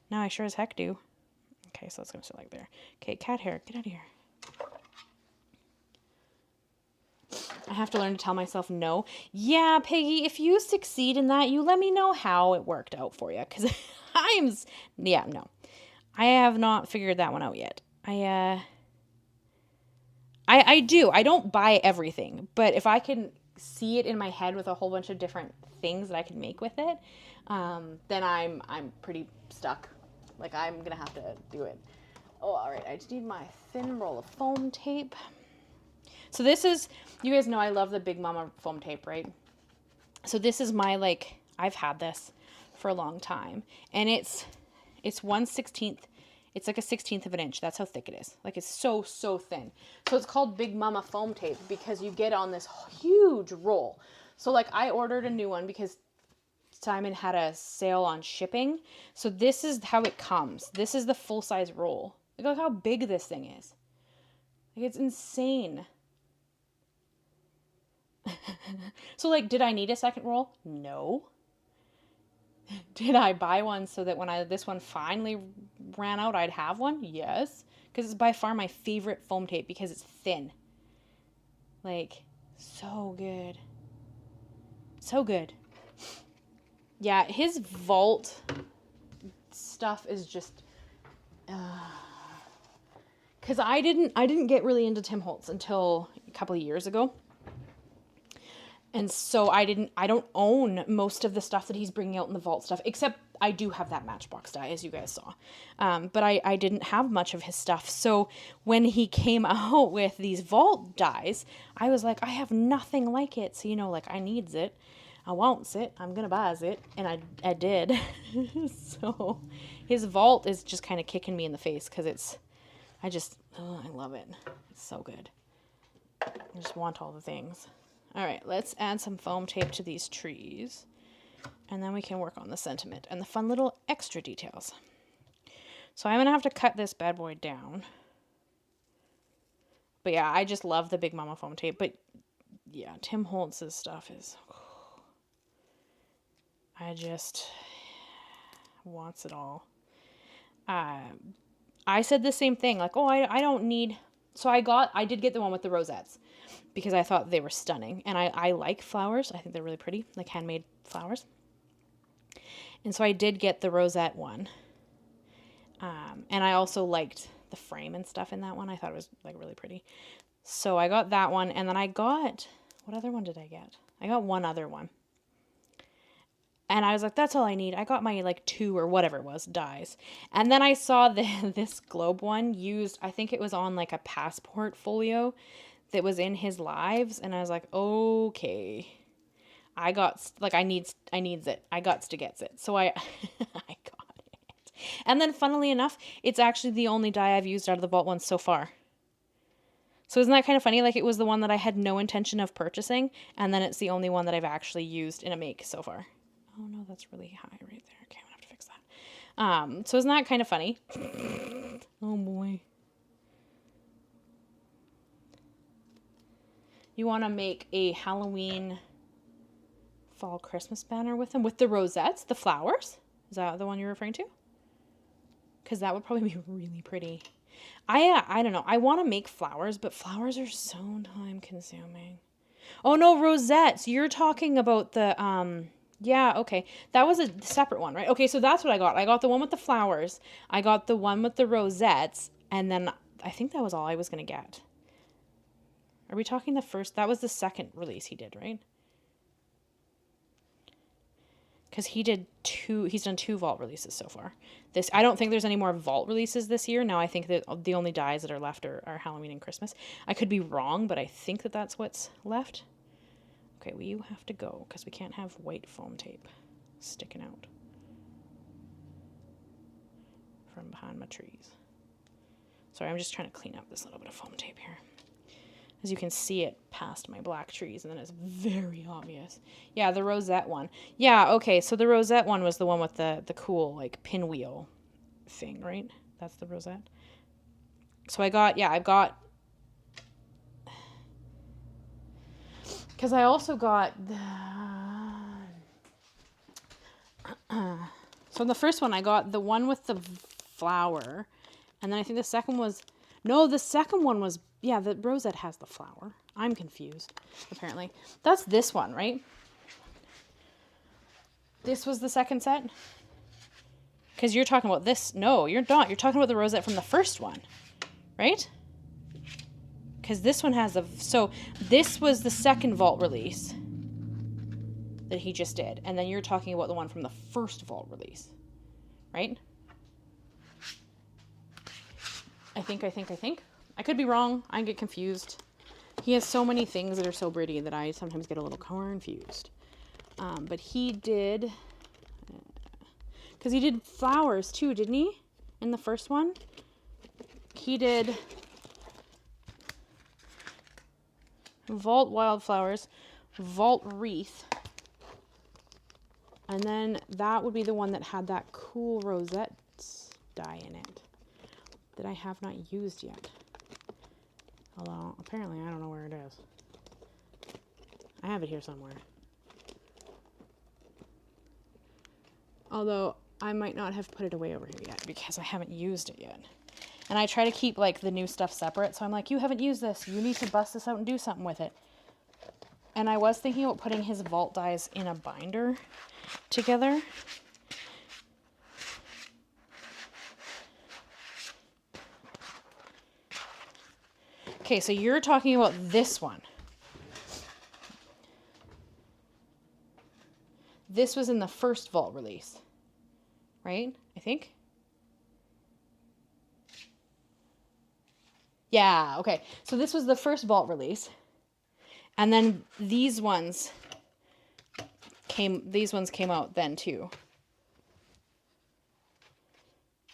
Now I sure as heck do. Okay, so it's going to sit like there. Okay, cat hair, get out of here. I have to learn to tell myself no. Yeah, Peggy, if you succeed in that, you let me know how it worked out for you. Because no. I have not figured that one out yet. I do. I don't buy everything, but if I can see it in my head with a whole bunch of different things that I can make with it, then I'm pretty stuck. Like, I'm gonna have to do it. Oh, all right. I just need my thin roll of foam tape. So this is, you guys know I love the Big Mama foam tape, right? So this is my, like, I've had this for a long time, and it's 1/16. It's like a 1/16 of an inch. That's how thick it is. Like, it's so, so thin. So it's called Big Mama foam tape because you get on this huge roll. So, like, I ordered a new one because Simon had a sale on shipping. So this is how it comes. This is the full-size roll. Look how big this thing is. Like, it's insane. So, like, did I need a second roll? No. Did I buy one so that when this one finally ran out, I'd have one? Yes. Because it's by far my favorite foam tape because it's thin. Like, so good. So good. Yeah, his vault stuff is just... Because I didn't get really into Tim Holtz until a couple of years ago. And so I don't own most of the stuff that he's bringing out in the vault stuff, except I do have that Matchbox die, as you guys saw. But I didn't have much of his stuff. So when he came out with these vault dies, I was like, I have nothing like it. So, like, I needs it. I wants it. I'm going to buy it. And I did. So his vault is just kind of kicking me in the face because it's I love it. It's so good. I just want all the things. All right, let's add some foam tape to these trees. And then we can work on the sentiment and the fun little extra details. So I'm going to have to cut this bad boy down. But yeah, I just love the Big Mama foam tape. But yeah, Tim Holtz's stuff is... I just... wants it all. I said the same thing. Like, oh, I don't need... So I did get the one with the rosettes. Because I thought they were stunning. And I like flowers. I think they're really pretty. Like handmade flowers. And so I did get the rosette one. And I also liked the frame and stuff in that one. I thought it was like really pretty. So I got that one. And then I got, what other one did I get? I got one other one. And I was like, that's all I need. I got my like 2 or whatever it was dies. And then I saw this globe one used, I think it was on like a passport folio that was in his lives. And I was like, okay. I needs it. I got to gets it. So I I got it. And then funnily enough, it's actually the only die I've used out of the vault ones so far. So isn't that kind of funny? Like it was the one that I had no intention of purchasing. And then it's the only one that I've actually used in a make so far. Oh no, that's really high right there. Okay, I'm gonna have to fix that. So isn't that kind of funny? Oh boy. You want to make a Halloween fall Christmas banner with them with the rosettes, the flowers? Is that the one you're referring to? Because that would probably be really pretty. I don't know. I want to make flowers, but flowers are so time consuming. Oh no, rosettes. You're talking about the yeah, okay. That was a separate one, right? Okay, so that's what I got. I got the one with the flowers. I got the one with the rosettes, and then I think that was all I was going to get. Are we talking the first? That was the second release he did, right? Because he's done 2 vault releases so far. I don't think there's any more vault releases this year. Now I think that the only dies that are left are Halloween and Christmas. I could be wrong, but I think that that's what's left. Okay, well, you have to go because we can't have white foam tape sticking out from behind my trees. Sorry, I'm just trying to clean up this little bit of foam tape here. As you can see it past my black trees, and then it's very obvious. Yeah, the rosette one. Yeah, okay, so the rosette one was the one with the cool, like, pinwheel thing, right? That's the rosette. So I've got... Because I also got the... So the first one, I got the one with the flower. And then I think the second was... No, the second one was... Yeah, the rosette has the flower. I'm confused, apparently. That's this one, right? This was the second set? Because you're talking about this. No, you're not. You're talking about the rosette from the first one, right? Because this one has a... So this was the second vault release that he just did. And then you're talking about the one from the first vault release, right? I think. I could be wrong. I get confused. He has so many things that are so pretty that I sometimes get a little confused. But he did... Because he did flowers too, didn't he? In the first one? He did... Vault Wildflowers, Vault Wreath. And then that would be the one that had that cool rosette die in it that I have not used yet. Although, apparently, I don't know where it is. I have it here somewhere. Although, I might not have put it away over here yet because I haven't used it yet. And I try to keep, like, the new stuff separate. So I'm like, you haven't used this. You need to bust this out and do something with it. And I was thinking about putting his vault dies in a binder together. Okay, so you're talking about this one. This was in the first vault release, right? I think. Yeah, okay. So this was the first vault release. And then these ones came out then too.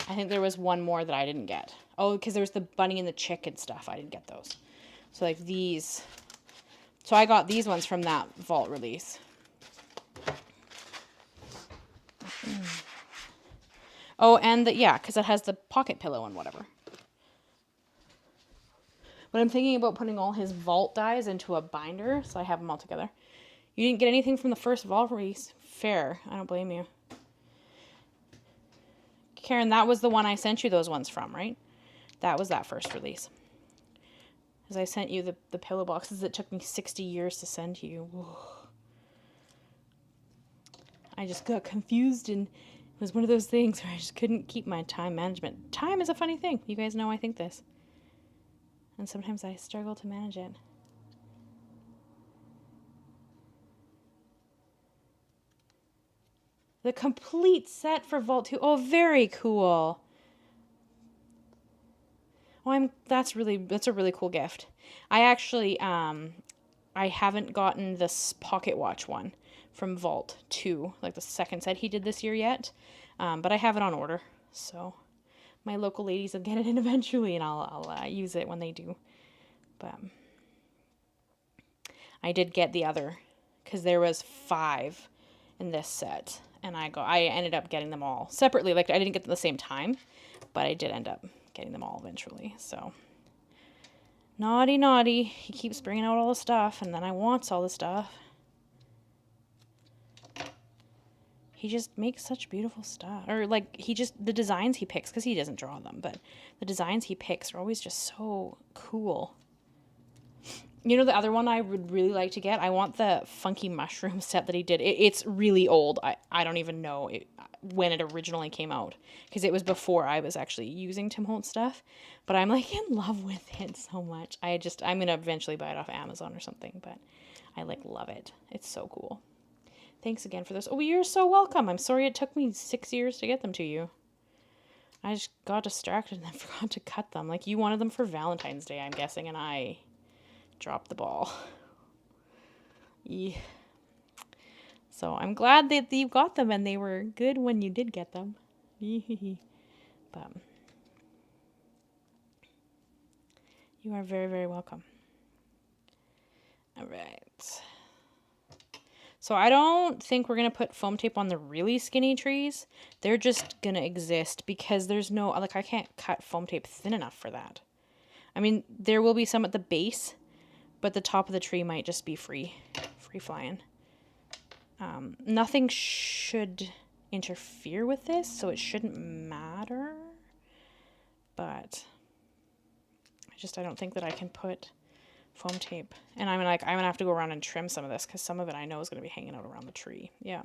I think there was one more that I didn't get. Oh, because there was the bunny and the chicken stuff. I didn't get those. So like these. So I got these ones from that vault release. Oh, and yeah, because it has the pocket pillow and whatever. But I'm thinking about putting all his vault dies into a binder, so I have them all together. You didn't get anything from the first vault release? Fair. I don't blame you. Karen, that was the one I sent you those ones from, right? That was that first release. As I sent you the pillow boxes that took me 60 years to send to you. I just got confused, and it was one of those things where I just couldn't keep my time management. Time is a funny thing. You guys know I think this. And sometimes I struggle to manage it. The complete set for Vault 2. Oh, very cool. Oh, that's a really cool gift. I actually, I haven't gotten this pocket watch one from Vault 2, like the second set he did this year yet. But I have it on order, so my local ladies will get it in eventually, and I'll use it when they do. But I did get the other, because there was 5 in this set, and I ended up getting them all separately. Like, I didn't get them at the same time, but I did end up getting them all eventually. So naughty, he keeps bringing out all the stuff, and then I wants all the stuff. He just makes such beautiful stuff. Or like, the designs he picks, because he doesn't draw them, but the designs he picks are always just so cool. You know, the other one I would really like to get, I want the funky mushroom set that he did. It's really old. I don't even know when it originally came out, because it was before I was actually using Tim Holtz stuff. But I'm like in love with it so much. I'm going to eventually buy it off Amazon or something, but I like love it. It's so cool. Thanks again for this. Oh, you're so welcome. I'm sorry it took me 6 years to get them to you. I just got distracted and then forgot to cut them. Like, you wanted them for Valentine's Day, I'm guessing, and I dropped the ball. Yeah. So I'm glad that you got them and they were good when you did get them. But you are very, very welcome. All right. So I don't think we're going to put foam tape on the really skinny trees. They're just going to exist because there's no, like, I can't cut foam tape thin enough for that. I mean, there will be some at the base, but the top of the tree might just be free flying. Nothing should interfere with this, so it shouldn't matter. But I don't think that I can put foam tape. And I'm gonna have to go around and trim some of this, because some of it I know is gonna be hanging out around the tree. Yeah.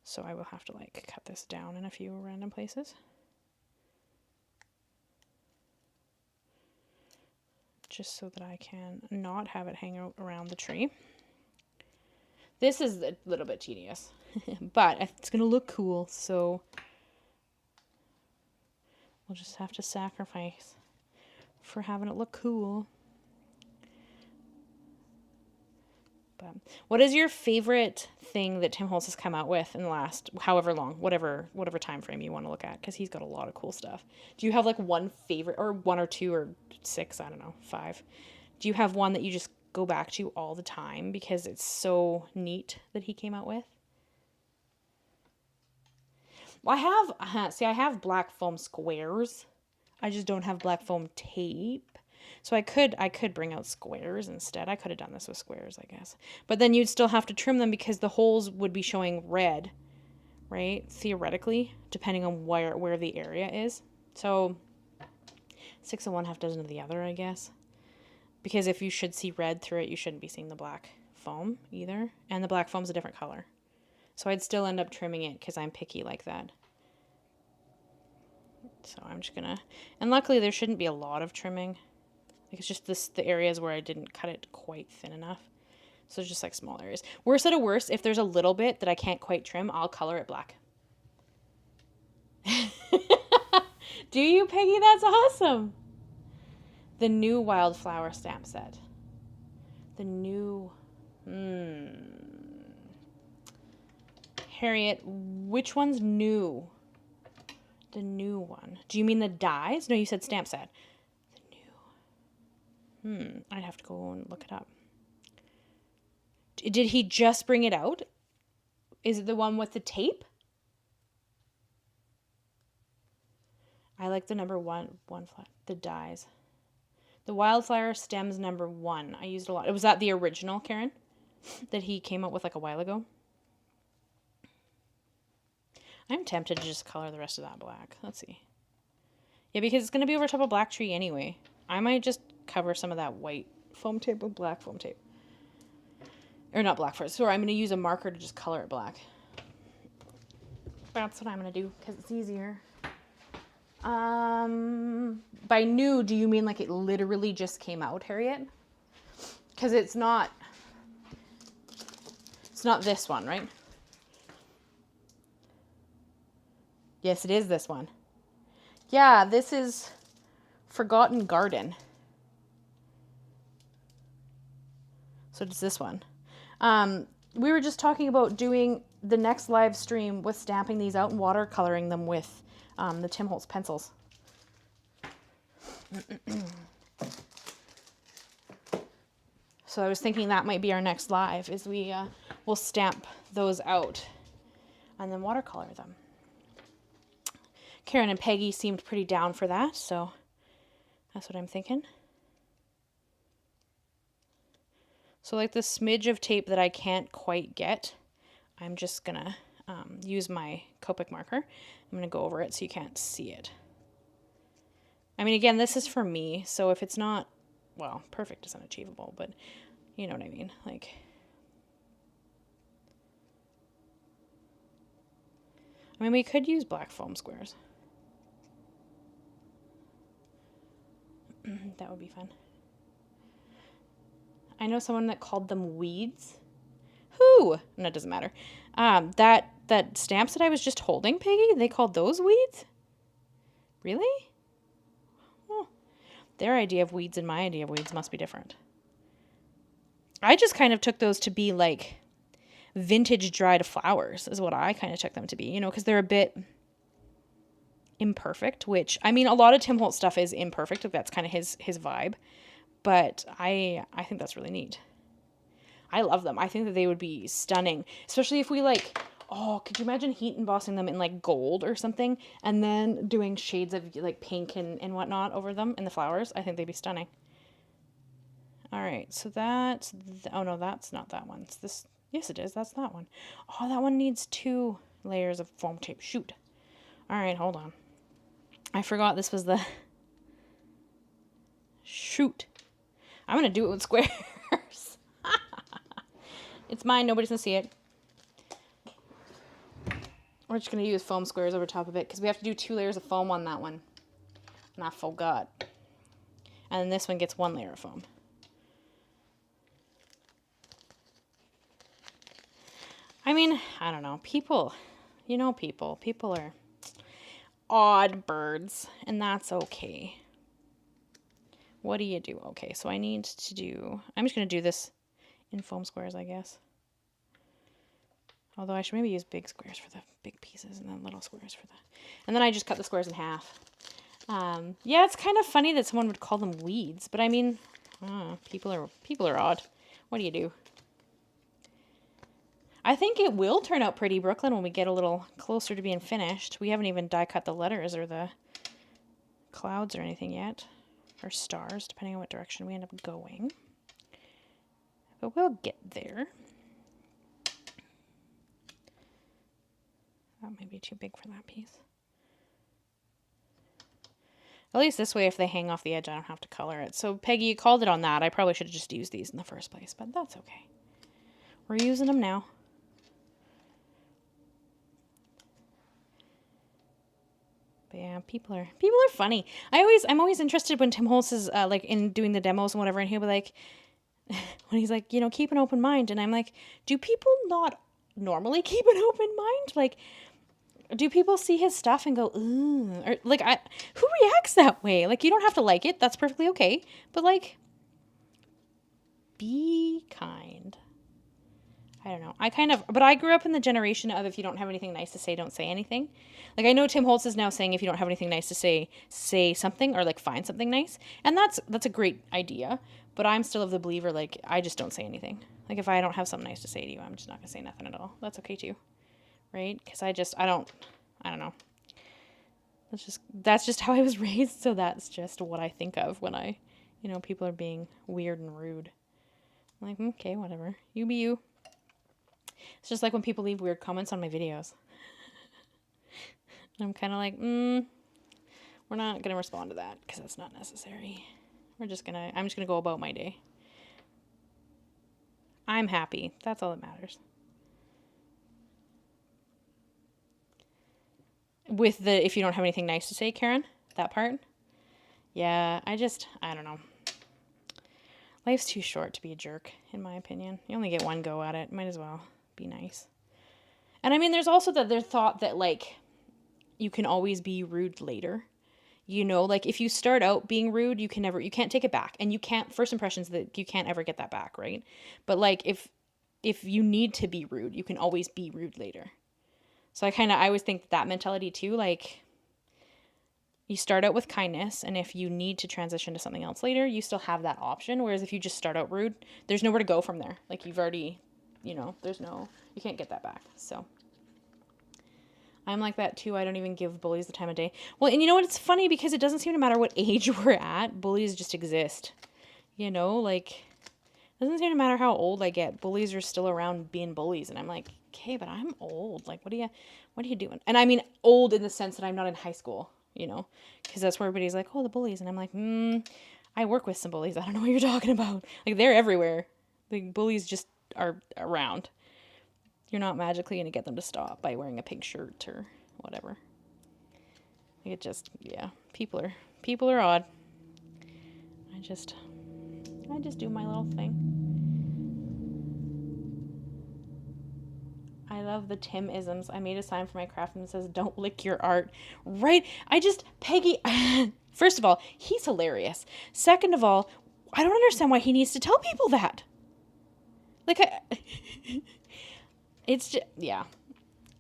So I will have to like cut this down in a few random places. Just so that I can not have it hang out around the tree. This is a little bit tedious, but it's gonna look cool, so we'll just have to sacrifice for having it look cool. But what is your favorite thing that Tim Holtz has come out with in the last however long, whatever time frame you want to look at? Because he's got a lot of cool stuff. Do you have like one favorite, or 1 or 2 or 6? I don't know, 5. Do you have one that you just go back to all the time because it's so neat that he came out with? Well, I have black foam squares. I just don't have black foam tape. So I could bring out squares instead. I could have done this with squares, I guess. But then you'd still have to trim them because the holes would be showing red, right? Theoretically, depending on where the area is. So 6 of one, half dozen of the other, I guess. Because if you should see red through it, you shouldn't be seeing the black foam either. And the black foam's a different color. So I'd still end up trimming it because I'm picky like that. So I'm just gonna, and luckily there shouldn't be a lot of trimming. Like, it's just the areas where I didn't cut it quite thin enough. So it's just like small areas. Worst of worst, if there's a little bit that I can't quite trim, I'll color it black. Do you, Peggy? That's awesome. The new wildflower stamp set. The new, Harriet, which one's new? The new one. Do you mean the dies? No, you said stamp set. The new. I'd have to go and look it up. Did he just bring it out? Is it the one with the tape? I like the number one flat. The dies. The Wildflower Stems number 1. I used a lot. Was that the original, Karen? That he came out with like a while ago? I'm tempted to just color the rest of that black. Let's see. Yeah, because it's going to be over top of Black Tree anyway. I might just cover some of that white foam tape with black foam tape. Or not black first. Sorry, I'm going to use a marker to just color it black. That's what I'm going to do because it's easier. By new, do you mean like it literally just came out, Harriet? Because it's not this one, right? Yes, it is this one. Yeah, this is Forgotten Garden. So it's this one. We were just talking about doing the next live stream with stamping these out and watercoloring them with the Tim Holtz pencils. So I was thinking that might be our next live, is we'll stamp those out and then watercolor them. Karen and Peggy seemed pretty down for that, so that's what I'm thinking. So like the smidge of tape that I can't quite get, I'm just gonna use my Copic marker. I'm gonna go over it so you can't see it. I mean, again, this is for me, so if it's not, well, perfect is unachievable, but you know what I mean, like. I mean, we could use black foam squares. That would be fun. I know someone that called them weeds. Who? No, it doesn't matter. That stamps that I was just holding, Peggy, they called those weeds? Really? Well, their idea of weeds and my idea of weeds must be different. I just kind of took those to be like vintage dried flowers is what I kind of took them to be, you know, because they're a bit imperfect, which, I mean, a lot of Tim Holtz stuff is imperfect. That's kind of his vibe. But I think that's really neat. I love them. I think that they would be stunning, especially if we like, oh, could you imagine heat embossing them in like gold or something and then doing shades of like pink and whatnot over them in the flowers? I think they'd be stunning. All right, so that's, oh no, that's not that one. It's this, yes it is, that's that one. Oh, that one needs 2 layers of foam tape. Shoot. All right, hold on. I forgot this was the, shoot. I'm going to do it with squares. It's mine. Nobody's going to see it. We're just going to use foam squares over top of it because we have to do 2 layers of foam on that one. And I forgot. And then this one gets 1 layer of foam. I mean, I don't know. People, you know people. People are odd birds, and that's okay. What do you do? Okay, so I need to do, I'm just going to do this in foam squares, I guess. Although I should maybe use big squares for the big pieces and then little squares for the, and then I just cut the squares in half. Yeah, it's kind of funny that someone would call them weeds, but I mean, people are odd. What do you do? I think it will turn out pretty, Brooklyn, when we get a little closer to being finished. We haven't even die cut the letters or the clouds or anything yet. Or stars, depending on what direction we end up going. But we'll get there. That might be too big for that piece. At least this way, if they hang off the edge, I don't have to color it. So, Peggy, you called it on that. I probably should have just used these in the first place, but that's okay. We're using them now. But yeah, people are funny. I'm always interested when Tim Holtz is like in doing the demos and whatever, and he'll be like, when he's like, you know, keep an open mind, and I'm like, do people not normally keep an open mind? Like, do people see his stuff and go, ooh, or like, who reacts that way? Like, you don't have to like it. That's perfectly okay. But like, be kind. I don't know. But I grew up in the generation of if you don't have anything nice to say, don't say anything. Like I know Tim Holtz is now saying if you don't have anything nice to say something or like find something nice. And that's a great idea. But I'm still of the believer, like, I just don't say anything. Like if I don't have something nice to say to you, I'm just not going to say nothing at all. That's okay too. Right? Because I don't know. That's just how I was raised. So that's just what I think of when people are being weird and rude. I'm like, okay, whatever. You be you. It's just like when people leave weird comments on my videos. I'm kind of like, we're not going to respond to that because that's not necessary. I'm just going to go about my day. I'm happy. That's all that matters. With the, if you don't have anything nice to say, Karen, that part. Yeah, I don't know. Life's too short to be a jerk, in my opinion. You only get one go at it. Might as well be nice. And I mean, there's also their thought that, like, you can always be rude later. Like, if you start out being rude, you can't take it back. And you can't, first impressions, that you can't ever get that back, right? But, like, if you need to be rude, you can always be rude later. So I always think that mentality, too, like, you start out with kindness, and if you need to transition to something else later, you still have that option. Whereas if you just start out rude, there's nowhere to go from there. Like, you've already, you can't get that back. So I'm like that too. I don't even give bullies the time of day. Well, and you know what? It's funny because it doesn't seem to matter what age we're at. Bullies just exist. Like, it doesn't seem to matter how old I get. Bullies are still around being bullies. And I'm like, okay, but I'm old. Like, what are you doing? And I mean old in the sense that I'm not in high school. Because that's where everybody's like, oh, the bullies. And I'm like, I work with some bullies. I don't know what you're talking about. Like, they're everywhere. The bullies just are around. You're not magically going to get them to stop by wearing a pink shirt or whatever. It just, yeah, people are odd. I just do my little thing. I love the Tim-isms. I made a sign for my craft and it says, don't lick your art. Right? Peggy, first of all, he's hilarious. Second of all, I don't understand why he needs to tell people that. Like, it's just, yeah.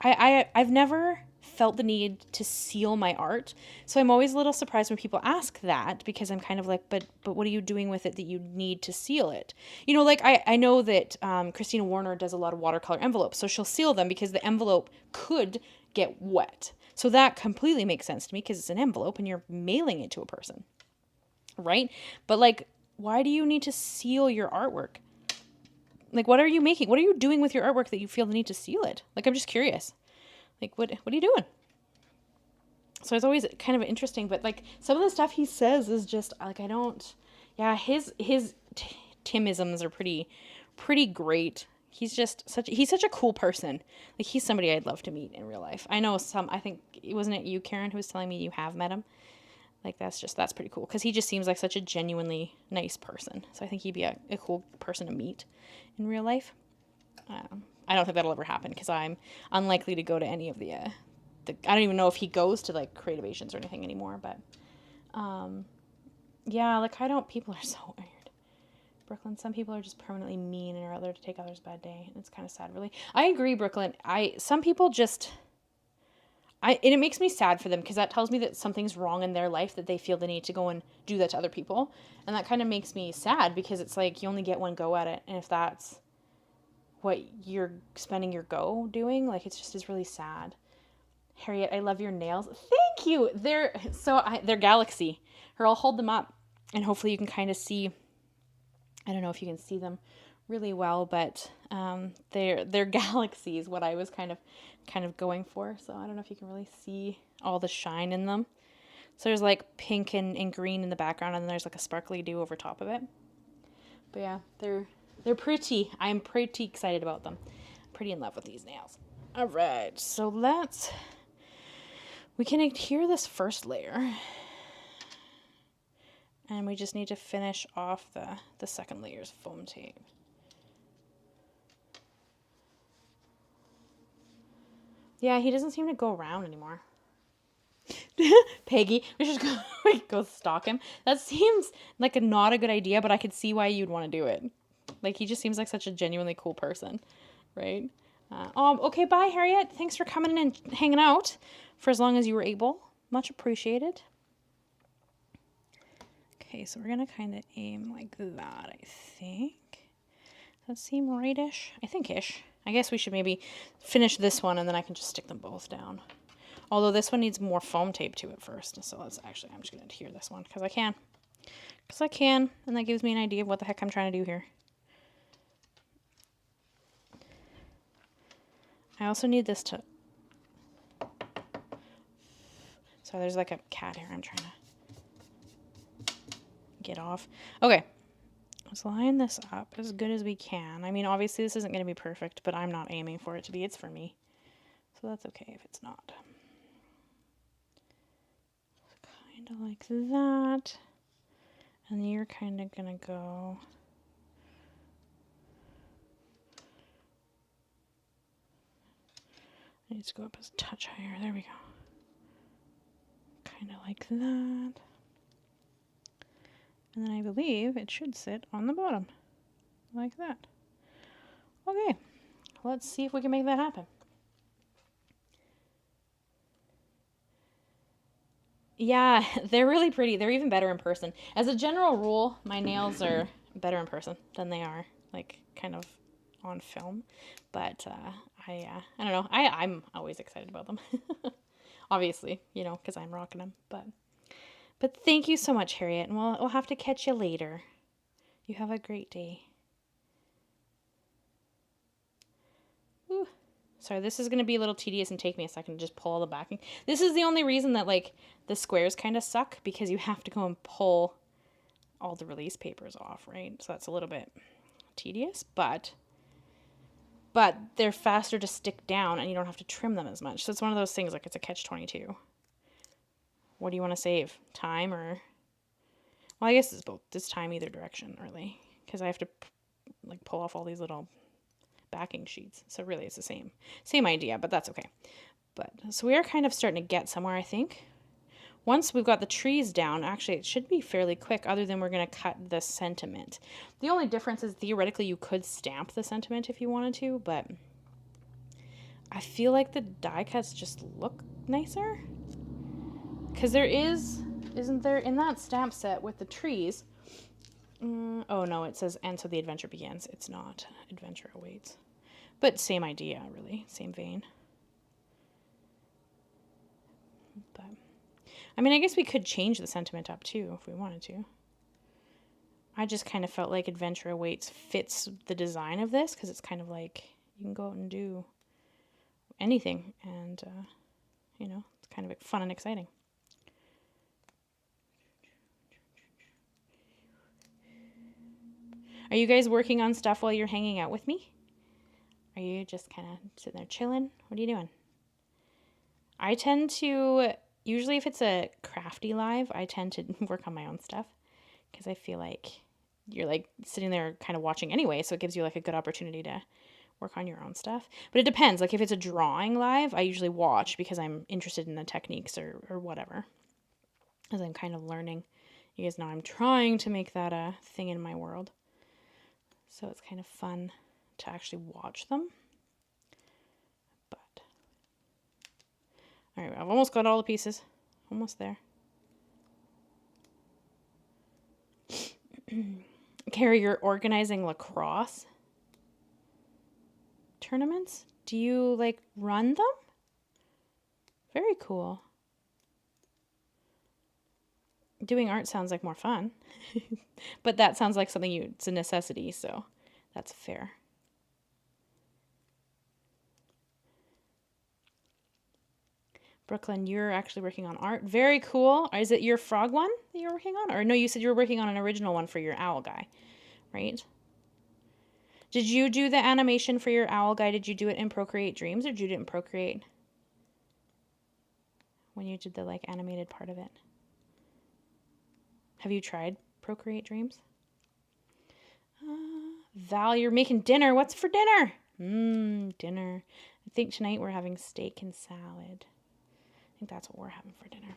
I've never felt the need to seal my art. So I'm always a little surprised when people ask that, because I'm kind of like, but what are you doing with it that you need to seal it? Like I know that Christina Warner does a lot of watercolor envelopes, so she'll seal them because the envelope could get wet. So that completely makes sense to me because it's an envelope and you're mailing it to a person, right? But like, why do you need to seal your artwork? Like, what are you making? What are you doing with your artwork that you feel the need to seal it? Like, I'm just curious. Like, what are you doing? So it's always kind of interesting, but like some of the stuff he says is just like, his Timisms are pretty great. He's such a cool person. Like, he's somebody I'd love to meet in real life. I think, wasn't it you, Karen, who was telling me you have met him? Like, that's pretty cool. Cause he just seems like such a genuinely nice person. So I think he'd be a cool person to meet in real life. I don't think that'll ever happen because I'm unlikely to go to any of the I don't even know if he goes to like Creative Asians or anything anymore, but yeah, like people are so weird. Brooklyn, some people are just permanently mean and are out there to take others' bad day. And it's kind of sad, really. I agree, Brooklyn. Some people just, and it makes me sad for them because that tells me that something's wrong in their life that they feel the need to go and do that to other people. And that kind of makes me sad because it's like you only get one go at it. And if that's what you're spending your go doing, like, it's really sad. Harriet, I love your nails. Thank you. They're Galaxy. Here, I'll hold them up and hopefully you can kind of see. I don't know if you can see them really well, but they're Galaxy is what I was kind of going for. So I don't know if you can really see all the shine in them. So there's like pink and green in the background, and then there's like a sparkly dew over top of it. But yeah, they're pretty. I'm pretty excited about them. Pretty in love with these nails. All right, so we can adhere this first layer. And we just need to finish off the second layer's foam tape. Yeah, he doesn't seem to go around anymore. Peggy, we should go stalk him. That seems like not a good idea, but I could see why you'd want to do it. Like, he just seems like such a genuinely cool person. right? Okay, bye, Harriet. Thanks for coming in and hanging out for as long as you were able. Much appreciated. Okay, so we're going to kind of aim like that, I think. Does that seem right-ish? I think-ish. I guess we should maybe finish this one and then I can just stick them both down. Although this one needs more foam tape to it first. So let's actually, I'm just going to adhere this one because I can. Because I can, and that gives me an idea of what the heck I'm trying to do here. I also need this to... So there's like a cat here I'm trying to get off. Okay. Let's line this up as good as we can. I mean, obviously this isn't going to be perfect, but I'm not aiming for it to be. It's for me. So that's okay if it's not. Kind of like that. And you're kind of going to go... It needs to go up a touch higher. There we go. Kind of like that. And then I believe it should sit on the bottom. Like that. Okay. Let's see if we can make that happen. Yeah, they're really pretty. They're even better in person. As a general rule, my nails are better in person than they are, like, kind of on film. But I don't know. I'm always excited about them. Obviously, you know, because I'm rocking them. But thank you so much, Harriet, and we'll have to catch you later. You have a great day. Ooh. Sorry, this is going to be a little tedious and take me a second to just pull all the backing. This is the only reason that, like, the squares kind of suck, because you have to go and pull all the release papers off, right? So that's a little bit tedious, but they're faster to stick down and you don't have to trim them as much. So it's one of those things, like, it's a catch-22. What do you want to save? Time or... Well, I guess it's both. It's time either direction, really, because I have to, like, pull off all these little backing sheets. So really it's the same idea, but that's okay. But so we are kind of starting to get somewhere, I think. Once we've got the trees down, actually it should be fairly quick, other than we're going to cut the sentiment. The only difference is theoretically you could stamp the sentiment if you wanted to, but I feel like the die cuts just look nicer. Because there isn't there, in that stamp set with the trees, oh no, it says, and so the adventure begins. It's not, adventure awaits. But same idea, really, same vein. But, I mean, I guess we could change the sentiment up too, if we wanted to. I just kind of felt like adventure awaits fits the design of this, because it's kind of like, you can go out and do anything, and, you know, it's kind of fun and exciting. Are you guys working on stuff while you're hanging out with me? Are you just kind of sitting there chilling? What are you doing? I tend to, usually if it's a crafty live, I tend to work on my own stuff, because I feel like you're like sitting there kind of watching anyway, so it gives you like a good opportunity to work on your own stuff. But it depends. Like if it's a drawing live, I usually watch because I'm interested in the techniques or whatever, as I'm kind of learning. You guys know I'm trying to make that a thing in my world. So it's kind of fun to actually watch them. But, all right, I've almost got all the pieces. Almost there. Carrie, you're organizing lacrosse tournaments? Do you, like, run them? Very cool. Doing art sounds like more fun, but that sounds like something it's a necessity, so that's fair. Brooklyn, you're actually working on art. Very cool. Is it your frog one that you're working on? Or no, you said you were working on an original one for your owl guy, right? Did you do the animation for your owl guy? Did you do it in Procreate Dreams, or did you do it in Procreate when you did the, like, animated part of it? Have you tried Procreate Dreams? Val, you're making dinner. What's for dinner? Dinner. I think tonight we're having steak and salad. I think that's what we're having for dinner.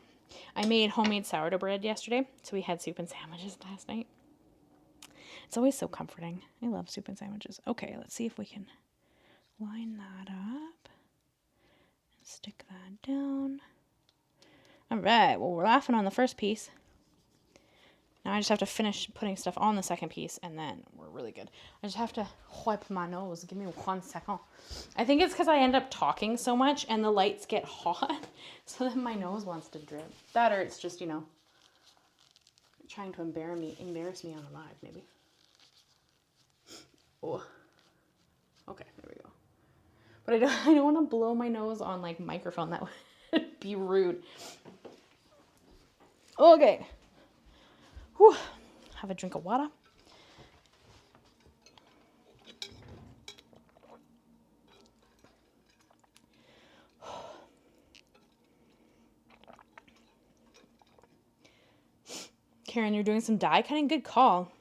I made homemade sourdough bread yesterday, so we had soup and sandwiches last night. It's always so comforting. I love soup and sandwiches. Okay, let's see if we can line that up and stick that down. All right, well, we're laughing on the first piece. Now I just have to finish putting stuff on the second piece, and then we're really good. I just have to wipe my nose. Give me 1 second. I think it's because I end up talking so much, and the lights get hot, so then my nose wants to drip. That, or it's just, you know, trying to embarrass me on the live, maybe. Oh, okay, there we go. But I don't want to blow my nose on like microphone. That would be rude. Okay. Whew. Have a drink of water. Karen, you're doing some die cutting? Good call.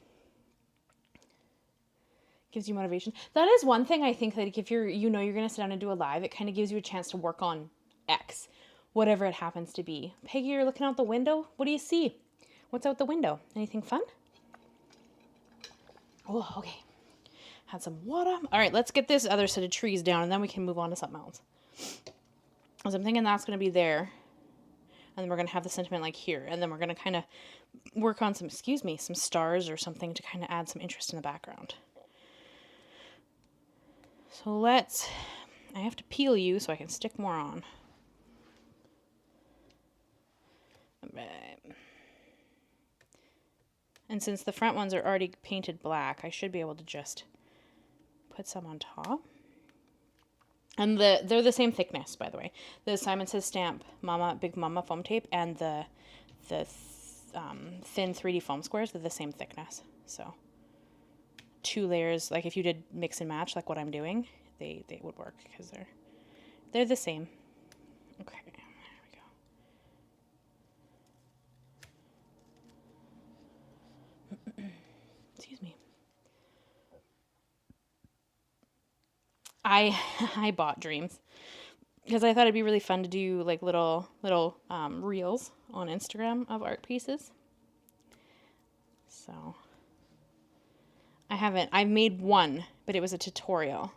Gives you motivation. That is one thing I think that if you're going to sit down and do a live, it kind of gives you a chance to work on X, whatever it happens to be. Peggy, you're looking out the window. What do you see? What's out the window? Anything fun? Oh, okay. Had some water. All right, let's get this other set of trees down, and then we can move on to something else. Because I'm thinking that's going to be there. And then we're going to have the sentiment like here. And then we're going to kind of work on some stars or something to kind of add some interest in the background. So I have to peel you so I can stick more on. All right. And since the front ones are already painted black, I should be able to just put some on top. And they're the same thickness, by the way. The Simon Says Stamp Big Mama foam tape and the thin 3D foam squares, they're the same thickness. So 2 layers, like if you did mix and match like what I'm doing, they would work because they're the same. Okay. Excuse me. I bought Dreams because I thought it'd be really fun to do like little reels on Instagram of art pieces. So I've made one, but it was a tutorial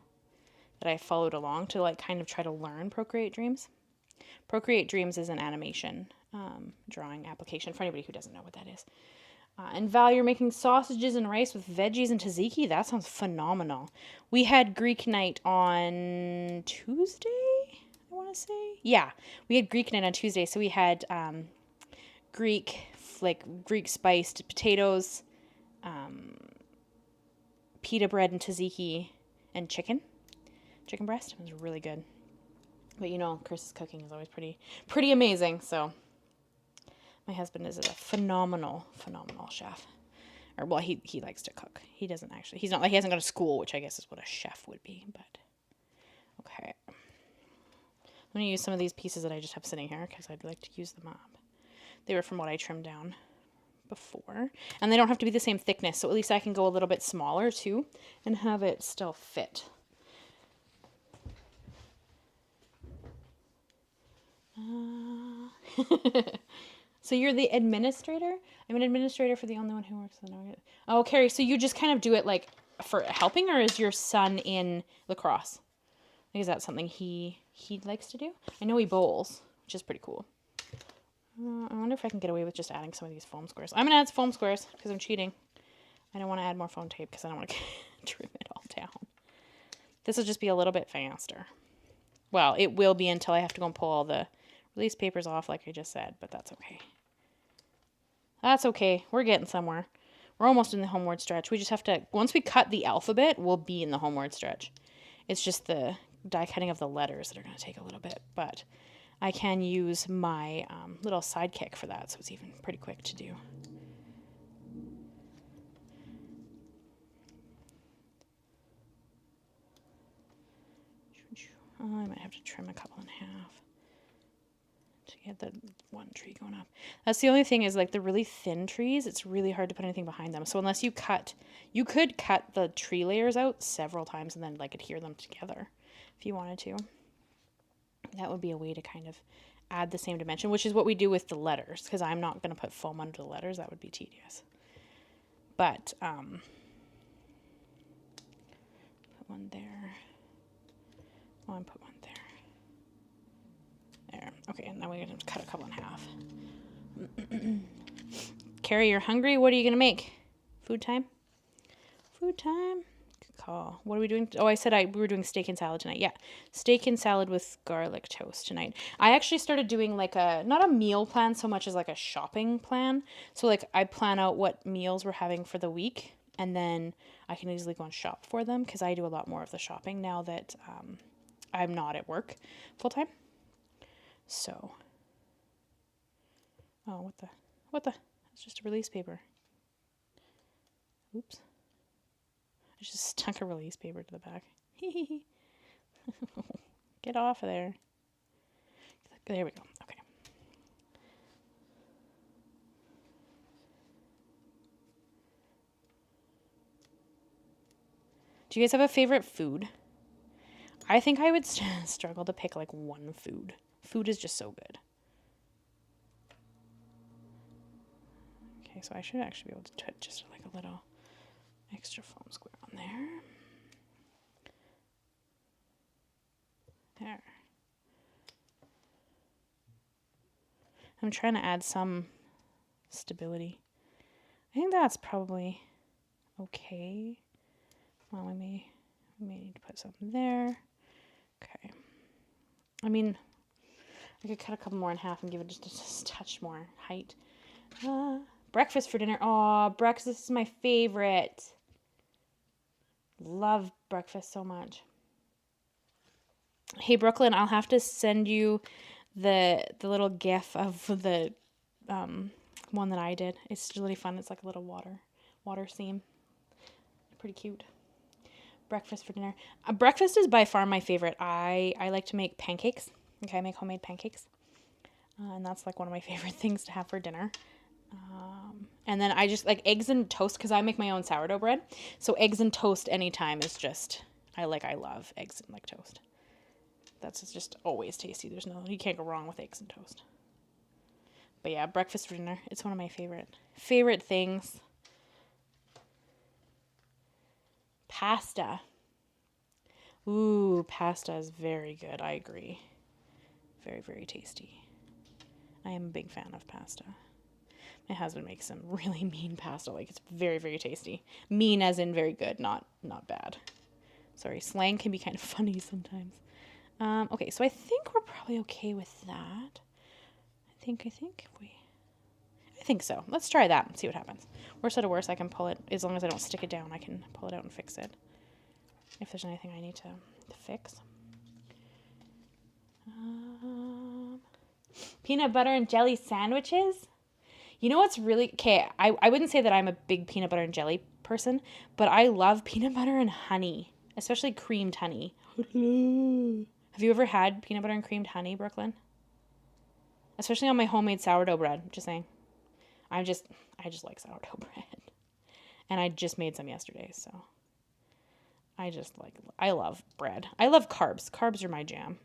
that I followed along to like kind of try to learn Procreate Dreams. Procreate Dreams is an animation drawing application for anybody who doesn't know what that is. And Val, you're making sausages and rice with veggies and tzatziki? That sounds phenomenal. We had Greek night on Tuesday, I want to say. Yeah, we had Greek night on Tuesday. So we had Greek spiced potatoes, pita bread and tzatziki, and chicken breast. It was really good. But you know, Chris's cooking is always pretty amazing, so... My husband is a phenomenal chef. Or, well, he likes to cook. He doesn't actually. He hasn't gone to school, which I guess is what a chef would be. But, okay. I'm going to use some of these pieces that I just have sitting here because I'd like to use them up. They were from what I trimmed down before. And they don't have to be the same thickness, so at least I can go a little bit smaller, too, and have it still fit. So you're the administrator? I'm an administrator for the only one who works on it. Oh, Carrie, so you just kind of do it like for helping, or is your son in lacrosse? Like, is that something he likes to do? I know he bowls, which is pretty cool. I wonder if I can get away with just adding some of these foam squares. I'm going to add foam squares because I'm cheating. I don't want to add more foam tape because I don't want to trim it all down. This will just be a little bit faster. Well, it will be until I have to go and pull all the release papers off like I just said, but that's okay. That's okay. We're getting somewhere. We're almost in the homeward stretch. We just have to, once we cut the alphabet, we'll be in the homeward stretch. It's just the die cutting of the letters that are going to take a little bit, but I can use my little Sidekick for that, so it's even pretty quick to do. Oh, I might have to trim a couple in half to get the one tree going up. That's the only thing is like the really thin trees, it's really hard to put anything behind them. So unless you could cut the tree layers out several times and then like adhere them together if you wanted to. That would be a way to kind of add the same dimension, which is what we do with the letters, because I'm not going to put foam under the letters. That would be tedious. But, put one there. Oh, I put one there. There. Okay, and now we're going to cut a couple in half. Carrie, you're hungry? What are you going to make? Food time? Food time? Good call. What are we doing? Oh, I said we were doing steak and salad tonight. Yeah, steak and salad with garlic toast tonight. I actually started doing like not a meal plan so much as like a shopping plan. So like I plan out what meals we're having for the week, and then I can easily go and shop for them because I do a lot more of the shopping now that I'm not at work full time. So, oh, what the, it's just a release paper. Oops. I just stuck a release paper to the back. Get off of there. There we go. Okay. Do you guys have a favorite food? I think I would struggle to pick like one food. Food is just so good. Okay, so I should actually be able to put just like a little extra foam square on there. There. I'm trying to add some stability. I think that's probably okay. Well, we may need to put something there. Okay. I mean, I could cut a couple more in half and give it just a touch more height. Breakfast for dinner. Oh, breakfast is my favorite. Love breakfast so much. Hey, Brooklyn, I'll have to send you the little gif of the one that I did. It's really fun. It's like a little water scene. Pretty cute. Breakfast for dinner. Breakfast is by far my favorite. I like to make pancakes. Okay, I make homemade pancakes. And that's like one of my favorite things to have for dinner. And then I just like eggs and toast because I make my own sourdough bread. So eggs and toast anytime is just, I love eggs and like toast. That's just always tasty. You can't go wrong with eggs and toast. But yeah, breakfast for dinner. It's one of my favorite things. Pasta. Ooh, pasta is very good. I agree. Very, very tasty. I am a big fan of pasta. My husband makes some really mean pasta. Like, it's very, very tasty. Mean as in very good, not bad. Sorry, slang can be kind of funny sometimes. Okay, so I think we're probably okay with that. I think so. Let's try that and see what happens. Worst out of worst, I can pull it. As long as I don't stick it down, I can pull it out and fix it. If there's anything I need to fix. Peanut butter and jelly sandwiches? You know what's really... Okay, I wouldn't say that I'm a big peanut butter and jelly person, but I love peanut butter and honey, especially creamed honey. Have you ever had peanut butter and creamed honey, Brooklyn? Especially on my homemade sourdough bread. Just saying. I just like sourdough bread. And I just made some yesterday, so I love bread. I love carbs. Carbs are my jam.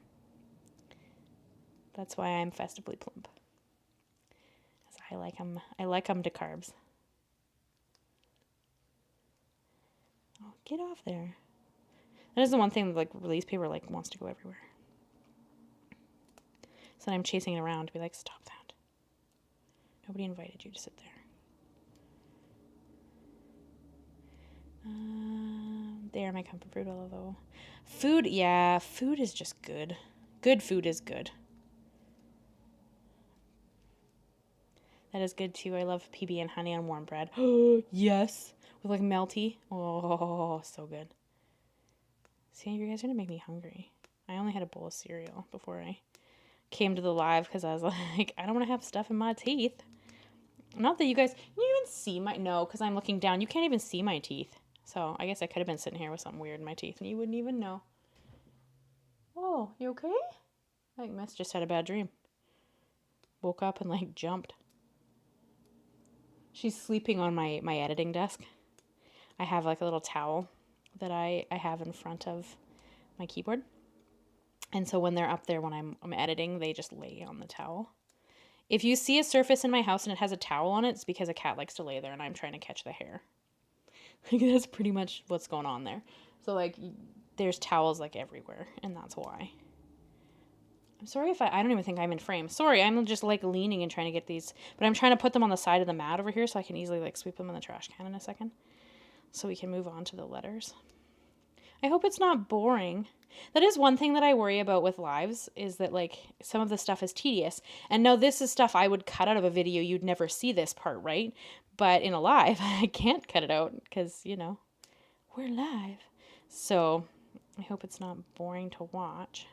That's why I'm festively plump. I like them to carbs. Oh, get off there. That is the one thing that, like, release paper, like, wants to go everywhere. So I'm chasing it around to be like, stop that. Nobody invited you to sit there. There, my comfort food, although. Food, yeah, food is just good. Good food is good. That is good too. I love PB and honey on warm bread. Yes. With like melty. Oh, so good. See, you guys are going to make me hungry. I only had a bowl of cereal before I came to the live because I was like, I don't want to have stuff in my teeth. Not that you guys, can you even see no, because I'm looking down. You can't even see my teeth. So I guess I could have been sitting here with something weird in my teeth and you wouldn't even know. Oh, you okay? I think Miss just had a bad dream. Woke up and like jumped. She's sleeping on my editing desk. I have like a little towel that I have in front of my keyboard. And so when they're up there, when I'm editing, they just lay on the towel. If you see a surface in my house and it has a towel on it, it's because a cat likes to lay there and I'm trying to catch the hair. That's pretty much what's going on there. So like there's towels like everywhere, and that's why. I'm sorry if I don't even think I'm in frame. Sorry, I'm just like leaning and trying to get these, but I'm trying to put them on the side of the mat over here so I can easily like sweep them in the trash can in a second. So we can move on to the letters. I hope it's not boring. That is one thing that I worry about with lives, is that like some of the stuff is tedious. And no, this is stuff I would cut out of a video. You'd never see this part, right? But in a live, I can't cut it out because, you know, we're live. So I hope it's not boring to watch.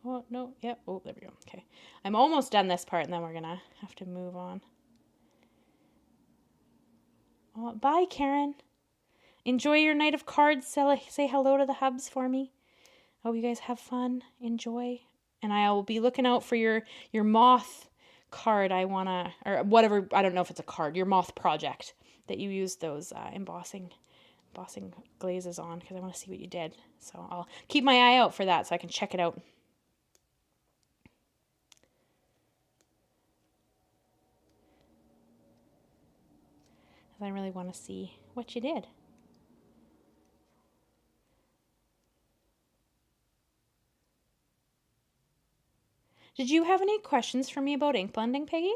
Oh, no, yep. Oh, there we go. Okay. I'm almost done this part, and then we're going to have to move on. Oh, bye, Karen. Enjoy your night of cards. Say hello to the hubs for me. Hope you guys have fun. Enjoy. And I will be looking out for your moth card. I want to, or whatever, I don't know if it's a card, your moth project that you used those embossing glazes on, because I want to see what you did. So I'll keep my eye out for that so I can check it out. I really want to see what you did. Did you have any questions for me about ink blending, Peggy?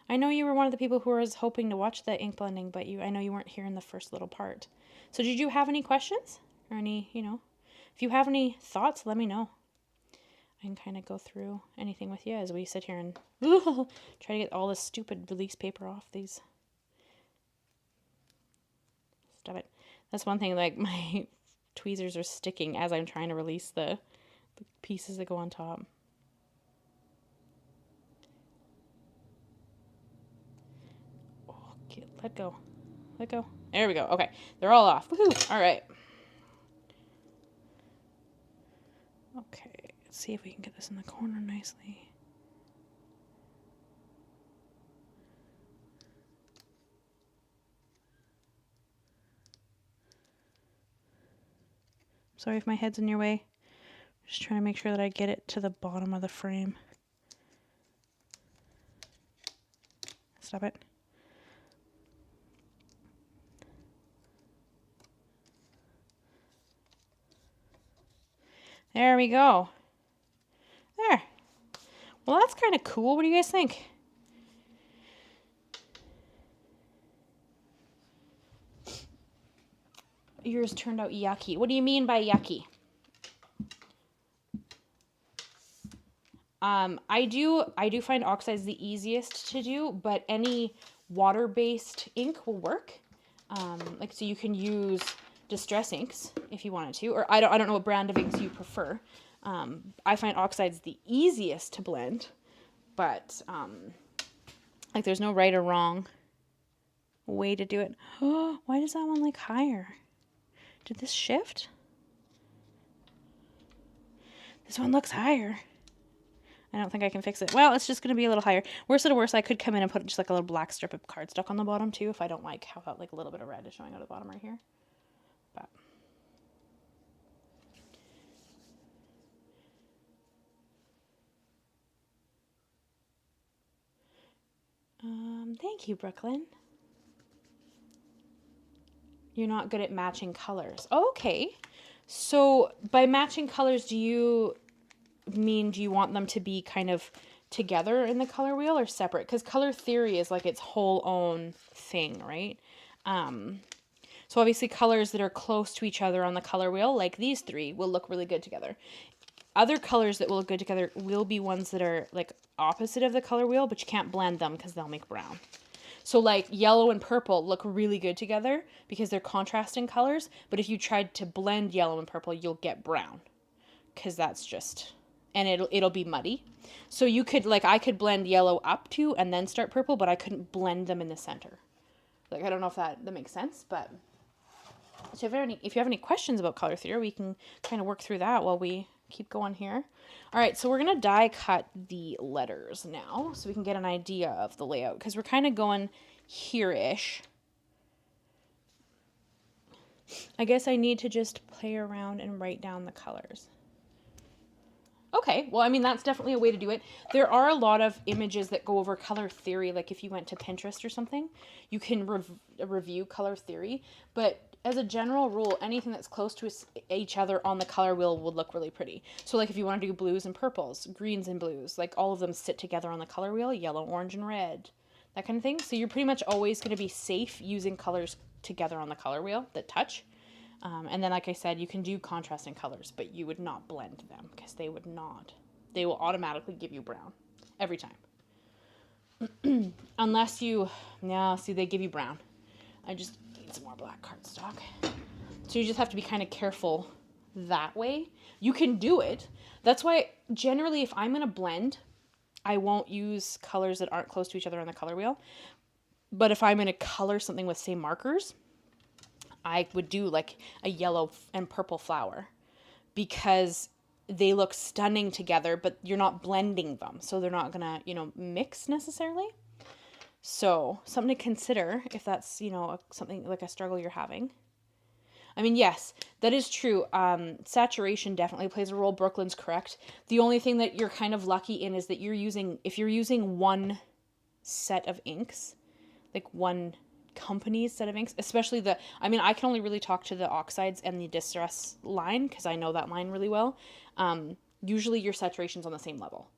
I know you were one of the people who was hoping to watch the ink blending, but I know you weren't here in the first little part. So did you have any questions? Or any, you know, if you have any thoughts, let me know. I can kind of go through anything with you as we sit here and try to get all this stupid release paper off these. Stop it. That's one thing, like my tweezers are sticking as I'm trying to release the pieces that go on top. Okay, let go. Let go. There we go. Okay. They're all off. Woohoo! All right. Okay. Let's see if we can get this in the corner nicely. Sorry if my head's in your way. Just trying to make sure that I get it to the bottom of the frame. Stop it. There we go. There. Well, that's kind of cool. What do you guys think? Yours turned out yucky. What do you mean by yucky? I do find Oxide's the easiest to do, but any water-based ink will work. Like, so you can use Distress inks if you wanted to, or I don't know what brand of inks you prefer. I find Oxide's the easiest to blend, but like there's no right or wrong way to do it. Oh, why does that one look higher? Did this shift? This one looks higher. I don't think I can fix it. Well, it's just going to be a little higher. Worst of the worst, I could come in and put just like a little black strip of cardstock on the bottom too if I don't like how that like a little bit of red is showing out of the bottom right here. But thank you, Brooklyn. You're not good at matching colors. Oh, okay. So by matching colors, do you want them to be kind of together in the color wheel or separate? Because color theory is like its whole own thing, right? So obviously colors that are close to each other on the color wheel, like these three, will look really good together. Other colors that will look good together will be ones that are like opposite of the color wheel, but you can't blend them because they'll make brown. So like yellow and purple look really good together because they're contrasting colors. But if you tried to blend yellow and purple, you'll get brown because that's just, and it'll be muddy. So you could, like, I could blend yellow up to and then start purple, but I couldn't blend them in the center. Like, I don't know if that makes sense, but so if you have any questions about color theory, we can kind of work through that while we keep going here. All right, so we're going to die cut the letters now so we can get an idea of the layout because we're kind of going here-ish. I guess I need to just play around and write down the colors. Okay, well, I mean, that's definitely a way to do it. There are a lot of images that go over color theory, like if you went to Pinterest or something, you can review color theory, but as a general rule, anything that's close to each other on the color wheel would look really pretty. So like if you want to do blues and purples, greens and blues, like all of them sit together on the color wheel, yellow, orange, and red, that kind of thing. So you're pretty much always going to be safe using colors together on the color wheel that touch. And then, like I said, you can do contrasting colors, but you would not blend them because they would not. They will automatically give you brown every time. Unless you, no, see, they give you brown. I just need some more black cardstock. So you just have to be kind of careful that way. You can do it. That's why generally if I'm going to blend, I won't use colors that aren't close to each other on the color wheel. But if I'm going to color something with, say, markers, I would do like a yellow and purple flower because they look stunning together, but you're not blending them. So they're not gonna, mix necessarily. So something to consider if that's, something like a struggle you're having. I mean, yes, that is true. Saturation definitely plays a role. Brooklyn's correct. The only thing that you're kind of lucky in is that if you're using one set of inks, like one company's set of inks, especially I can only really talk to the Oxides and the Distress line because I know that line really well. Usually your saturation's on the same level,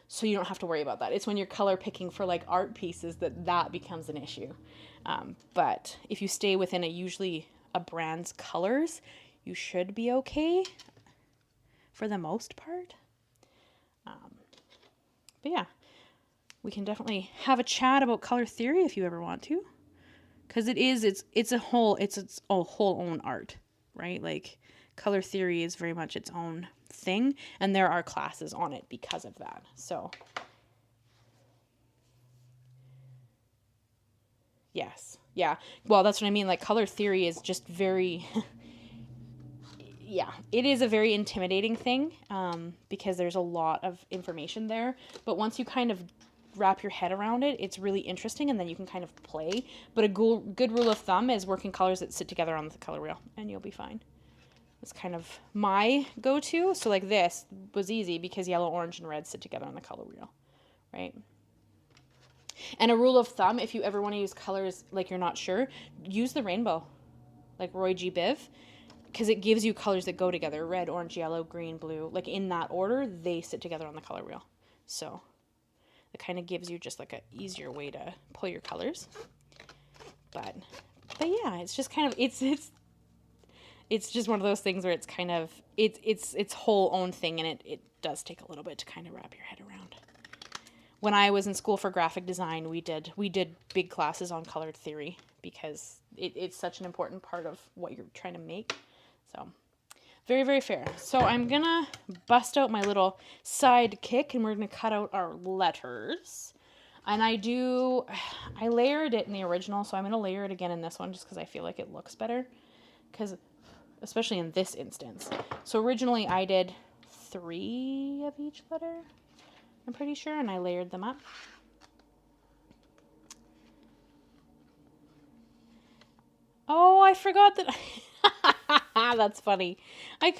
so you don't have to worry about that. It's when you're color picking for like art pieces that becomes an issue. But if you stay within usually a brand's colors, you should be okay for the most part. But yeah, we can definitely have a chat about color theory if you ever want to. Because it's a whole own art, right? Like color theory is very much its own thing, and there are classes on it because of that. So yes, yeah. Well, that's what I mean. Like color theory is just very, yeah, it is a very intimidating thing because there's a lot of information there. But once you kind of wrap your head around it, it's really interesting, and then you can kind of play. But a good rule of thumb is working colors that sit together on the color wheel, and you'll be fine. It's kind of my go-to. So like this was easy because yellow, orange, and red sit together on the color wheel, right? And a rule of thumb, if you ever want to use colors like you're not sure, use the rainbow, like Roy G. Biv, because it gives you colors that go together: red, orange, yellow, green, blue. Like in that order, they sit together on the color wheel. So it kind of gives you just like an easier way to pull your colors. But yeah, it's just kind of, it's just one of those things where it's kind of, it's whole own thing, and it does take a little bit to kind of wrap your head around. When I was in school for graphic design, we did big classes on color theory because it's such an important part of what you're trying to make. So very, very fair. So I'm going to bust out my little Sidekick, and we're going to cut out our letters. And I layered it in the original, so I'm going to layer it again in this one just because I feel like it looks better. Because, especially in this instance. So originally I did 3 of each letter, I'm pretty sure, and I layered them up. Oh, I forgot that... That's funny. I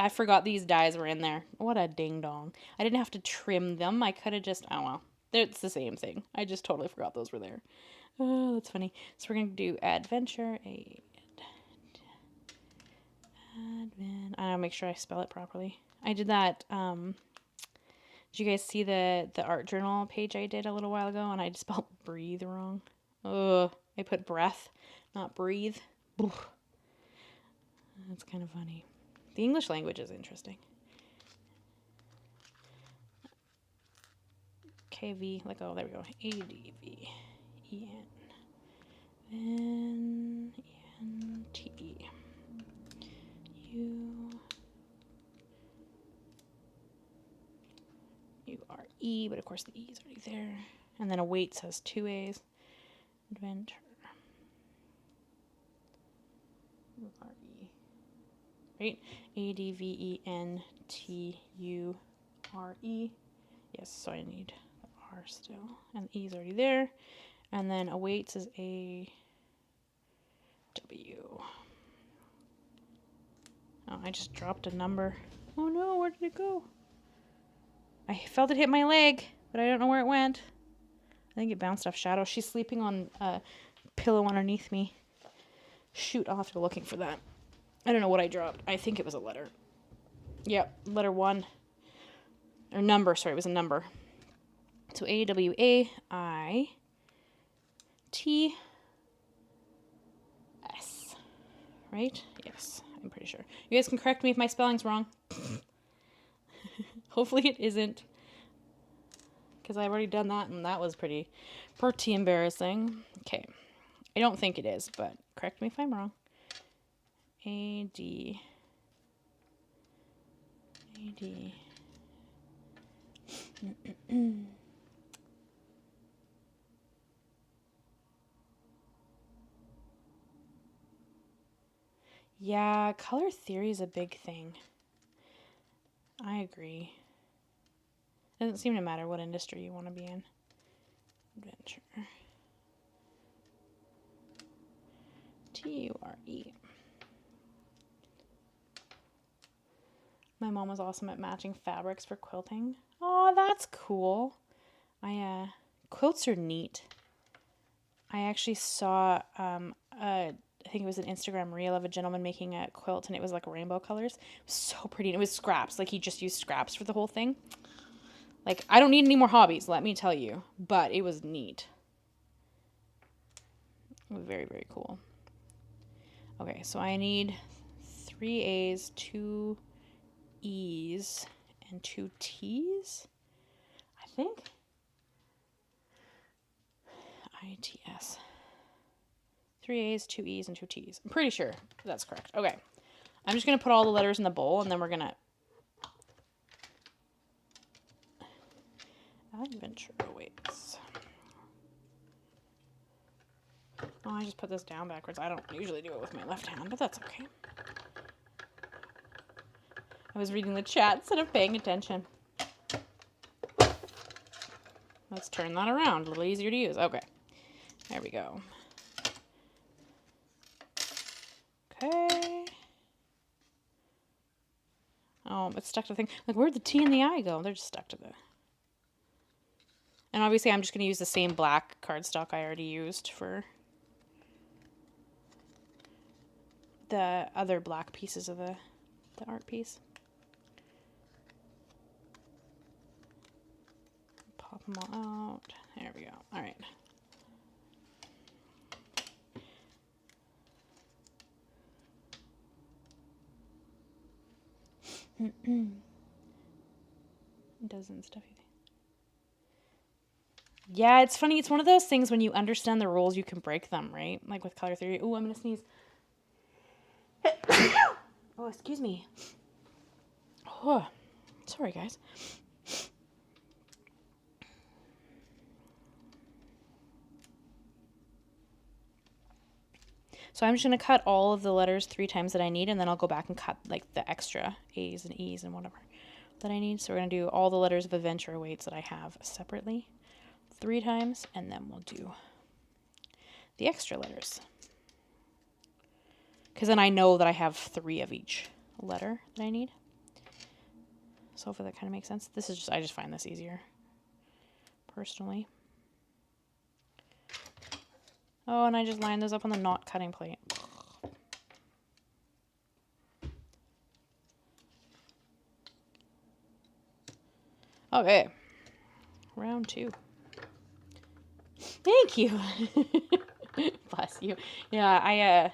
forgot these dies were in there. What a ding dong. I didn't have to trim them. I could have just, oh well. It's the same thing. I just totally forgot those were there. Oh, that's funny. So we're going to do adventure. I'll make sure I spell it properly. I did that. Did you guys see the art journal page I did a little while ago? And I spelled breathe wrong. Ugh. I put breath, not breathe. Oof. That's kind of funny. The English language is interesting. KV, like, oh, there we go. ADVENNENT URE, but of course the E is already there. And then await says 2 A's. Adventure. URE. Right? ADVENTURE. Yes, so I need the R still. And the E is already there. And then awaits is a W. Oh, I just dropped a number. Oh no, where did it go? I felt it hit my leg, but I don't know where it went. I think it bounced off Shadow. She's sleeping on a pillow underneath me. Shoot, I'll have to go looking for that. I don't know what I dropped. I think it was a letter. Yep, letter 1. Or number, sorry, it was a number. So AWAITS. Right? Yes, I'm pretty sure. You guys can correct me if my spelling's wrong. Hopefully it isn't. Because I've already done that, and that was pretty embarrassing. Okay. I don't think it is, but correct me if I'm wrong. AD. Yeah, color theory is a big thing. I agree. Doesn't seem to matter what industry you want to be in. Adventure. TURE. My mom was awesome at matching fabrics for quilting. Oh, that's cool. Quilts are neat. I actually saw, I think it was an Instagram reel of a gentleman making a quilt, and it was like rainbow colors. It was so pretty. And it was scraps. Like, he just used scraps for the whole thing. Like, I don't need any more hobbies, let me tell you. But it was neat. It was very, very cool. Okay, so I need 3 A's, 2 E's, and 2 T's, I think. ITS. 3 A's, 2 E's, and 2 T's. I'm pretty sure that's correct. Okay. I'm just going to put all the letters in the bowl, and then we're going to... Adventure awaits. Oh, I just put this down backwards. I don't usually do it with my left hand, but that's okay. I was reading the chat instead of paying attention. Let's turn that around. A little easier to use. Okay. There we go. Okay. Oh, it's stuck to the thing. Like, where'd the T and the I go? They're just stuck to the... And obviously, I'm just going to use the same black cardstock I already used for the other black pieces of the art piece. Pop them all out. There we go. All right. Doesn't stuff you. Yeah, it's funny. It's one of those things when you understand the rules, you can break them, right? Like with color theory. Oh, I'm going to sneeze. Oh, excuse me. Oh, sorry, guys. So I'm just going to cut all of the letters 3 times that I need, and then I'll go back and cut like the extra A's and E's and whatever that I need. So we're going to do all the letters of Adventure Awaits that I have separately 3 times, and then we'll do the extra letters. Because then I know that I have 3 of each letter that I need. So hopefully that kind of makes sense. This is just, I just find this easier, personally. Oh, and I just lined those up on the not cutting plate. Okay. Round 2. Thank you. Bless you. Yeah,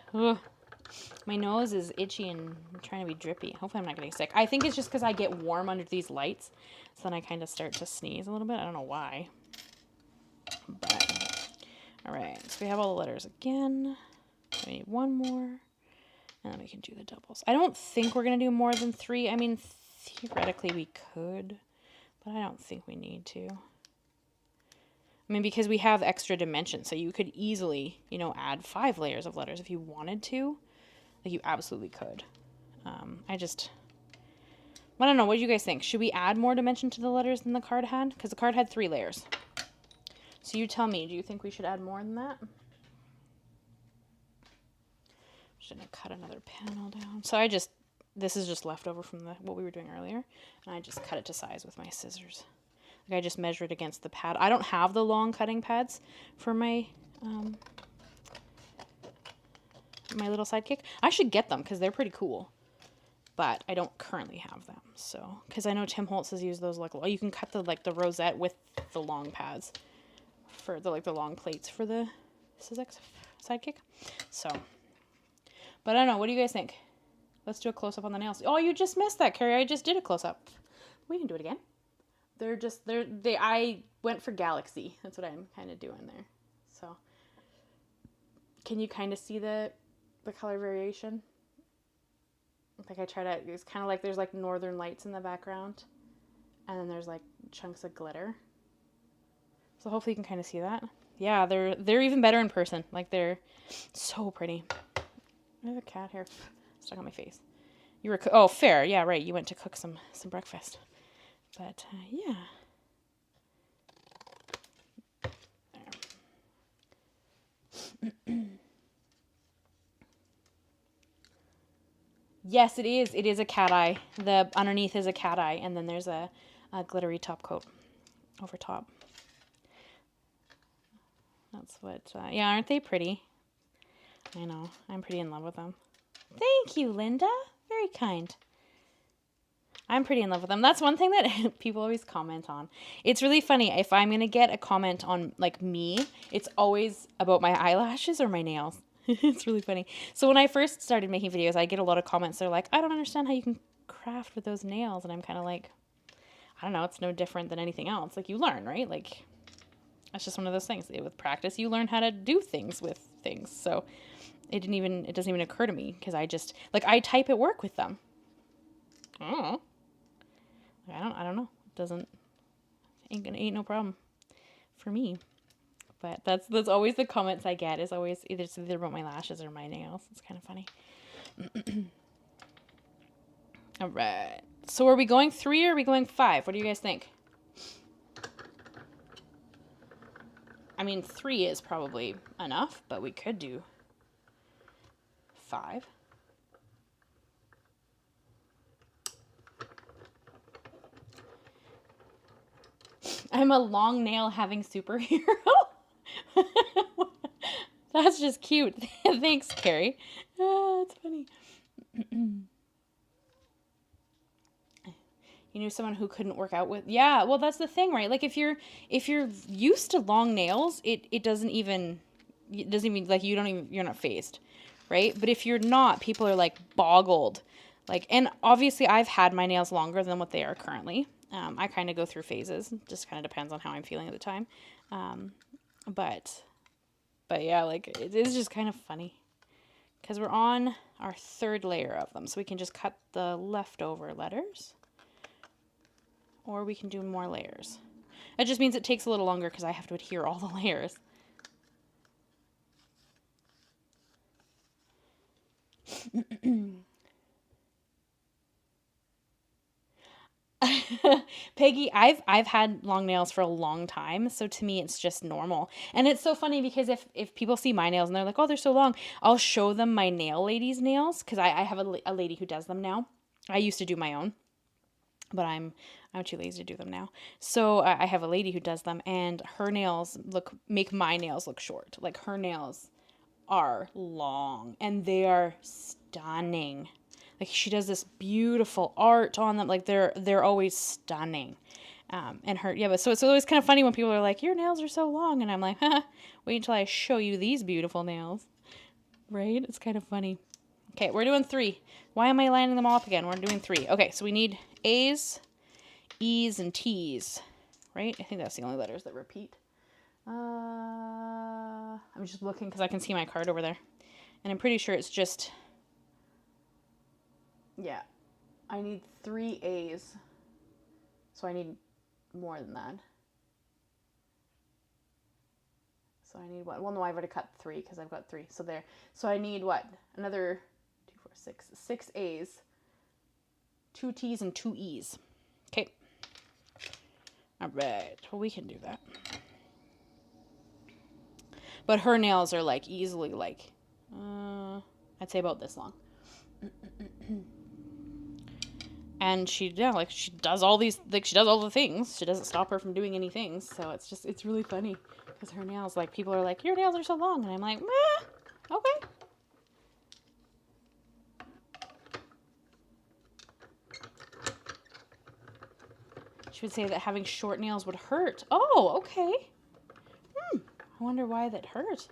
my nose is itchy and I'm trying to be drippy. Hopefully I'm not getting sick. I think it's just because I get warm under these lights. So then I kind of start to sneeze a little bit. I don't know why. But, all right. So we have all the letters again. We need 1 more. And then we can do the doubles. I don't think we're going to do more than 3. I mean, theoretically we could. But I don't think we need to. I mean, because we have extra dimensions. So you could easily, you know, add 5 layers of letters if you wanted to. Like, you absolutely could. I don't know. What do you guys think? Should we add more dimension to the letters than the card had? Because the card had 3 layers. So you tell me, do you think we should add more than that? I'm just going to cut another panel down. So this is just leftover from what we were doing earlier. And I just cut it to size with my scissors. Like, I just measured against the pad. I don't have the long cutting pads for my my little Sidekick. I should get them because they're pretty cool. But I don't currently have them. So, because I know Tim Holtz has used those, like, you can cut the, like, the rosette with the long pads for the, like, the long plates for the Sizzix Sidekick. So, but I don't know. What do you guys think? Let's do a close-up on the nails. Oh, you just missed that, Carrie. I just did a close-up. We can do it again. I went for Galaxy. That's what I'm kind of doing there. So, can you kind of see the color variation? Like it's kind of like there's like northern lights in the background, and then there's like chunks of glitter. So hopefully you can kind of see that. Yeah, they're even better in person. Like, they're so pretty. I have a cat hair stuck on my face. You were oh, fair. Yeah, right. You went to cook some breakfast. But yeah. There. Yes, it is. It is a cat eye. The underneath is a cat eye, and then there's a glittery top coat over top. That's what, yeah, aren't they pretty? I know. I'm pretty in love with them. Thank you, Linda. Very kind. I'm pretty in love with them. That's one thing that people always comment on. It's really funny. If I'm going to get a comment on, like, me, it's always about my eyelashes or my nails. It's really funny. So when I first started making videos, I get a lot of comments. They're like, I don't understand how you can craft with those nails. And I'm kind of like, I don't know. It's no different than anything else. Like, you learn, right? Like, that's just one of those things. With practice, you learn how to do things with things. So it doesn't even occur to me because I type at work with them. Oh, I don't know. Ain't no problem for me. But that's always the comments I get, is always either about my lashes or my nails. It's kind of funny. All right. So are we going 3 or are we going 5? What do you guys think? I mean, 3 is probably enough, but we could do 5. I'm a long nail having superhero. That's just cute. Thanks, Carrie. That's funny. You knew someone who couldn't work out with... Yeah, well, that's the thing, right? Like, if you're used to long nails, it doesn't even like, you're not phased, right? But if you're not, people are like boggled. Like, and obviously I've had my nails longer than what they are currently. I kind of go through phases. Just kind of depends on how I'm feeling at the time. But yeah, like, it is just kind of funny because we're on our 3rd layer of them. So we can just cut the leftover letters, or we can do more layers. It just means it takes a little longer because I have to adhere all the layers. Peggy, I've had long nails for a long time, so to me it's just normal. And it's so funny because if people see my nails and they're like, oh, they're so long, I'll show them my nail lady's nails because I have a lady who does them now. I used to do my own, but I'm too lazy to do them now. So I have a lady who does them, and her nails make my nails look short. Like, her nails are long and they are stunning. Like, she does this beautiful art on them. Like, they're always stunning. And her, yeah, but so it's always kind of funny when people are like, your nails are so long. And I'm like, wait until I show you these beautiful nails. Right? It's kind of funny. Okay, we're doing 3. Why am I lining them all up again? We're doing 3. Okay, so we need A's, E's, and T's. Right? I think that's the only letters that repeat. I'm just looking because I can see my card over there. And I'm pretty sure it's just... Yeah, I need 3 A's, so I need more than that. So I need what? Well, no, I've already cut 3 because I've got 3. So there. So I need what? Another 2, 4, 6. 6 A's, 2 T's, and 2 E's. Okay. All right. Well, we can do that. But her nails are like easily like, I'd say about this long. And she does all these, like, she does all the things. She doesn't stop her from doing any things. So it's really funny because her nails, like, people are like, your nails are so long. And I'm like, okay. She would say that having short nails would hurt. Oh, okay. I wonder why that hurt.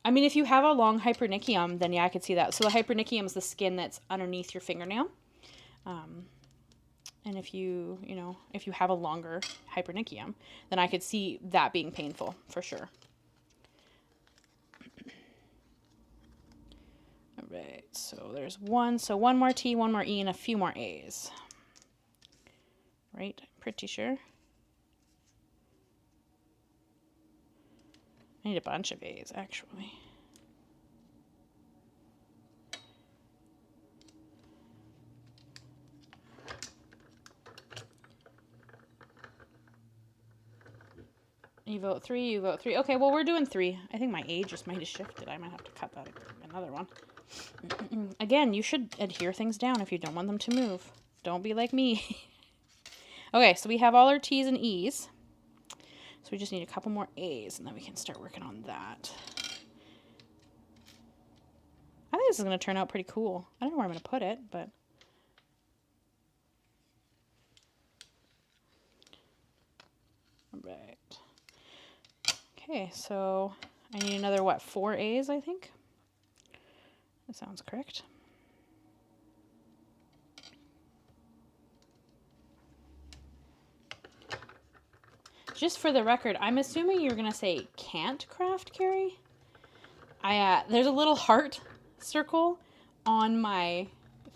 I mean, if you have a long hypernychium, then yeah, I could see that. So the hypernychium is the skin that's underneath your fingernail. And if you have a longer hypernychium, then I could see that being painful for sure. All right, so there's one. So one more T, one more E, and a few more A's. Right, I'm pretty sure. I need a bunch of A's, actually. You vote 3, you vote 3. Okay, well, we're doing 3. I think my A just might have shifted. I might have to cut that another one. Again, you should adhere things down if you don't want them to move. Don't be like me. Okay, so we have all our T's and E's. So we just need a couple more A's, and then we can start working on that. I think this is going to turn out pretty cool. I don't know where I'm going to put it, but... All right. Okay, so I need another, what, 4 A's, I think? That sounds correct. Just for the record, I'm assuming you're going to say can't craft, Carrie. There's a little heart circle on my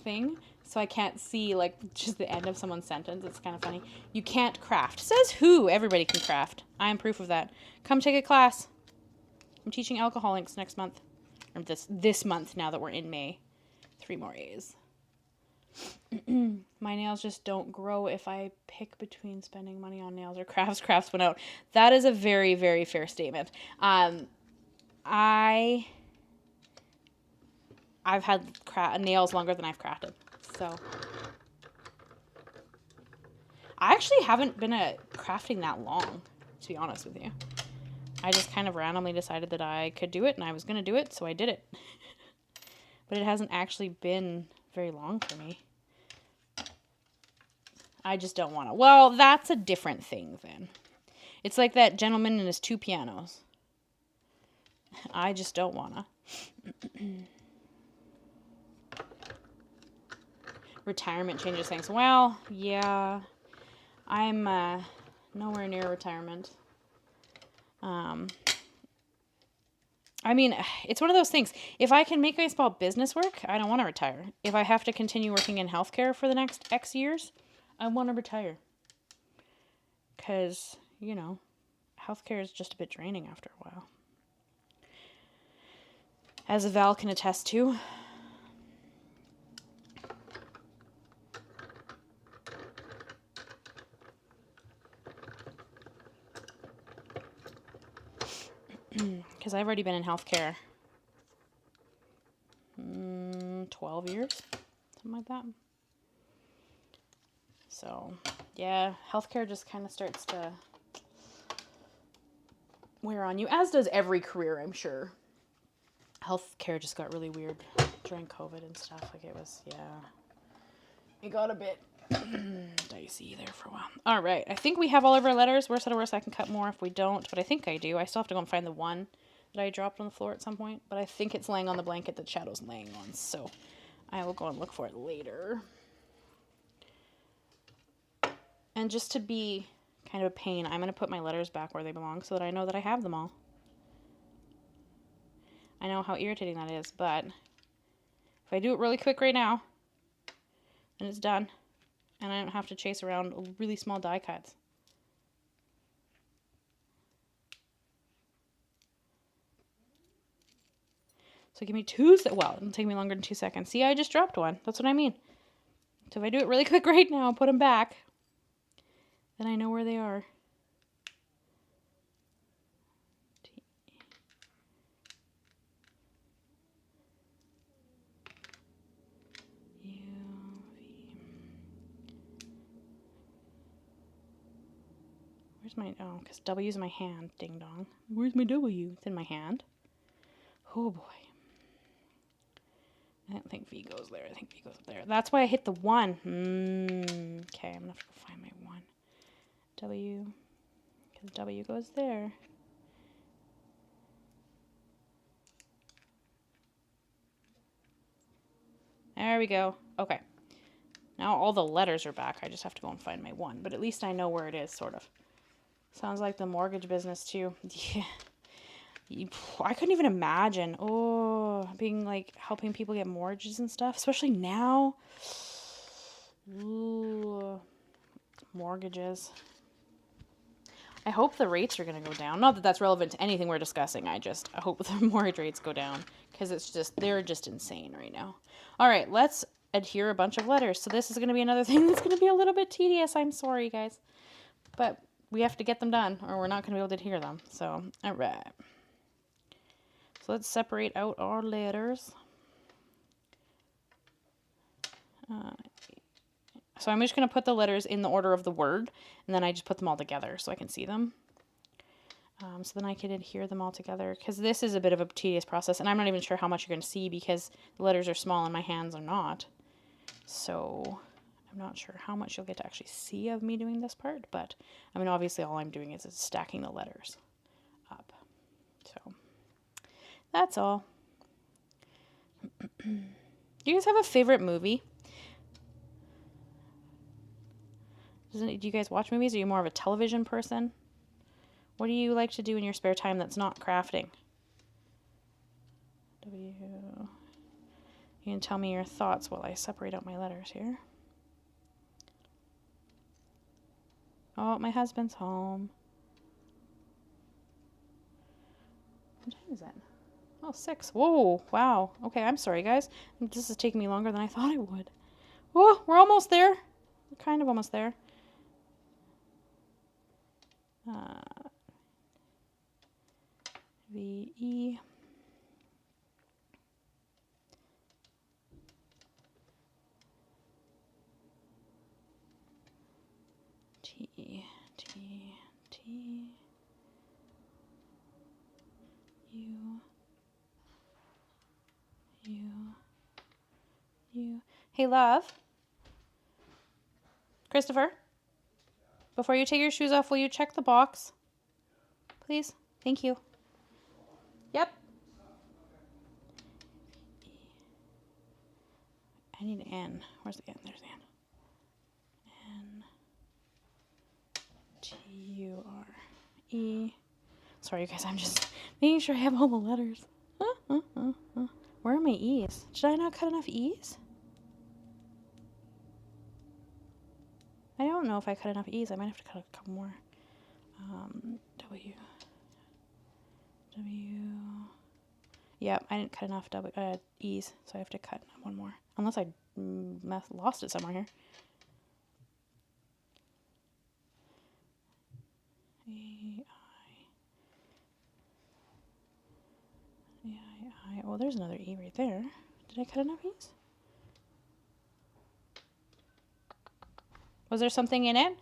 thing, so I can't see, like, just the end of someone's sentence. It's kind of funny. You can't craft. Says who? Everybody can craft. I am proof of that. Come take a class. I'm teaching alcoholics next month. Or this month, now that we're in May. 3 more A's. My nails just don't grow if I pick between spending money on nails or crafts. Crafts went out. That is a very, very fair statement. I've had nails longer than I've crafted. So I actually haven't been crafting that long, to be honest with you. I just kind of randomly decided that I could do it and I was going to do it, so I did it. But it hasn't actually been very long for me. I just don't want to. Well, that's a different thing then. It's like that gentleman and his 2 pianos. I just don't want to. Retirement changes things. Well, yeah. I'm nowhere near retirement. I mean, it's one of those things. If I can make my small business work, I don't want to retire. If I have to continue working in healthcare for the next X years, I want to retire. Because, you know, healthcare is just a bit draining after a while. As Val can attest to. Because I've already been in healthcare 12 years, something like that. So, yeah, healthcare just kind of starts to wear on you, as does every career, I'm sure. Healthcare just got really weird during COVID and stuff. Like, it was, yeah, it got a bit dicey there for a while. All right, I think we have all of our letters. Worst of worst, I can cut more if we don't, but I think I do. I still have to go and find the one that I dropped on the floor at some point, but I think it's laying on the blanket that Shadow's laying on, so I will go and look for it later. And just to be kind of a pain, I'm going to put my letters back where they belong so that I know that I have them all. I know how irritating that is, but if I do it really quick right now, then it's done. And I don't have to chase around really small die cuts. So give me 2 seconds. Well, it'll take me longer than 2 seconds. See, I just dropped one. That's what I mean. So if I do it really quick right now, put them back, then I know where they are. Where's my, oh, because W's in my hand, ding dong. Where's my W? It's in my hand. Oh boy. I don't think V goes there. I think V goes there. That's why I hit the 1. Okay, I'm going to have to go find my 1. W, because W goes there. There we go. Okay. Now all the letters are back. I just have to go and find my 1. But at least I know where it is, sort of. Sounds like the mortgage business, too. Yeah. I couldn't even imagine. Oh, being like helping people get mortgages and stuff. Especially now. Ooh. Mortgages. I hope the rates are going to go down. Not that that's relevant to anything we're discussing. I hope the mortgage rates go down. Because they're just insane right now. All right, let's adhere a bunch of letters. So this is going to be another thing that's going to be a little bit tedious. I'm sorry, guys. But we have to get them done, or we're not going to be able to adhere them. So, all right. So let's separate out our letters. So I'm just going to put the letters in the order of the word, and then I just put them all together so I can see them. So then I can adhere them all together, because this is a bit of a tedious process, and I'm not even sure how much you're going to see because the letters are small and my hands are not. So I'm not sure how much you'll get to actually see of me doing this part, but I mean, obviously all I'm doing is stacking the letters up. So that's all. Do you guys have a favorite movie? Do you guys watch movies? Are you more of a television person? What do you like to do in your spare time that's not crafting? W. You can tell me your thoughts while I separate out my letters here. Oh, my husband's home. What time is it? Oh, 6. Whoa, wow. Okay, I'm sorry, guys. This is taking me longer than I thought it would. Oh, we're almost there. We're kind of almost there. V, E. T, T, T. U. U. U. Hey, love. Christopher, before you take your shoes off, will you check the box? Please? Thank you. Yep. I need an N. Where's the N? There's the N. N. T, U, R, E. Sorry, you guys. I'm just making sure I have all the letters. Where are my E's? Did I not cut enough E's? I don't know if I cut enough E's. I might have to cut a couple more. W. W. Yep, I didn't cut enough E's, so I have to cut one more. Unless I lost it somewhere here. A, I. Oh, there's another E right there. Did I cut enough E's? Was there something in it?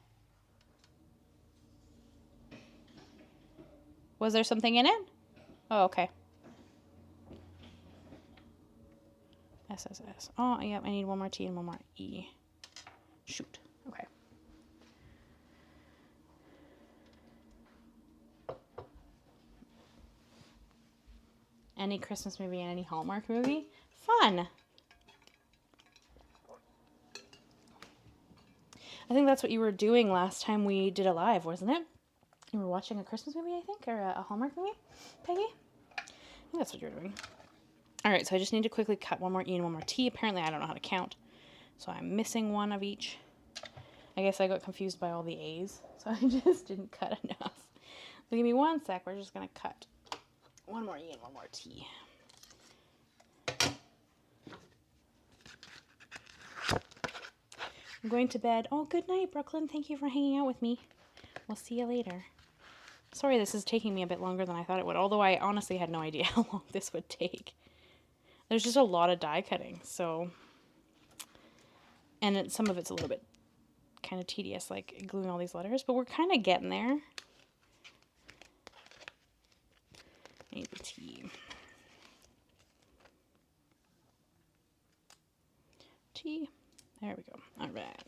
Was there something in it? Oh, okay. SSS. Oh, yeah, I need one more T and one more E. Shoot. Okay. Any Christmas movie and any Hallmark movie? Fun! I think that's what you were doing last time we did a live, wasn't it? You were watching a Christmas movie, I think, or a Hallmark movie, Peggy? I think that's what you were doing. All right, so I just need to quickly cut one more E and one more T. Apparently, I don't know how to count, so I'm missing one of each. I guess I got confused by all the A's, so I just didn't cut enough. So give me 1 sec. We're just going to cut one more E and one more T. I'm going to bed. Oh, good night, Brooklyn. Thank you for hanging out with me. We'll see you later. Sorry this is taking me a bit longer than I thought it would, although I honestly had no idea how long this would take. There's just a lot of die cutting, so... And some of it's a little bit kind of tedious, like gluing all these letters, but we're kind of getting there. I need the T. tea. There we go. All right.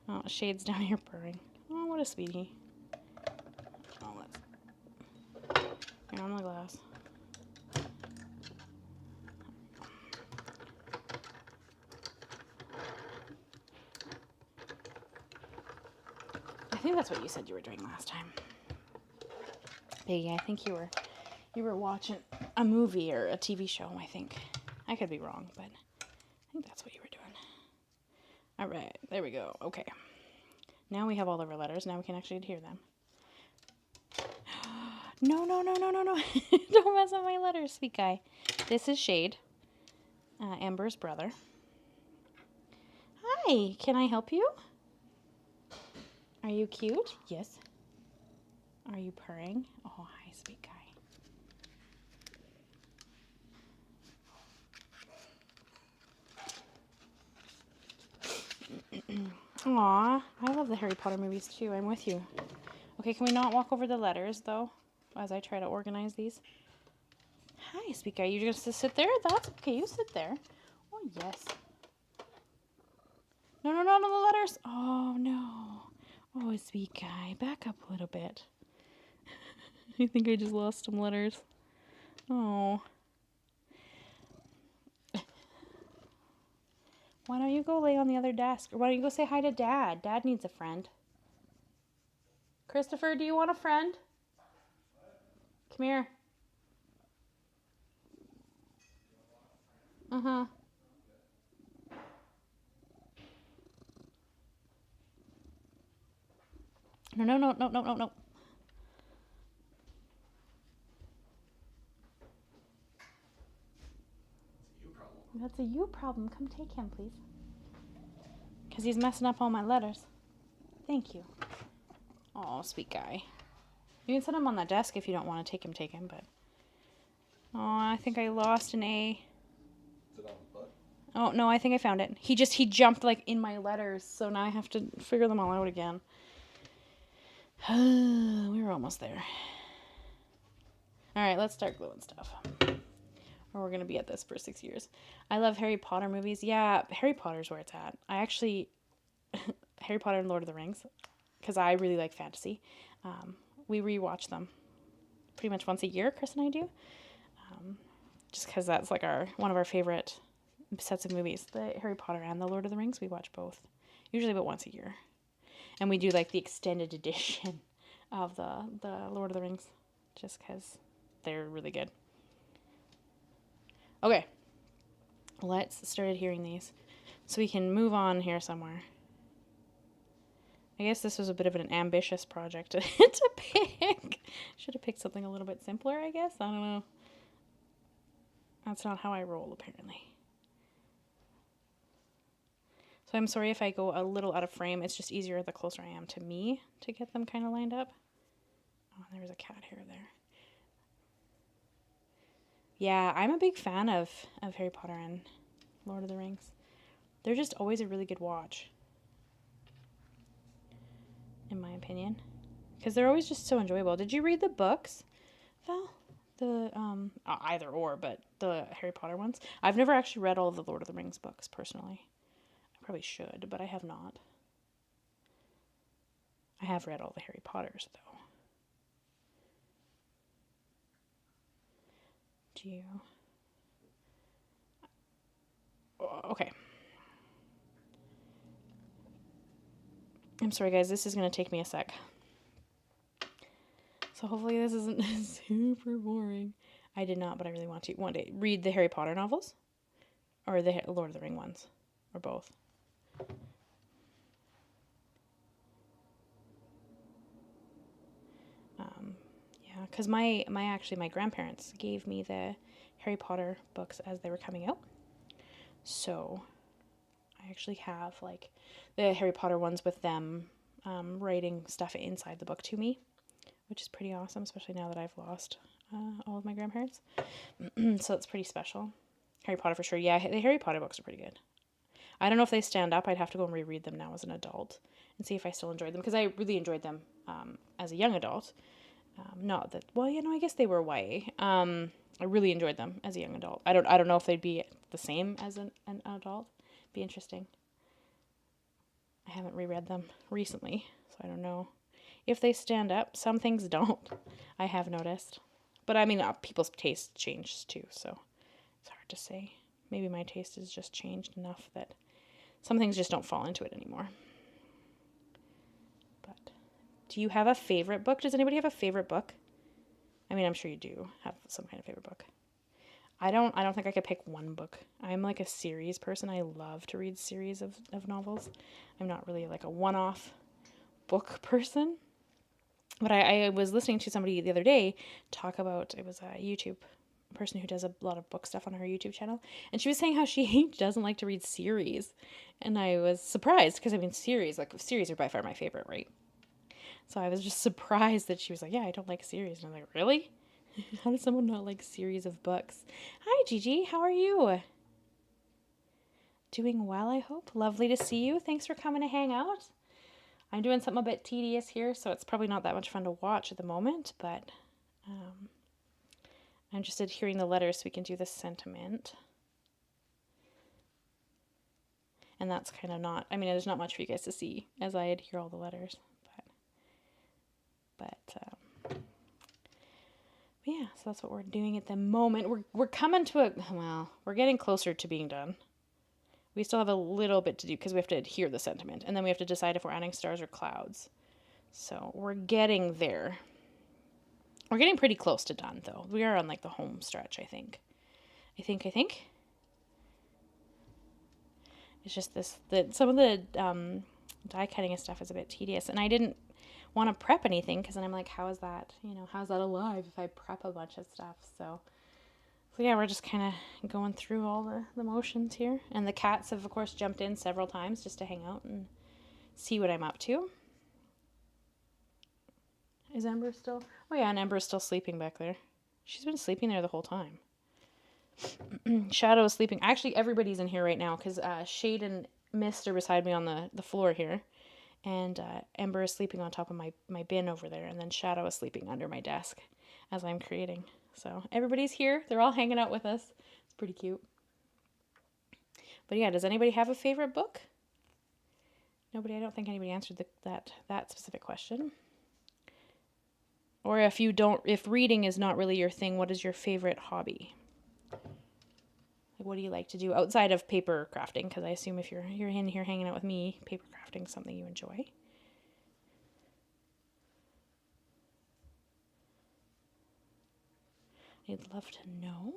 Oh, Shade's down here purring. Oh, what a sweetie. Oh, let's... Here, on the glass. I think that's what you said you were doing last time. Piggy, I think you were watching a movie or a TV show, I think. I could be wrong, but I think that's what you were doing. All right, there we go. Okay. Now we have all of our letters. Now we can actually adhere them. No, no, no, no, no, no. Don't mess up my letters, sweet guy. This is Shade, Amber's brother. Hi, can I help you? Are you cute? Yes. Are you purring? Oh, hi, sweet guy. Aw, I love the Harry Potter movies too. I'm with you. Okay, can we not walk over the letters though, as I try to organize these? Hi, sweet guy. You just sit there? That's okay. You sit there. Oh, yes. No, no, no, no, the letters. Oh, no. Oh, sweet guy. Back up a little bit. I think I just lost some letters. Oh. Why don't you go lay on the other desk? Or why don't you go say hi to Dad? Dad needs a friend. Christopher, do you want a friend? Come here. Uh-huh. No, no, no, no, no, no, no. That's a you problem. Come take him, please. Because he's messing up all my letters. Thank you. Oh, sweet guy. You can set him on the desk if you don't want to take him, but... Oh, I think I lost an A. Is it on the butt? Oh, no, I think I found it. He jumped, like, in my letters, so now I have to figure them all out again. We were almost there. Alright, let's start gluing stuff. Or we're going to be at this for 6 years. I love Harry Potter movies. Yeah, Harry Potter's where it's at. I actually... Harry Potter and Lord of the Rings, because I really like fantasy. We rewatch them pretty much once a year, Chris and I do. Just because that's like one of our favorite sets of movies. The Harry Potter and the Lord of the Rings, we watch both. Usually about once a year. And we do like the extended edition of the Lord of the Rings, just because they're really good. Okay, let's start adhering these so we can move on here somewhere. I guess this was a bit of an ambitious project to pick. Should have picked something a little bit simpler, I guess. I don't know. That's not how I roll, apparently. So I'm sorry if I go a little out of frame. It's just easier the closer I am to me to get them kind of lined up. Oh, there was a cat hair there. Yeah, I'm a big fan of Harry Potter and Lord of the Rings. They're just always a really good watch, in my opinion, because they're always just so enjoyable. Did you read the books, Val? The either or, but the Harry Potter ones. I've never actually read all of the Lord of the Rings books personally. I probably should, but I have not. I have read all the Harry Potters though. Do you? Okay. I'm sorry, guys. This is going to take me a sec. So hopefully this isn't super boring. I did not, but I really want to one day read the Harry Potter novels. Or the Lord of the Ring ones. Or both. Yeah, because my grandparents gave me the Harry Potter books as they were coming out. So I actually have like the Harry Potter ones with them writing stuff inside the book to me, which is pretty awesome, especially now that I've lost all of my grandparents. So it's pretty special. Harry Potter for sure. Yeah, the Harry Potter books are pretty good. I don't know if they stand up. I'd have to go and reread them now as an adult and see if I still enjoyed them, because I really enjoyed them as a young adult. Not that, well, you know, I guess they were YA. I really enjoyed them as a young adult. I don't know if they'd be the same as an adult. Be interesting. I haven't reread them recently, so I don't know if they stand up. Some things don't, I have noticed. But I mean, people's taste changes too, so it's hard to say. Maybe my taste has just changed enough that some things just don't fall into it anymore. But do you have a favorite book? Does anybody have a favorite book? I mean, I'm sure you do have some kind of favorite book. I don't think I could pick one book. I'm like a series person. I love to read series of novels. I'm not really like a one-off book person. But I was listening to somebody the other day talk about, it was a YouTube person who does a lot of book stuff on her YouTube channel, and she was saying how she doesn't like to read series. And I was surprised because I mean, series are by far my favorite, right? So I was just surprised that she was like, yeah, I don't like series. And I'm like, really? How does someone not like series of books? Hi, Gigi. How are you? Doing well, I hope. Lovely to see you. Thanks for coming to hang out. I'm doing something a bit tedious here, so it's probably not that much fun to watch at the moment, but I'm just adhering the letters so we can do the sentiment. And that's kind of not, I mean, there's not much for you guys to see as I adhere all the letters. But yeah, so that's what we're doing at the moment. We're coming to we're getting closer to being done. We still have a little bit to do because we have to adhere the sentiment, and then we have to decide if we're adding stars or clouds. So we're getting there. We're getting pretty close to done, though. We are on like the home stretch, I think. I think. It's just some of the die cutting and stuff is a bit tedious, and I didn't want to prep anything because then I'm like, how's that alive if I prep a bunch of stuff? So yeah, we're just kind of going through all the motions here. And the cats have, of course, jumped in several times just to hang out and see what I'm up to. Is Ember still? Oh, yeah, and Ember's still sleeping back there. She's been sleeping there the whole time. Shadow is sleeping. Actually, everybody's in here right now because Shade and Mist are beside me on the floor here. And Ember is sleeping on top of my bin over there. And then Shadow is sleeping under my desk as I'm creating. So everybody's here. They're all hanging out with us. It's pretty cute. But yeah, does anybody have a favorite book? Nobody? I don't think anybody answered that specific question. Or if reading is not really your thing, what is your favorite hobby? Like, what do you like to do outside of paper crafting? Because I assume if you're in here hanging out with me, paper crafting is something you enjoy. I'd love to know.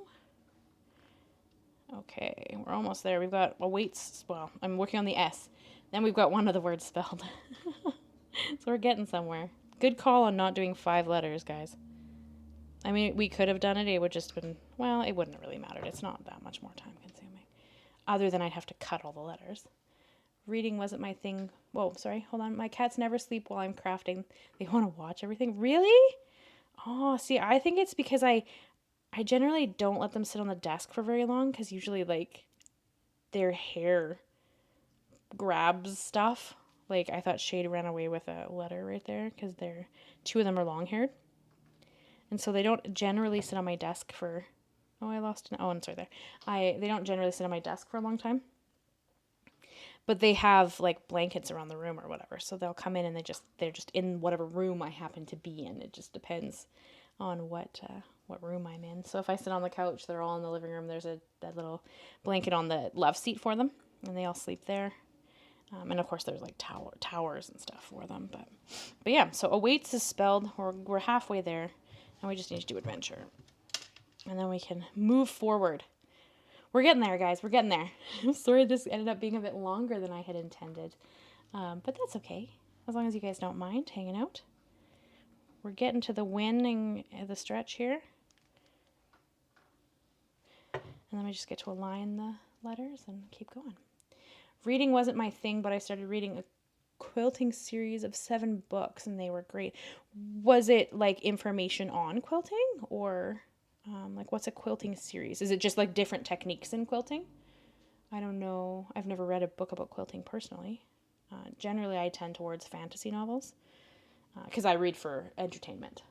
Okay, we're almost there. We've got I'm working on the S. Then we've got one of the words spelled. So we're getting somewhere. Good call on not doing 5 letters, guys. I mean, we could have done it. It would just been, it wouldn't have really mattered. It's not that much more time consuming. Other than I'd have to cut all the letters. Reading wasn't my thing. Whoa, sorry, hold on. My cats never sleep while I'm crafting. They want to watch everything. Really? Oh, see, I think it's because I generally don't let them sit on the desk for very long because usually, like, their hair grabs stuff. Like, I thought Shade ran away with a letter right there because 2 of them are long-haired. And so they don't generally sit on my desk for... Oh, I lost an... Oh, and sorry there. They don't generally sit on my desk for a long time. But they have, like, blankets around the room or whatever. So they'll come in and they're just in whatever room I happen to be in. It just depends on what room I'm in. So if I sit on the couch, they're all in the living room. There's that little blanket on the love seat for them, and they all sleep there. And of course, there's like towers and stuff for them. But yeah, so awaits is spelled. We're halfway there, and we just need to do adventure, and then we can move forward. We're getting there, guys. We're getting there. I'm sorry this ended up being a bit longer than I had intended, but that's okay as long as you guys don't mind hanging out. We're getting to the winning the stretch here. And then we just get to align the letters and keep going. Reading wasn't my thing, but I started reading a quilting series of 7 books, and they were great. Was it like information on quilting, or like what's a quilting series? Is it just like different techniques in quilting? I don't know. I've never read a book about quilting personally. Generally, I tend towards fantasy novels because I read for entertainment.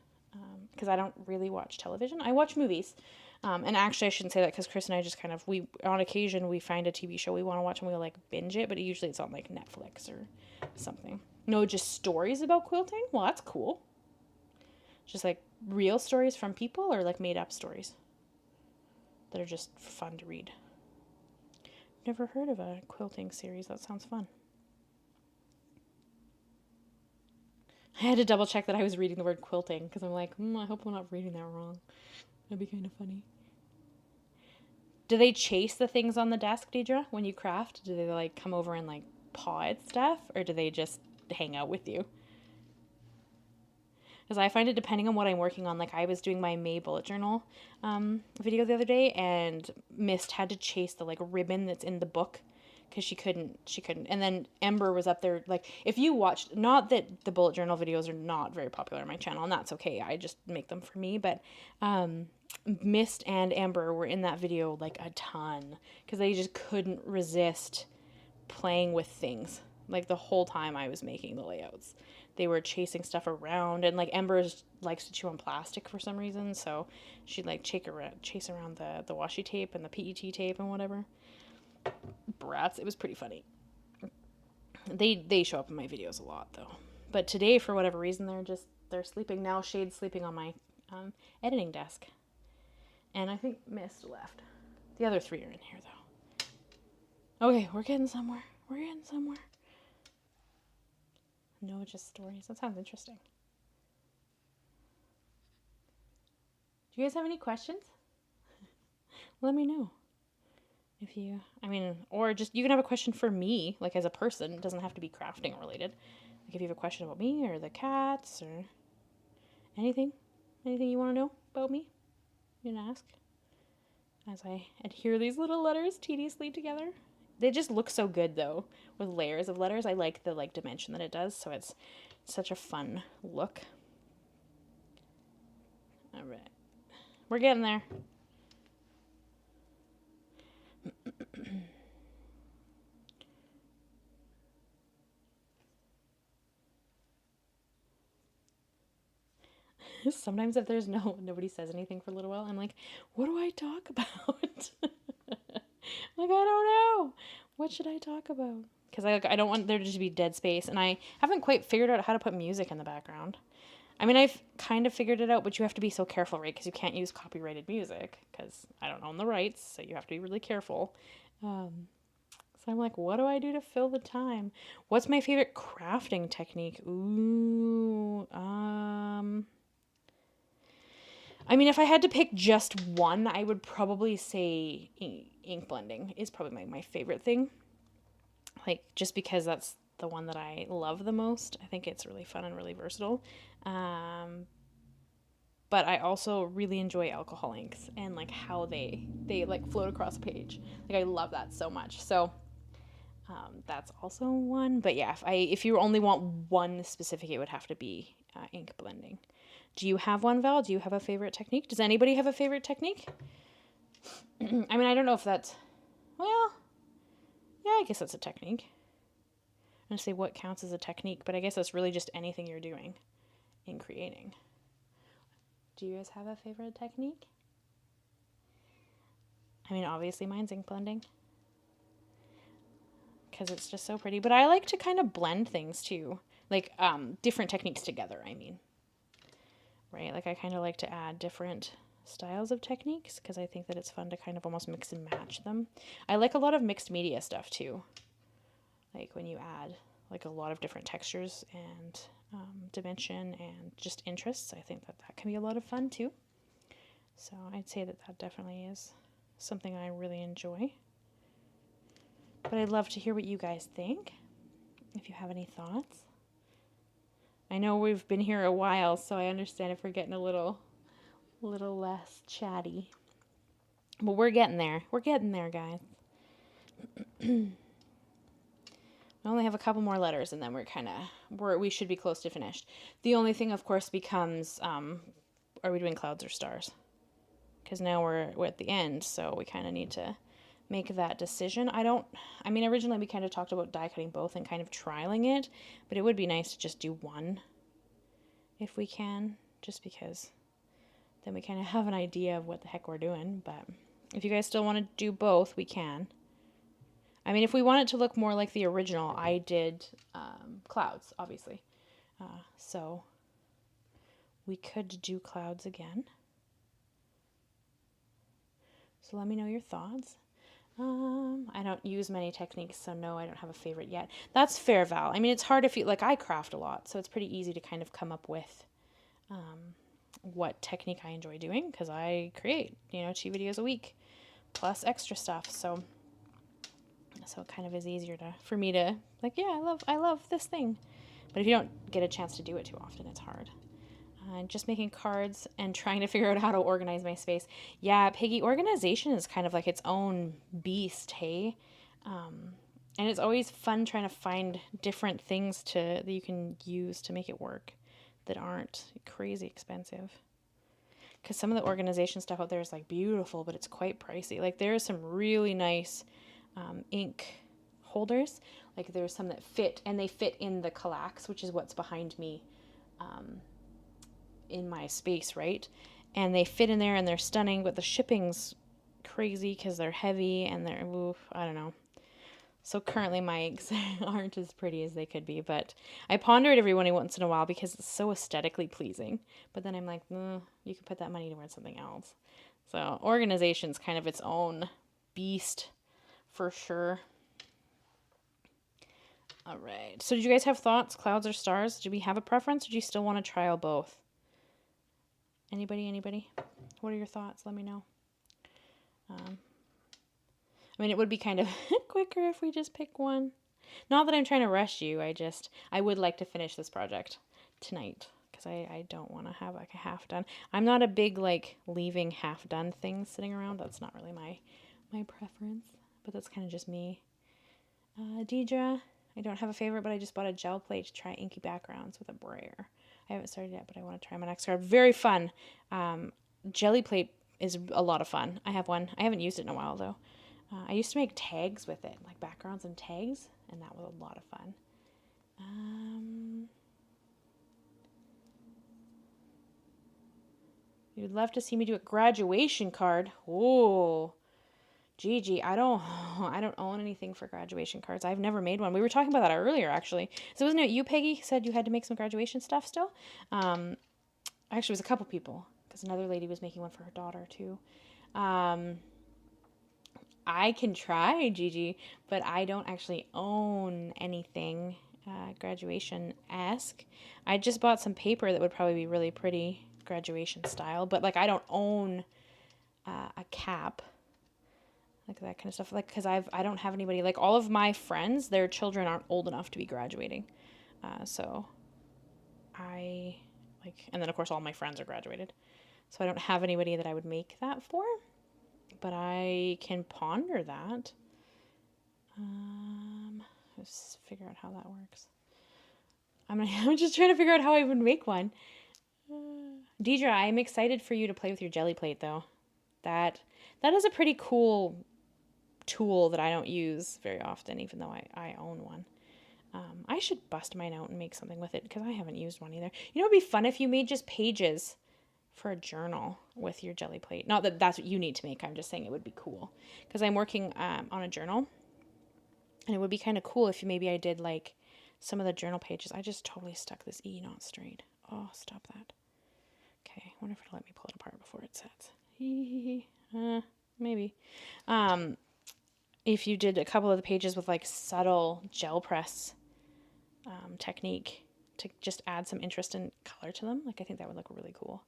Because I don't really watch television. I watch movies. And actually, I shouldn't say that because Chris and I just kind of, on occasion, we find a TV show we want to watch and we'll like binge it, but usually it's on like Netflix or something. No, just stories about quilting? Well, that's cool. Just like real stories from people or like made up stories that are just fun to read. Never heard of a quilting series. That sounds fun. I had to double check that I was reading the word quilting because I'm like, I hope I'm not reading that wrong. That'd be kind of funny. Do they chase the things on the desk, Deidre, when you craft? Do they like come over and like paw at stuff, or do they just hang out with you? Because I find it depending on what I'm working on. Like I was doing my May bullet journal video the other day, and Mist had to chase the like ribbon that's in the book because she couldn't. And then Ember was up there. Like if you watched, not that the bullet journal videos are not very popular on my channel, and that's okay. I just make them for me, but Mist and Amber were in that video like a ton because they just couldn't resist playing with things like the whole time I was making the layouts. They were chasing stuff around, and like Ember likes to chew on plastic for some reason, so she'd like chase around the washi tape and the PET tape and whatever. Brats, it was pretty funny. They show up in my videos a lot though, but today for whatever reason they're sleeping now. Shade's sleeping on my editing desk. And I think Mist left. The other three are in here, though. Okay, we're getting somewhere. No, just stories. That sounds interesting. Do you guys have any questions? Let me know. Or just, you can have a question for me, like as a person. It doesn't have to be crafting related. Like if you have a question about me or the cats or anything you want to know about me. You can ask as I adhere these little letters tediously together. They just look so good though with layers of letters. I like the dimension that it does, so it's such a fun look. All right, we're getting there. Sometimes if there's nobody says anything for a little while, I'm like, what do I talk about? Like, I don't know. What should I talk about? Because I don't want there to just be dead space, and I haven't quite figured out how to put music in the background. I mean, I've kind of figured it out, but you have to be so careful, right? Because you can't use copyrighted music, because I don't own the rights, so you have to be really careful. So I'm like, what do I do to fill the time? What's my favorite crafting technique? Ooh, I mean, if I had to pick just one, I would probably say ink blending is probably my favorite thing. Like, just because that's the one that I love the most. I think it's really fun and really versatile. But I also really enjoy alcohol inks and like how they like float across a page. Like I love that so much. So that's also one. But yeah, if you only want one specific, it would have to be ink blending. Do you have one, Val? Do you have a favorite technique? Does anybody have a favorite technique? I mean, I don't know if that's, well, yeah, I guess that's a technique. I'm going to say what counts as a technique, but I guess that's really just anything you're doing in creating. Do you guys have a favorite technique? I mean, obviously mine's ink blending, because it's just so pretty, but I like to kind of blend things too, like different techniques together, I mean. Right, like I kind of like to add different styles of techniques because I think that it's fun to kind of almost mix and match them. I like a lot of mixed media stuff too, like when you add like a lot of different textures and dimension and just interests. I think that can be a lot of fun too. So I'd say that definitely is something I really enjoy. But I'd love to hear what you guys think, if you have any thoughts. I know we've been here a while, so I understand if we're getting a little less chatty. But we're getting there. We're getting there, guys. We only have a couple more letters, and then we should be close to finished. The only thing, of course, becomes, are we doing clouds or stars? Because now we're at the end, so we kind of need to make that decision. Originally we kind of talked about die cutting both and kind of trialing it, but it would be nice to just do one if we can, just because then we kind of have an idea of what the heck we're doing. But if you guys still want to do both, we can. I mean, if we want it to look more like the original, I did clouds, obviously. So we could do clouds again. So let me know your thoughts. I don't use many techniques, so no, I don't have a favorite yet. That's fair, Val. I mean, it's hard if you, like, I craft a lot, so it's pretty easy to kind of come up with what technique I enjoy doing, because I create, 2 videos a week, plus extra stuff, so it kind of is easier for me to, like, yeah, I love this thing. But if you don't get a chance to do it too often, it's hard. Just making cards and trying to figure out how to organize my space. Yeah, Piggy, organization is kind of like its own beast, hey? And it's always fun trying to find different things that you can use to make it work that aren't crazy expensive. Because some of the organization stuff out there is like beautiful, but it's quite pricey. Like there are some really nice ink holders. Like there's some that fit, and they fit in the Kallax, which is what's behind me in my space, right? And they fit in there and they're stunning, but the shipping's crazy because they're heavy and I don't know. So currently my inks aren't as pretty as they could be, but I ponder it every once in a while because it's so aesthetically pleasing. But then I'm like, you could put that money towards something else. So organization's kind of its own beast for sure. All right. So did you guys have thoughts, clouds or stars? Do we have a preference, or do you still want to trial both? Anybody? What are your thoughts? Let me know. I mean, it would be kind of quicker if we just pick one. Not that I'm trying to rush you. I would like to finish this project tonight because I don't want to have like a half done. I'm not a big like leaving half done things sitting around. That's not really my preference, but that's kind of just me. Deidre, I don't have a favorite, but I just bought a gel plate to try inky backgrounds with a brayer. I haven't started yet, but I want to try my next card. Very fun. Jelly plate is a lot of fun. I have one. I haven't used it in a while, though. I used to make tags with it, like backgrounds and tags, and that was a lot of fun. You'd love to see me do a graduation card. Oh, Gigi, I don't own anything for graduation cards. I've never made one. We were talking about that earlier, actually. So wasn't it you, Peggy, said you had to make some graduation stuff still? Actually, it was a couple people, because another lady was making one for her daughter, too. I can try, Gigi, but I don't actually own anything graduation-esque. I just bought some paper that would probably be really pretty graduation style, but like I don't own a cap, like that kind of stuff, like because I don't have anybody, like all of my friends, their children aren't old enough to be graduating, so I like, and then of course all my friends are graduated, so I don't have anybody that I would make that for. But I can ponder that. Let's figure out how that works. I'm just trying to figure out how I would make one. Deidre, I'm excited for you to play with your jelly plate, though. That is a pretty cool tool that I don't use very often, even though I own one. I should bust mine out and make something with it, because I haven't used one either. You know, it'd be fun if you made just pages for a journal with your jelly plate. Not that that's what you need to make. I'm just saying it would be cool, because I'm working on a journal, and it would be kind of cool if maybe I did like some of the journal pages. I just totally stuck this E not straight. Oh, stop that. Okay, I wonder if it'll let me pull it apart before it sets. Maybe. If you did a couple of the pages with like subtle gel press technique to just add some interest and color to them, like I think that would look really cool.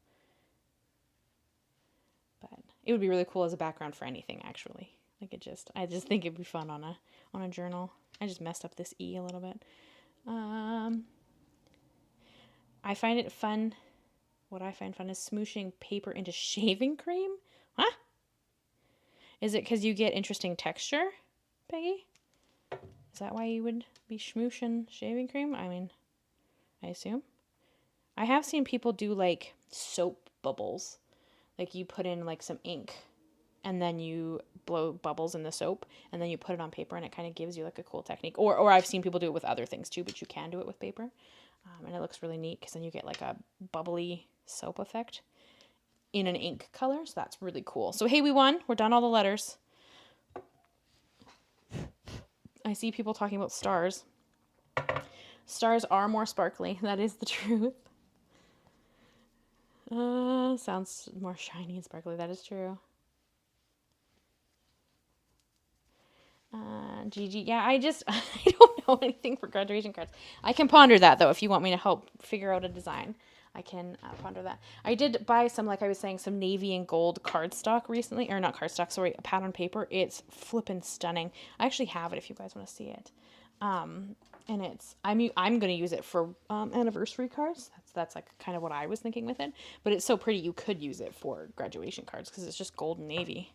But it would be really cool as a background for anything, actually. Like I just think it'd be fun on a journal. I just messed up this E a little bit. I find it fun. What I find fun is smooshing paper into shaving cream. Huh? Is it because you get interesting texture, Peggy? Is that why you would be smooshing shaving cream? I mean, I assume. I have seen people do like soap bubbles. Like you put in like some ink and then you blow bubbles in the soap and then you put it on paper and it kind of gives you like a cool technique. Or I've seen people do it with other things too, but you can do it with paper. And it looks really neat because then you get like a bubbly soap effect. in an ink color. So that's really cool. So hey, we won. We're done all the letters. I see people talking about stars. Stars are more sparkly. That is the truth. Sounds more shiny and sparkly. That is true. Gigi, yeah, I don't know anything for graduation cards. I can ponder that though. If you want me to help figure out a design, I can ponder that. I did buy some, like I was saying, some navy and gold cardstock recently, or not cardstock, sorry, a pattern paper. It's flippin' stunning. I actually have it if you guys want to see it. And it's, I'm going to use it for anniversary cards. That's like kind of what I was thinking with it. But it's so pretty, you could use it for graduation cards because it's just gold and navy.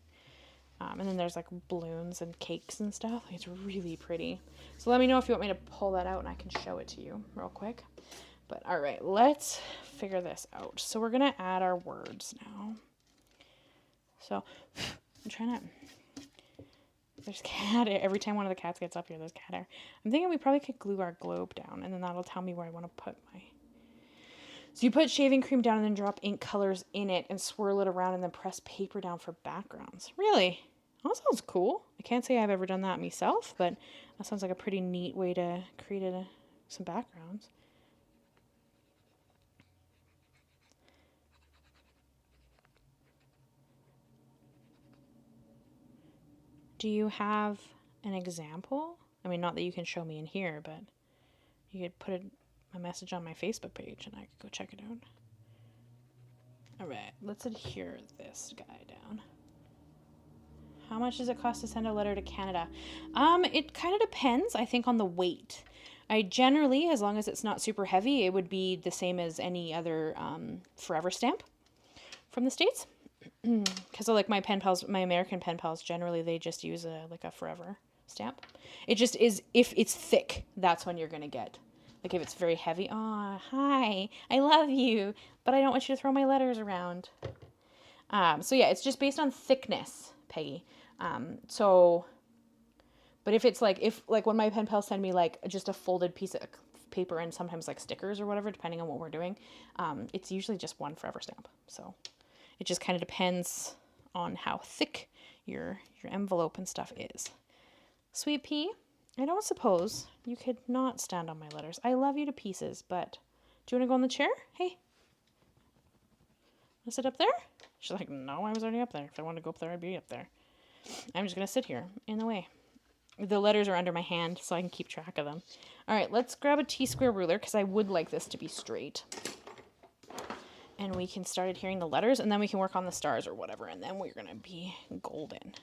And then there's like balloons and cakes and stuff. It's really pretty. So let me know if you want me to pull that out and I can show it to you real quick. But all right, let's figure this out. So we're going to add our words now. So I'm trying to... There's cat hair. Every time one of the cats gets up here, there's cat hair. I'm thinking we probably could glue our globe down, and then that'll tell me where I want to put my... So you put shaving cream down and then drop ink colors in it and swirl it around and then press paper down for backgrounds. Really? That sounds cool. I can't say I've ever done that myself, but that sounds like a pretty neat way to create some backgrounds. Do you have an example? I mean, not that you can show me in here, but you could put a message on my Facebook page and I could go check it out. All right, let's adhere this guy down. How much does it cost to send a letter to Canada? It kind of depends, I think, on the weight. I generally, as long as it's not super heavy, it would be the same as any other forever stamp from the States. Because like my pen pals, my American pen pals, generally they just use a forever stamp. It just is, if it's thick, that's when you're going to get. Like if it's very heavy, oh, hi, I love you, but I don't want you to throw my letters around. So yeah, it's just based on thickness, Peggy. But if it's like, when my pen pals send me like just a folded piece of paper and sometimes like stickers or whatever, depending on what we're doing, it's usually just one forever stamp. So it just kind of depends on how thick your envelope and stuff is. Sweet Pea, I don't suppose you could not stand on my letters. I love you to pieces, but do you want to go in the chair? Hey. Want to sit up there? She's like, no, I was already up there. If I wanted to go up there, I'd be up there. I'm just going to sit here in the way. The letters are under my hand, so I can keep track of them. All right, let's grab a T-square ruler, because I would like this to be straight. And we can start adhering the letters, and then we can work on the stars or whatever, and then we're going to be golden.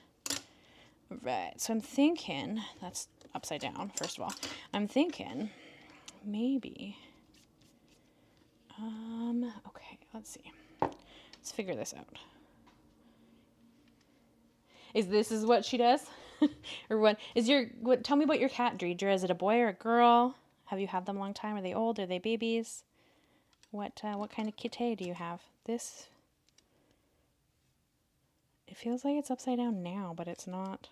Right, so I'm thinking, that's upside down, first of all. I'm thinking, maybe, okay, let's see. Let's figure this out. This is what she does? Or what, tell me about your cat, Deidre. Is it a boy or a girl? Have you had them a long time? Are they old? Are they babies? What kind of kitty do you have? This, it feels like it's upside down now, but it's not.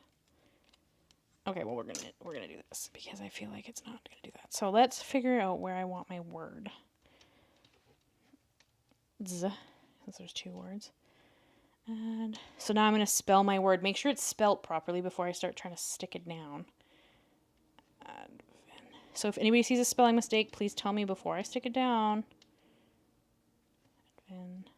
Okay, well we're gonna do this because I feel like it's not gonna do that. So let's figure out where I want my word. Z, since there's two words. And so now I'm gonna spell my word. Make sure it's spelt properly before I start trying to stick it down. So if anybody sees a spelling mistake, please tell me before I stick it down. Adventure.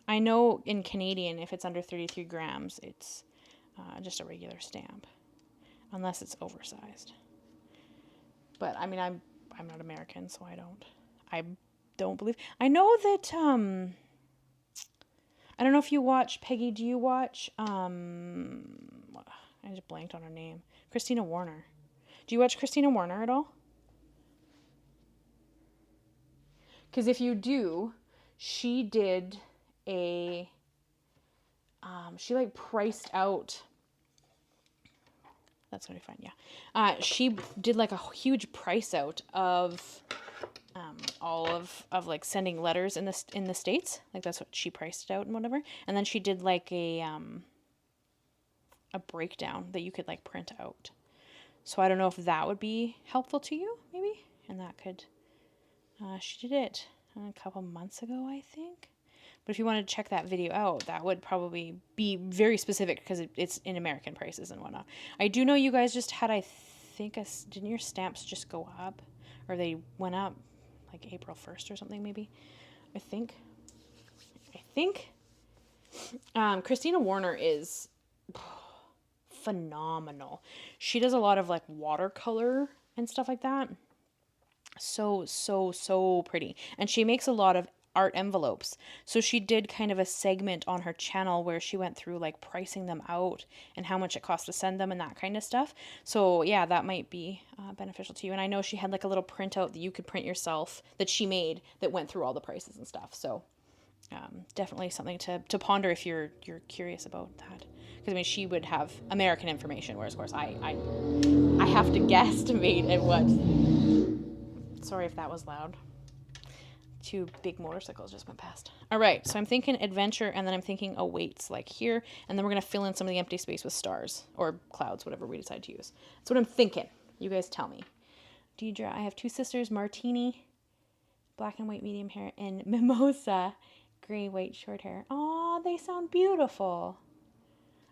I know in Canadian, if it's under 33 grams, it's just a regular stamp, unless it's oversized. But I mean, I'm not American, so I don't believe. I know that I don't know if you watch, Peggy. Do you watch? I just blanked on her name. Christina Warner. Do you watch Christina Warner at all? Because if you do, she did she like priced out, that's gonna be fun, yeah. She did like a huge price out of all of like sending letters in the States. Like that's what she priced it out and whatever. And then she did like a breakdown that you could like print out. So I don't know if that would be helpful to you, maybe. And that could, she did it a couple months ago, I think. But if you wanted to check that video out, that would probably be very specific because it's in American prices and whatnot. I do know you guys just had, I think, didn't your stamps just go up? Or they went up like April 1st or something maybe? I think. Christina Warner is phenomenal. She does a lot of like watercolor and stuff like that. So pretty. And she makes a lot of art envelopes. So she did kind of a segment on her channel where she went through like pricing them out and how much it costs to send them and that kind of stuff. So yeah, that might be beneficial to you. And I know she had like a little printout that you could print yourself that she made that went through all the prices and stuff. So definitely something to ponder if you're curious about that. Because I mean, she would have American information, whereas of course I have to guesstimate at what. Sorry if that was loud. 2 big motorcycles just went past. All right, so I'm thinking adventure, and then I'm thinking awaits like here, and then we're going to fill in some of the empty space with stars or clouds, whatever we decide to use. That's what I'm thinking. You guys tell me. Deidre, I have 2 sisters, Martini, black and white medium hair, and Mimosa, gray, white, short hair. Aw, they sound beautiful.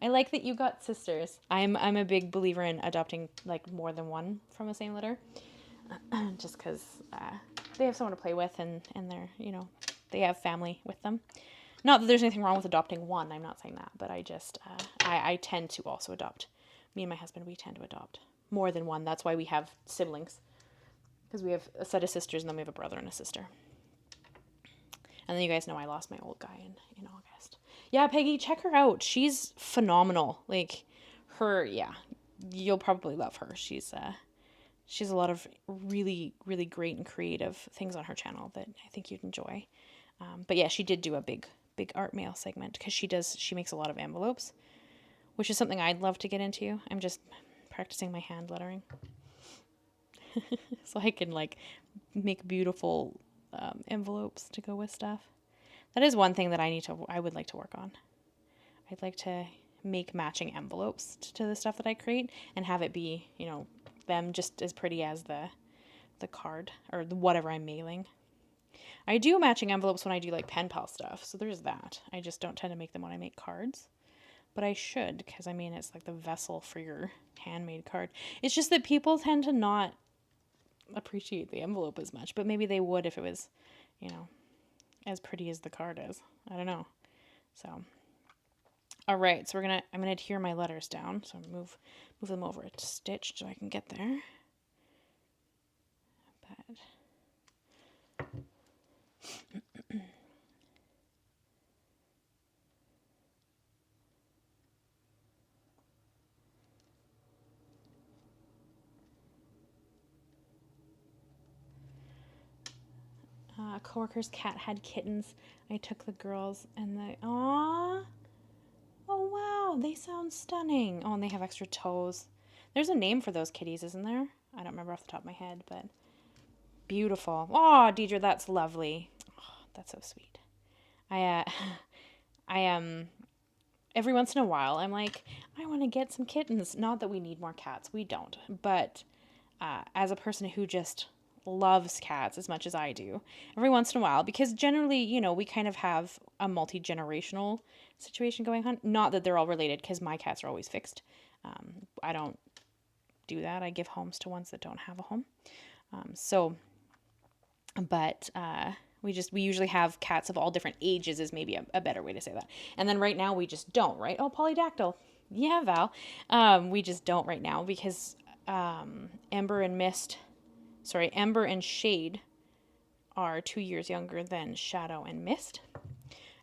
I like that you got sisters. I'm a big believer in adopting like more than one from the same litter. Just because they have someone to play with and they're, you know, they have family with them. Not that there's anything wrong with adopting one. I'm not saying that. But I just, I tend to also adopt. Me and my husband, we tend to adopt more than one. That's why we have siblings. Because we have a set of sisters and then we have a brother and a sister. And then you guys know I lost my old guy in August. Yeah, Peggy, check her out. She's phenomenal. Like, her, yeah, you'll probably love her. She's a lot of really, really great and creative things on her channel that I think you'd enjoy. But yeah, she did do a big art mail segment because she makes a lot of envelopes, which is something I'd love to get into. I'm just practicing my hand lettering. So I can like make beautiful envelopes to go with stuff. That is one thing that I would like to work on. I'd like to make matching envelopes to the stuff that I create and have it be, you know, them just as pretty as the card or whatever I'm mailing. I do matching envelopes when I do like pen pal stuff, so there's that. I just don't tend to make them when I make cards, but I should, because I mean it's like the vessel for your handmade card. It's just that people tend to not appreciate the envelope as much, but maybe they would if it was, you know, as pretty as the card is. I don't know. So all right, so I'm gonna adhere my letters down. So move them over a stitch so I can get there. A coworker's cat had kittens. I took the girls and aww. Oh wow, they sound stunning. Oh, and they have extra toes. There's a name for those kitties, isn't there? I don't remember off the top of my head, but beautiful. Oh, Deidre, that's lovely. Oh, that's so sweet. I every once in a while, I'm like, I want to get some kittens. Not that we need more cats. We don't. But as a person who just loves cats as much as I do, every once in a while, because generally, you know, we kind of have a multi-generational situation going on. Not that they're all related, because my cats are always fixed. I don't do that. I give homes to ones that don't have a home. We usually have cats of all different ages is maybe a better way to say that. And then right now we just don't, right? Oh, polydactyl. Yeah, Val. We just don't right now because Ember and Shade are 2 years younger than Shadow and Mist.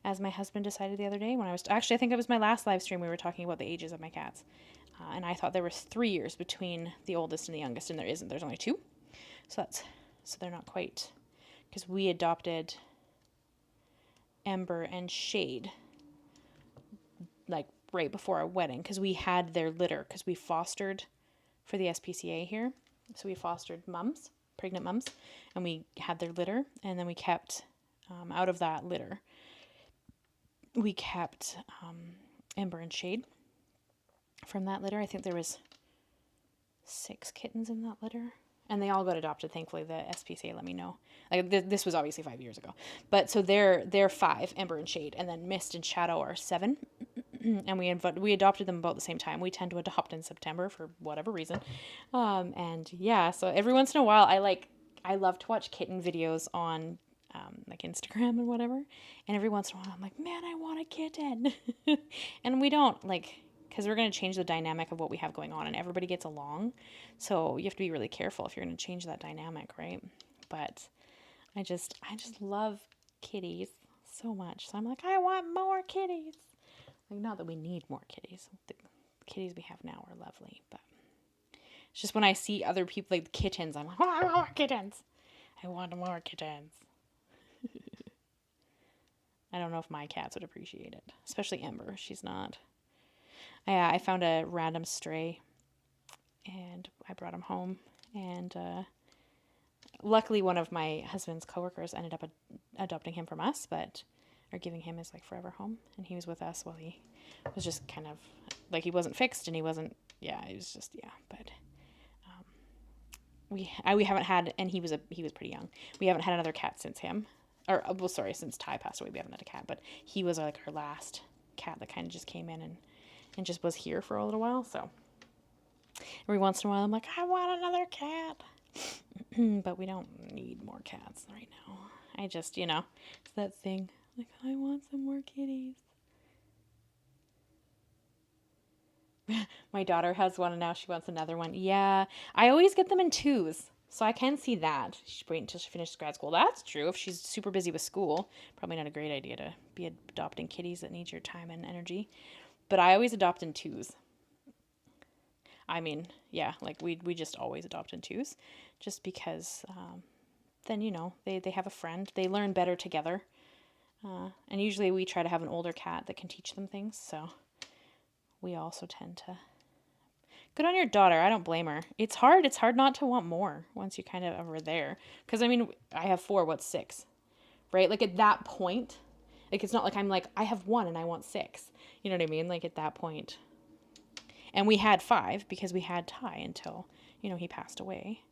As my husband decided the other day when I think it was my last live stream, we were talking about the ages of my cats. And I thought there was 3 years between the oldest and the youngest, and there isn't. There's only 2. So they're not quite, because we adopted Ember and Shade like right before our wedding, because we had their litter, because we fostered for the SPCA here. So we fostered mums. pregnant mums, and we had their litter, and then we kept, out of that litter, we kept Ember and Shade from that litter. I think there was 6 kittens in that litter, and they all got adopted. Thankfully, the SPCA let me know. Like this was obviously 5 years ago, but so they're 5, Ember and Shade, and then Mist and Shadow are 7. And we adopted them about the same time. We tend to adopt in September for whatever reason, and yeah. So every once in a while, I love to watch kitten videos on like Instagram and whatever. And every once in a while, I'm like, man, I want a kitten, and we don't because we're going to change the dynamic of what we have going on, and everybody gets along. So you have to be really careful if you're going to change that dynamic, right? But I just love kitties so much. So I'm like, I want more kitties. Like, not that we need more kitties. The kitties we have now are lovely, but it's just when I see other people like kittens, I'm like, oh, I want more kittens. I want more kittens. I don't know if my cats would appreciate it, especially Ember. She's not. I found a random stray, and I brought him home, and luckily one of my husband's coworkers ended up adopting him from us, but or giving him his forever home, and he was with us while he was just kind of he wasn't fixed, and he wasn't, it was just, but we haven't had, and he was pretty young. We haven't had another cat since him, since Ty passed away. We haven't had a cat, but he was our last cat that kind of just came in and just was here for a little while. So every once in a while I'm like, I want another cat. But we don't need more cats right now. I just, it's that thing. I want some more kitties. My daughter has one, and now she wants another one. Yeah, I always get them in 2s, so I can see that. She's waiting until she finishes grad school. That's true. If she's super busy with school, probably not a great idea to be adopting kitties that need your time and energy. But I always adopt in 2s. I mean, yeah, we just always adopt in 2s, just because then, they have a friend. They learn better together. And usually we try to have an older cat that can teach them things, so we also tend to. Good on your daughter. I don't blame her. It's hard not to want more once you kind of are there. Because, I have 4, what's 6? Right? At that point, it's not like I'm I have 1 and I want 6. You know what I mean? At that point. And we had 5 because we had Ty until, he passed away.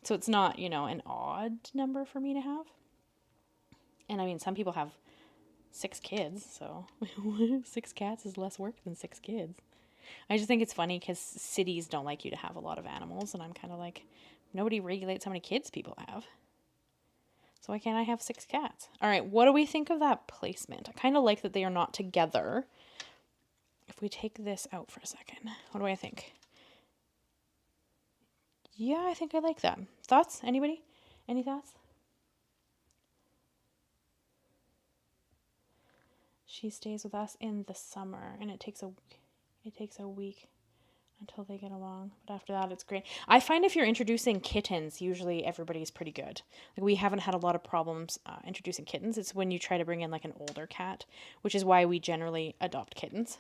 So it's not, an odd number for me to have. And some people have 6 kids, so 6 cats is less work than 6 kids. I just think it's funny because cities don't like you to have a lot of animals, and I'm kind of nobody regulates how many kids people have. So why can't I have 6 cats? All right, what do we think of that placement? I kind of like that they are not together. If we take this out for a second, what do I think? Yeah, I think I like that. Thoughts? Anybody? Any thoughts? She stays with us in the summer, and it takes a week until they get along. But after that, it's great. I find if you're introducing kittens, usually everybody's pretty good. We haven't had a lot of problems introducing kittens. It's when you try to bring in an older cat, which is why we generally adopt kittens.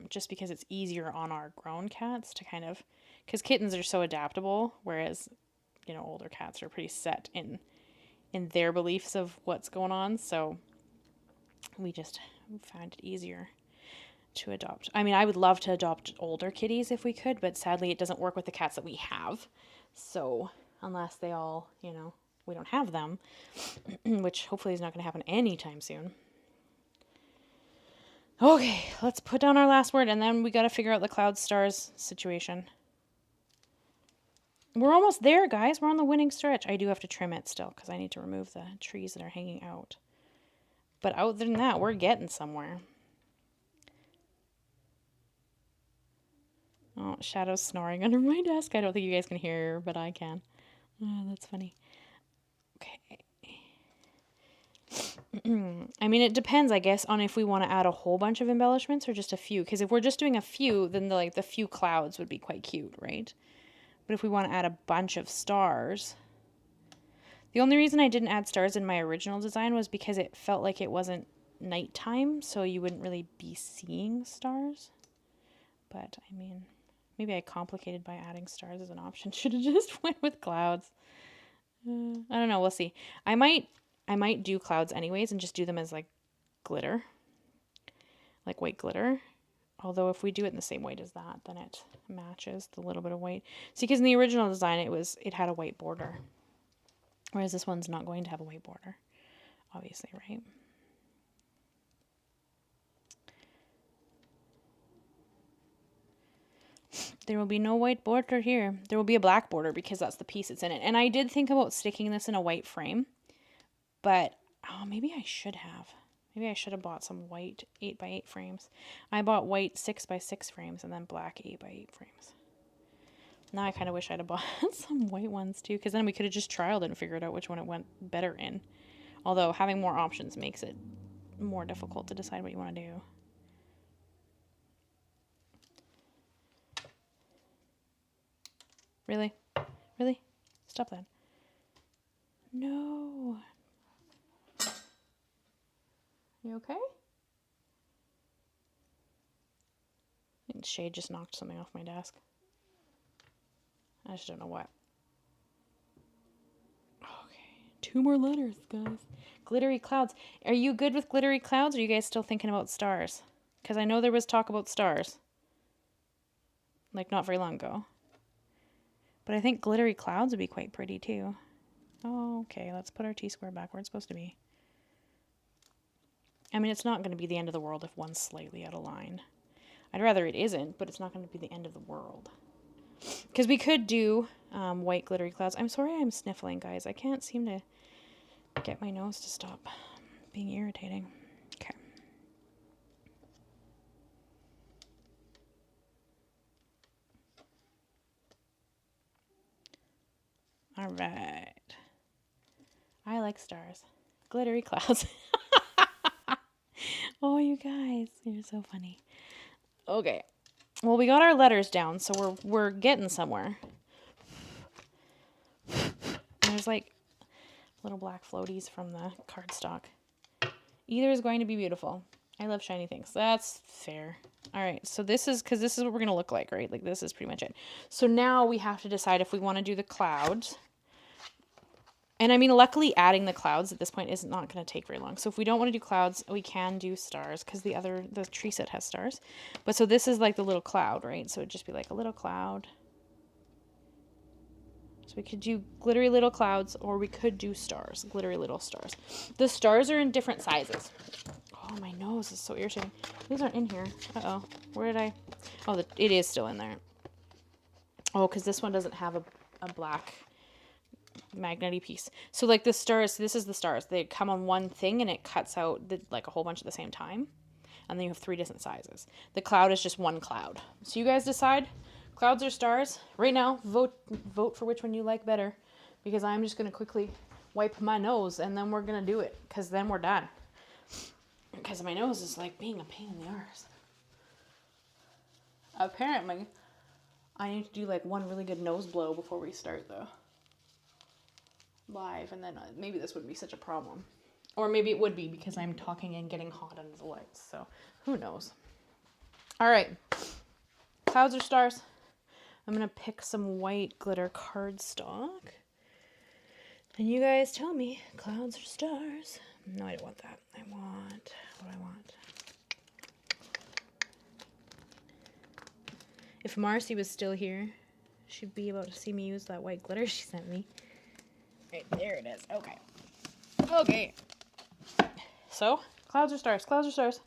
Just because it's easier on our grown cats to because kittens are so adaptable, whereas, older cats are pretty set in their beliefs of what's going on. So we just found it easier to adopt. I would love to adopt older kitties if we could, but sadly it doesn't work with the cats that we have. So unless they all, we don't have them, which hopefully is not going to happen anytime soon. Okay, let's put down our last word, and then we got to figure out the cloud stars situation. We're almost there, guys. We're on the winning stretch. I do have to trim it still because I need to remove the trees that are hanging out. But other than that, we're getting somewhere. Oh, Shadow's snoring under my desk. I don't think you guys can hear her, but I can. Oh, that's funny. Okay. It depends, I guess, on if we want to add a whole bunch of embellishments or just a few. Because if we're just doing a few, then the few clouds would be quite cute, right? But if we want to add a bunch of stars... The only reason I didn't add stars in my original design was because it felt like it wasn't nighttime, so you wouldn't really be seeing stars. But, maybe I complicated by adding stars as an option. Should have just went with clouds. I don't know. We'll see. I might do clouds anyways and just do them as like glitter, like white glitter. Although if we do it in the same white as that, then it matches the little bit of white. See, because in the original design, it had a white border. Whereas this one's not going to have a white border, obviously, right? There will be no white border here. There will be a black border because that's the piece that's in it. And I did think about sticking this in a white frame, but oh, maybe I should have. Maybe I should have bought some white 8x8 frames. I bought white 6x6 frames and then black 8x8 frames. Now I kind of wish I'd have bought some white ones too, because then we could have just trialed it and figured out which one it went better in. Although having more options makes it more difficult to decide what you want to do. Really? Really? Stop that. No. You okay? And Shade just knocked something off my desk. I just don't know what. Okay. 2 more letters, guys. Glittery clouds. Are you good with glittery clouds, or are you guys still thinking about stars? Because I know there was talk about stars. Like, not very long ago. But I think glittery clouds would be quite pretty, too. Oh, okay. Let's put our T-square back where it's supposed to be. I mean, it's not going to be the end of the world if one's slightly out of line. I'd rather it isn't, but it's not going to be the end of the world. Because we could do white glittery clouds. I'm sorry I'm sniffling, guys. I can't seem to get my nose to stop being irritating. Okay. All right. I like stars. Glittery clouds. Oh, you guys, you're so funny. Okay. Well, we got our letters down, so we're getting somewhere. There's like little black floaties from the cardstock. Either is going to be beautiful. I love shiny things. That's fair. All right, so this is, because this is what we're going to look like, right? Like, this is pretty much it. So now we have to decide if we want to do the clouds. And I mean, luckily adding the clouds at this point is not going to take very long. So if we don't want to do clouds, we can do stars, because the tree set has stars. But so this is like the little cloud, right? So it'd just be like a little cloud. So we could do glittery little clouds, or we could do stars, glittery little stars. The stars are in different sizes. Oh, my nose is so irritating. These aren't in here. Uh-oh. Where did I? Oh, it is still in there. Oh, because this one doesn't have a black magnet-y piece. So like the stars, this is the stars. They come on one thing and it cuts out like a whole bunch at the same time. And then you have 3 different sizes. The cloud is just one cloud. So you guys decide, clouds or stars? Right now, vote for which one you like better. Because I'm just going to quickly wipe my nose and then we're going to do it. Because then we're done. Because my nose is like being a pain in the arse. Apparently, I need to do like one really good nose blow before we start though. Live, and then maybe this wouldn't be such a problem. Or maybe it would be because I'm talking and getting hot under the lights. So who knows? All right. Clouds or stars? I'm going to pick some white glitter cardstock. And you guys tell me, clouds or stars? No, I don't want that. I want what I want. If Marcy was still here, she'd be about to see me use that white glitter she sent me. Right, there it is. Okay. Okay. So, clouds or stars? Clouds or stars?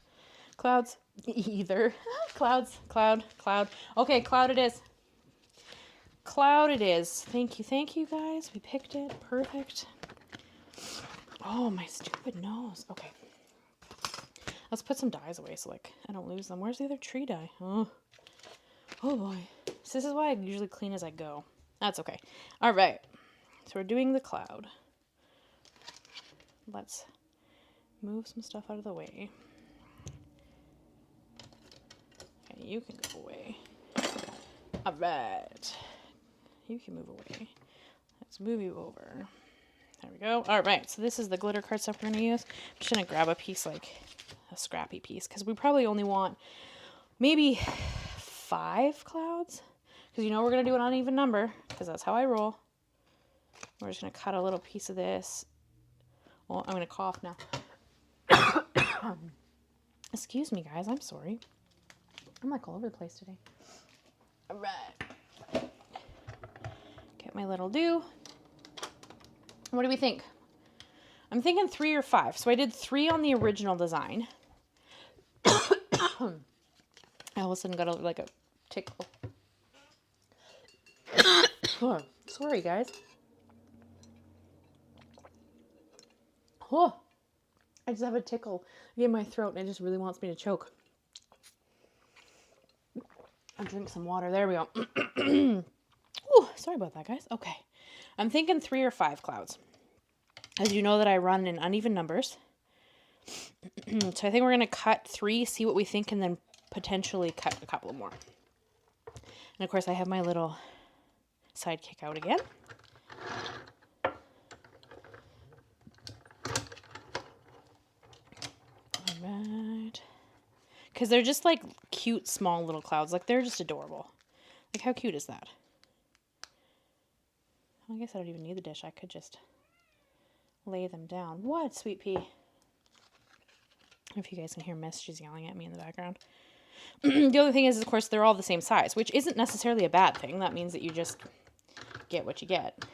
Clouds. Either. Clouds. Cloud. Cloud. Okay, cloud it is. Cloud it is. Thank you. Thank you, guys. We picked it. Perfect. Oh, my stupid nose. Okay. Let's put some dies away so, like, I don't lose them. Where's the other tree die? Oh boy. So this is why I usually clean as I go. That's okay. All right. So we're doing the cloud. Let's move some stuff out of the way. Okay, you can go away. All right. You can move away. Let's move you over. There we go. All right, so this is the glitter cardstock we're going to use. I'm just going to grab a piece, like a scrappy piece, because we probably only want maybe 5 clouds. Because you know we're going to do an uneven number, because that's how I roll. We're just going to cut a little piece of this. Oh, I'm going to cough now. Excuse me, guys. I'm sorry. I'm like all over the place today. All right. Get my little do. What do we think? I'm thinking 3 or 5. So I did 3 on the original design. I all of a sudden got like a tickle. Oh, sorry, guys. Oh, I just have a tickle in my throat and it just really wants me to choke. I'll drink some water. There we go. Ooh, sorry about that, guys. Okay. I'm thinking 3 or 5 clouds. As you know that I run in uneven numbers. So I think we're going to cut 3, see what we think, and then potentially cut a couple more. And of course I have my little Sidekick out again. Alright. Because they're just like cute small little clouds. Like they're just adorable. Like how cute is that? I guess I don't even need the dish. I could just lay them down. What, sweet pea? If you guys can hear Miss, she's yelling at me in the background. The other thing is, of course, they're all the same size, which isn't necessarily a bad thing. That means that you just get what you get.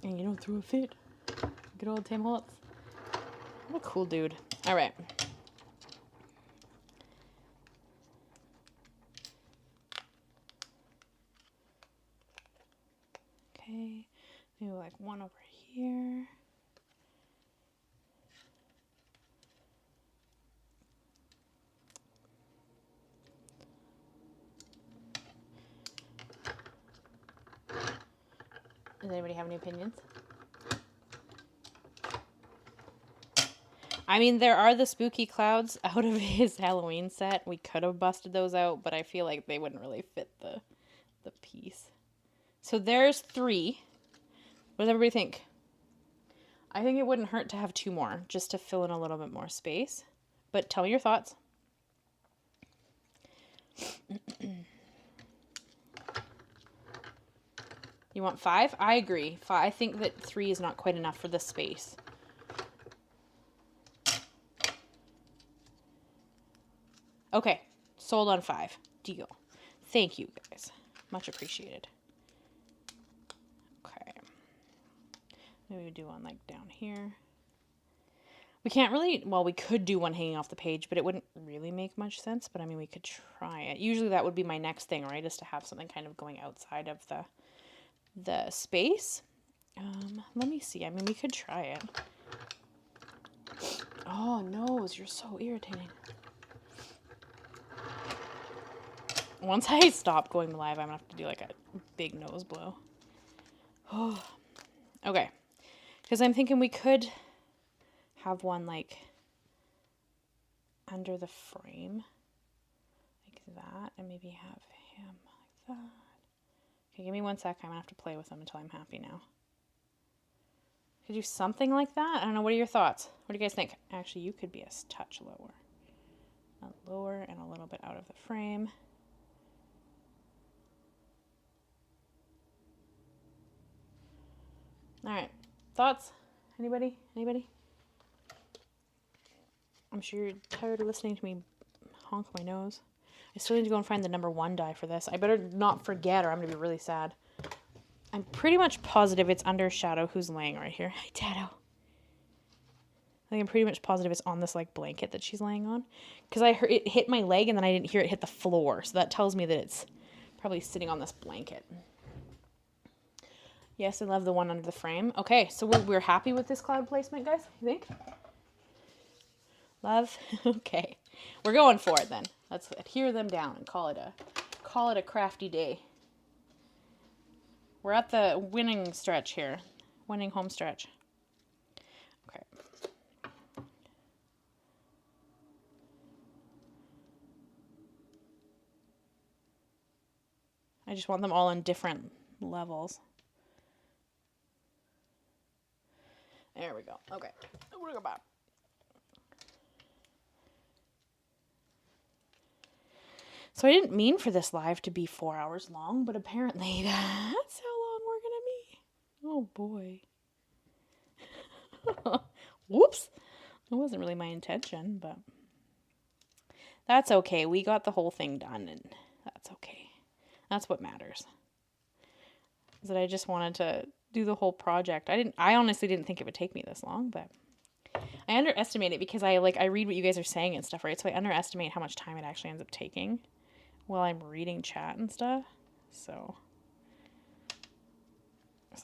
And you don't throw a fit. Good old Tim Holtz. What a cool dude. All right. Okay. Maybe like one over here. Does anybody have any opinions? I mean, there are the spooky clouds out of his Halloween set. We could have busted those out, but I feel like they wouldn't really fit the piece. So there's 3. What does everybody think? I think it wouldn't hurt to have 2 more, just to fill in a little bit more space. But tell me your thoughts. You want 5? I agree. I think that 3 is not quite enough for the space. Okay, sold on 5. Deal. Thank you, guys. Much appreciated. Okay. Maybe we do one like down here. We can't really, well, we could do one hanging off the page, but it wouldn't really make much sense. But I mean, we could try it. Usually that would be my next thing, right? Is to have something kind of going outside of the space. Let me see. I mean, we could try it. Oh, nose, you're so irritating. Once I stop going live, I'm gonna have to do like a big nose blow. Oh, okay. Because I'm thinking we could have one like under the frame, like that, and maybe have him like that. Okay, give me 1 sec. I'm gonna have to play with them until I'm happy now. Could do something like that. I don't know. What are your thoughts? What do you guys think? Actually, you could be a touch lower. Lower and a little bit out of the frame. All right. Thoughts? Anybody? Anybody? I'm sure you're tired of listening to me honk my nose. I still need to go and find the number 1 die for this. I better not forget or I'm going to be really sad. I'm pretty much positive it's under Shadow, who's laying right here. Hi, Tato. I think I'm pretty much positive it's on this like blanket that she's laying on. Because I heard it hit my leg and then I didn't hear it hit the floor. So that tells me that it's probably sitting on this blanket. Yes, I love the one under the frame. Okay, so we're happy with this cloud placement, guys, you think? Love? Okay. We're going for it then. Let's adhere them down and call it a crafty day. We're at the winning stretch here. Winning home stretch. Okay. I just want them all in different levels. There we go. Okay. We're going back. So I didn't mean for this live to be 4 hours long, but apparently that's how long we're going to be. Oh boy. Whoops. It wasn't really my intention, but that's okay. We got the whole thing done, and that's okay. That's what matters. Is that I just wanted to do the whole project. I honestly didn't think it would take me this long, but I underestimate it because I read what you guys are saying and stuff, right? So I underestimate how much time it actually ends up taking while I'm reading chat and stuff. So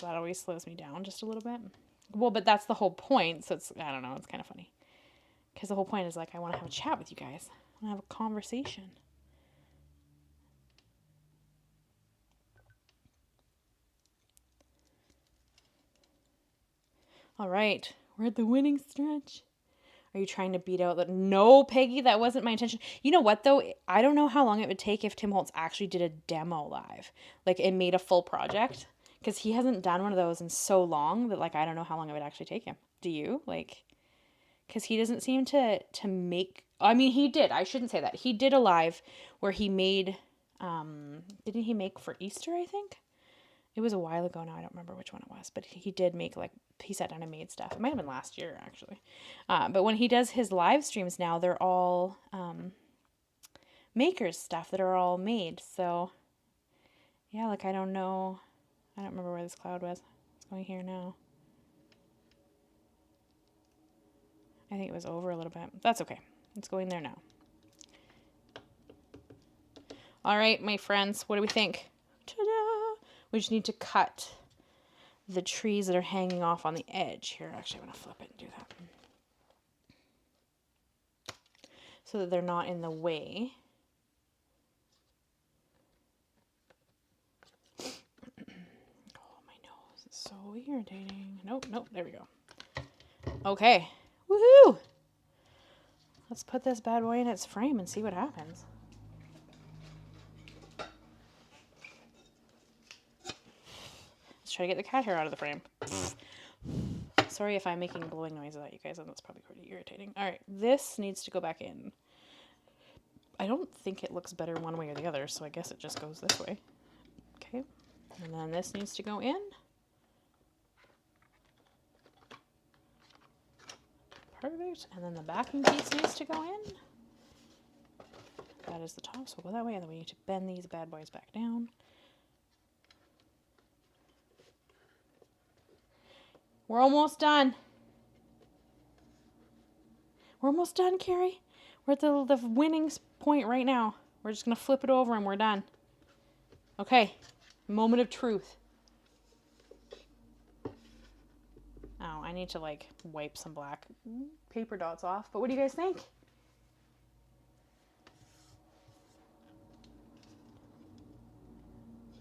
that always slows me down just a little bit. Well, but that's the whole point. So it's, I don't know, it's kind of funny. Because the whole point is like, I want to have a chat with you guys. I want to have a conversation. All right. We're at the winning stretch. Are you trying to beat out that? No, Peggy, that wasn't my intention. You know what, though? I don't know how long it would take if Tim Holtz actually did a demo live. Like, it made a full project. Because he hasn't done one of those in so long that, like, I don't know how long it would actually take him. Do you? Like, because he doesn't seem to make... I mean, he did. I shouldn't say that. He did a live where he made... didn't he make for Easter, I think? It was a while ago now. I don't remember which one it was. But he did make, like... He sat down and made stuff. It might have been last year, actually. But when he does his live streams now, they're all makers stuff that are all made. So, yeah, like, I don't know... I don't remember where this cloud was. It's going here now. I think it was over a little bit. That's okay. It's going there now. All right, my friends, what do we think? Ta-da! We just need to cut the trees that are hanging off on the edge here. Actually, I'm going to flip it and do that. So that they're not in the way. So irritating. Nope, there we go. Okay. Woohoo! Let's put this bad boy in its frame and see what happens. Let's try to get the cat hair out of the frame. Sorry if I'm making blowing noises at you guys, and that's probably pretty irritating. Alright, this needs to go back in. I don't think it looks better one way or the other, so I guess it just goes this way. Okay. And then this needs to go in. Perfect. And then the backing piece needs to go in. That is the top, so we'll go that way, and then we need to bend these bad boys back down. We're almost done. We're almost done, Carrie. We're at the winning point right now. We're just going to flip it over and we're done. Okay. Moment of truth. Oh, I need to, like, wipe some black paper dots off. But what do you guys think?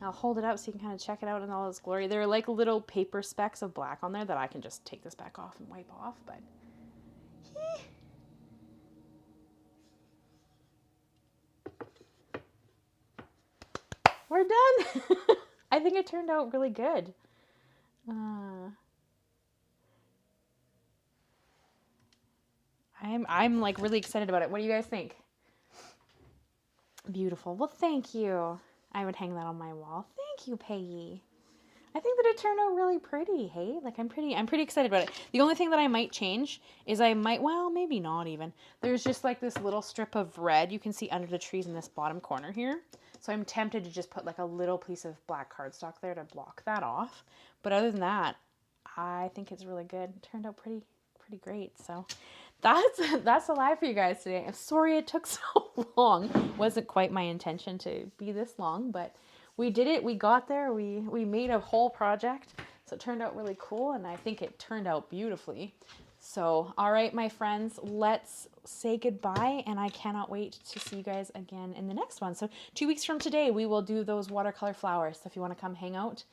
I'll hold it up so you can kind of check it out in all its glory. There are, like, little paper specks of black on there that I can just take this back off and wipe off, but... We're done! I think it turned out really good. I'm like really excited about it. What do you guys think? Beautiful. Well, thank you. I would hang that on my wall. Thank you, Peggy. I think that it turned out really pretty, hey? Like, I'm pretty excited about it. The only thing that I might change is well, maybe not even. There's just like this little strip of red you can see under the trees in this bottom corner here. So I'm tempted to just put like a little piece of black cardstock there to block that off. But other than that, I think it's really good. It turned out pretty great. So that's a live for you guys today. I'm sorry it took so long. Wasn't quite my intention to be this long, but we did it. We got there. We made a whole project. So it turned out really cool, and I think it turned out beautifully. So, all right, my friends, let's say goodbye, and I cannot wait to see you guys again in the next one. So 2 weeks from today, we will do those watercolor flowers. So if you want to come hang out,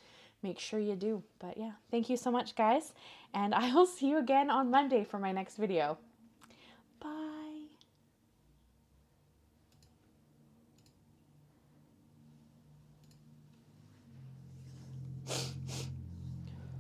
make sure you do. But yeah, thank you so much, guys, and I will see you again on Monday for my next video.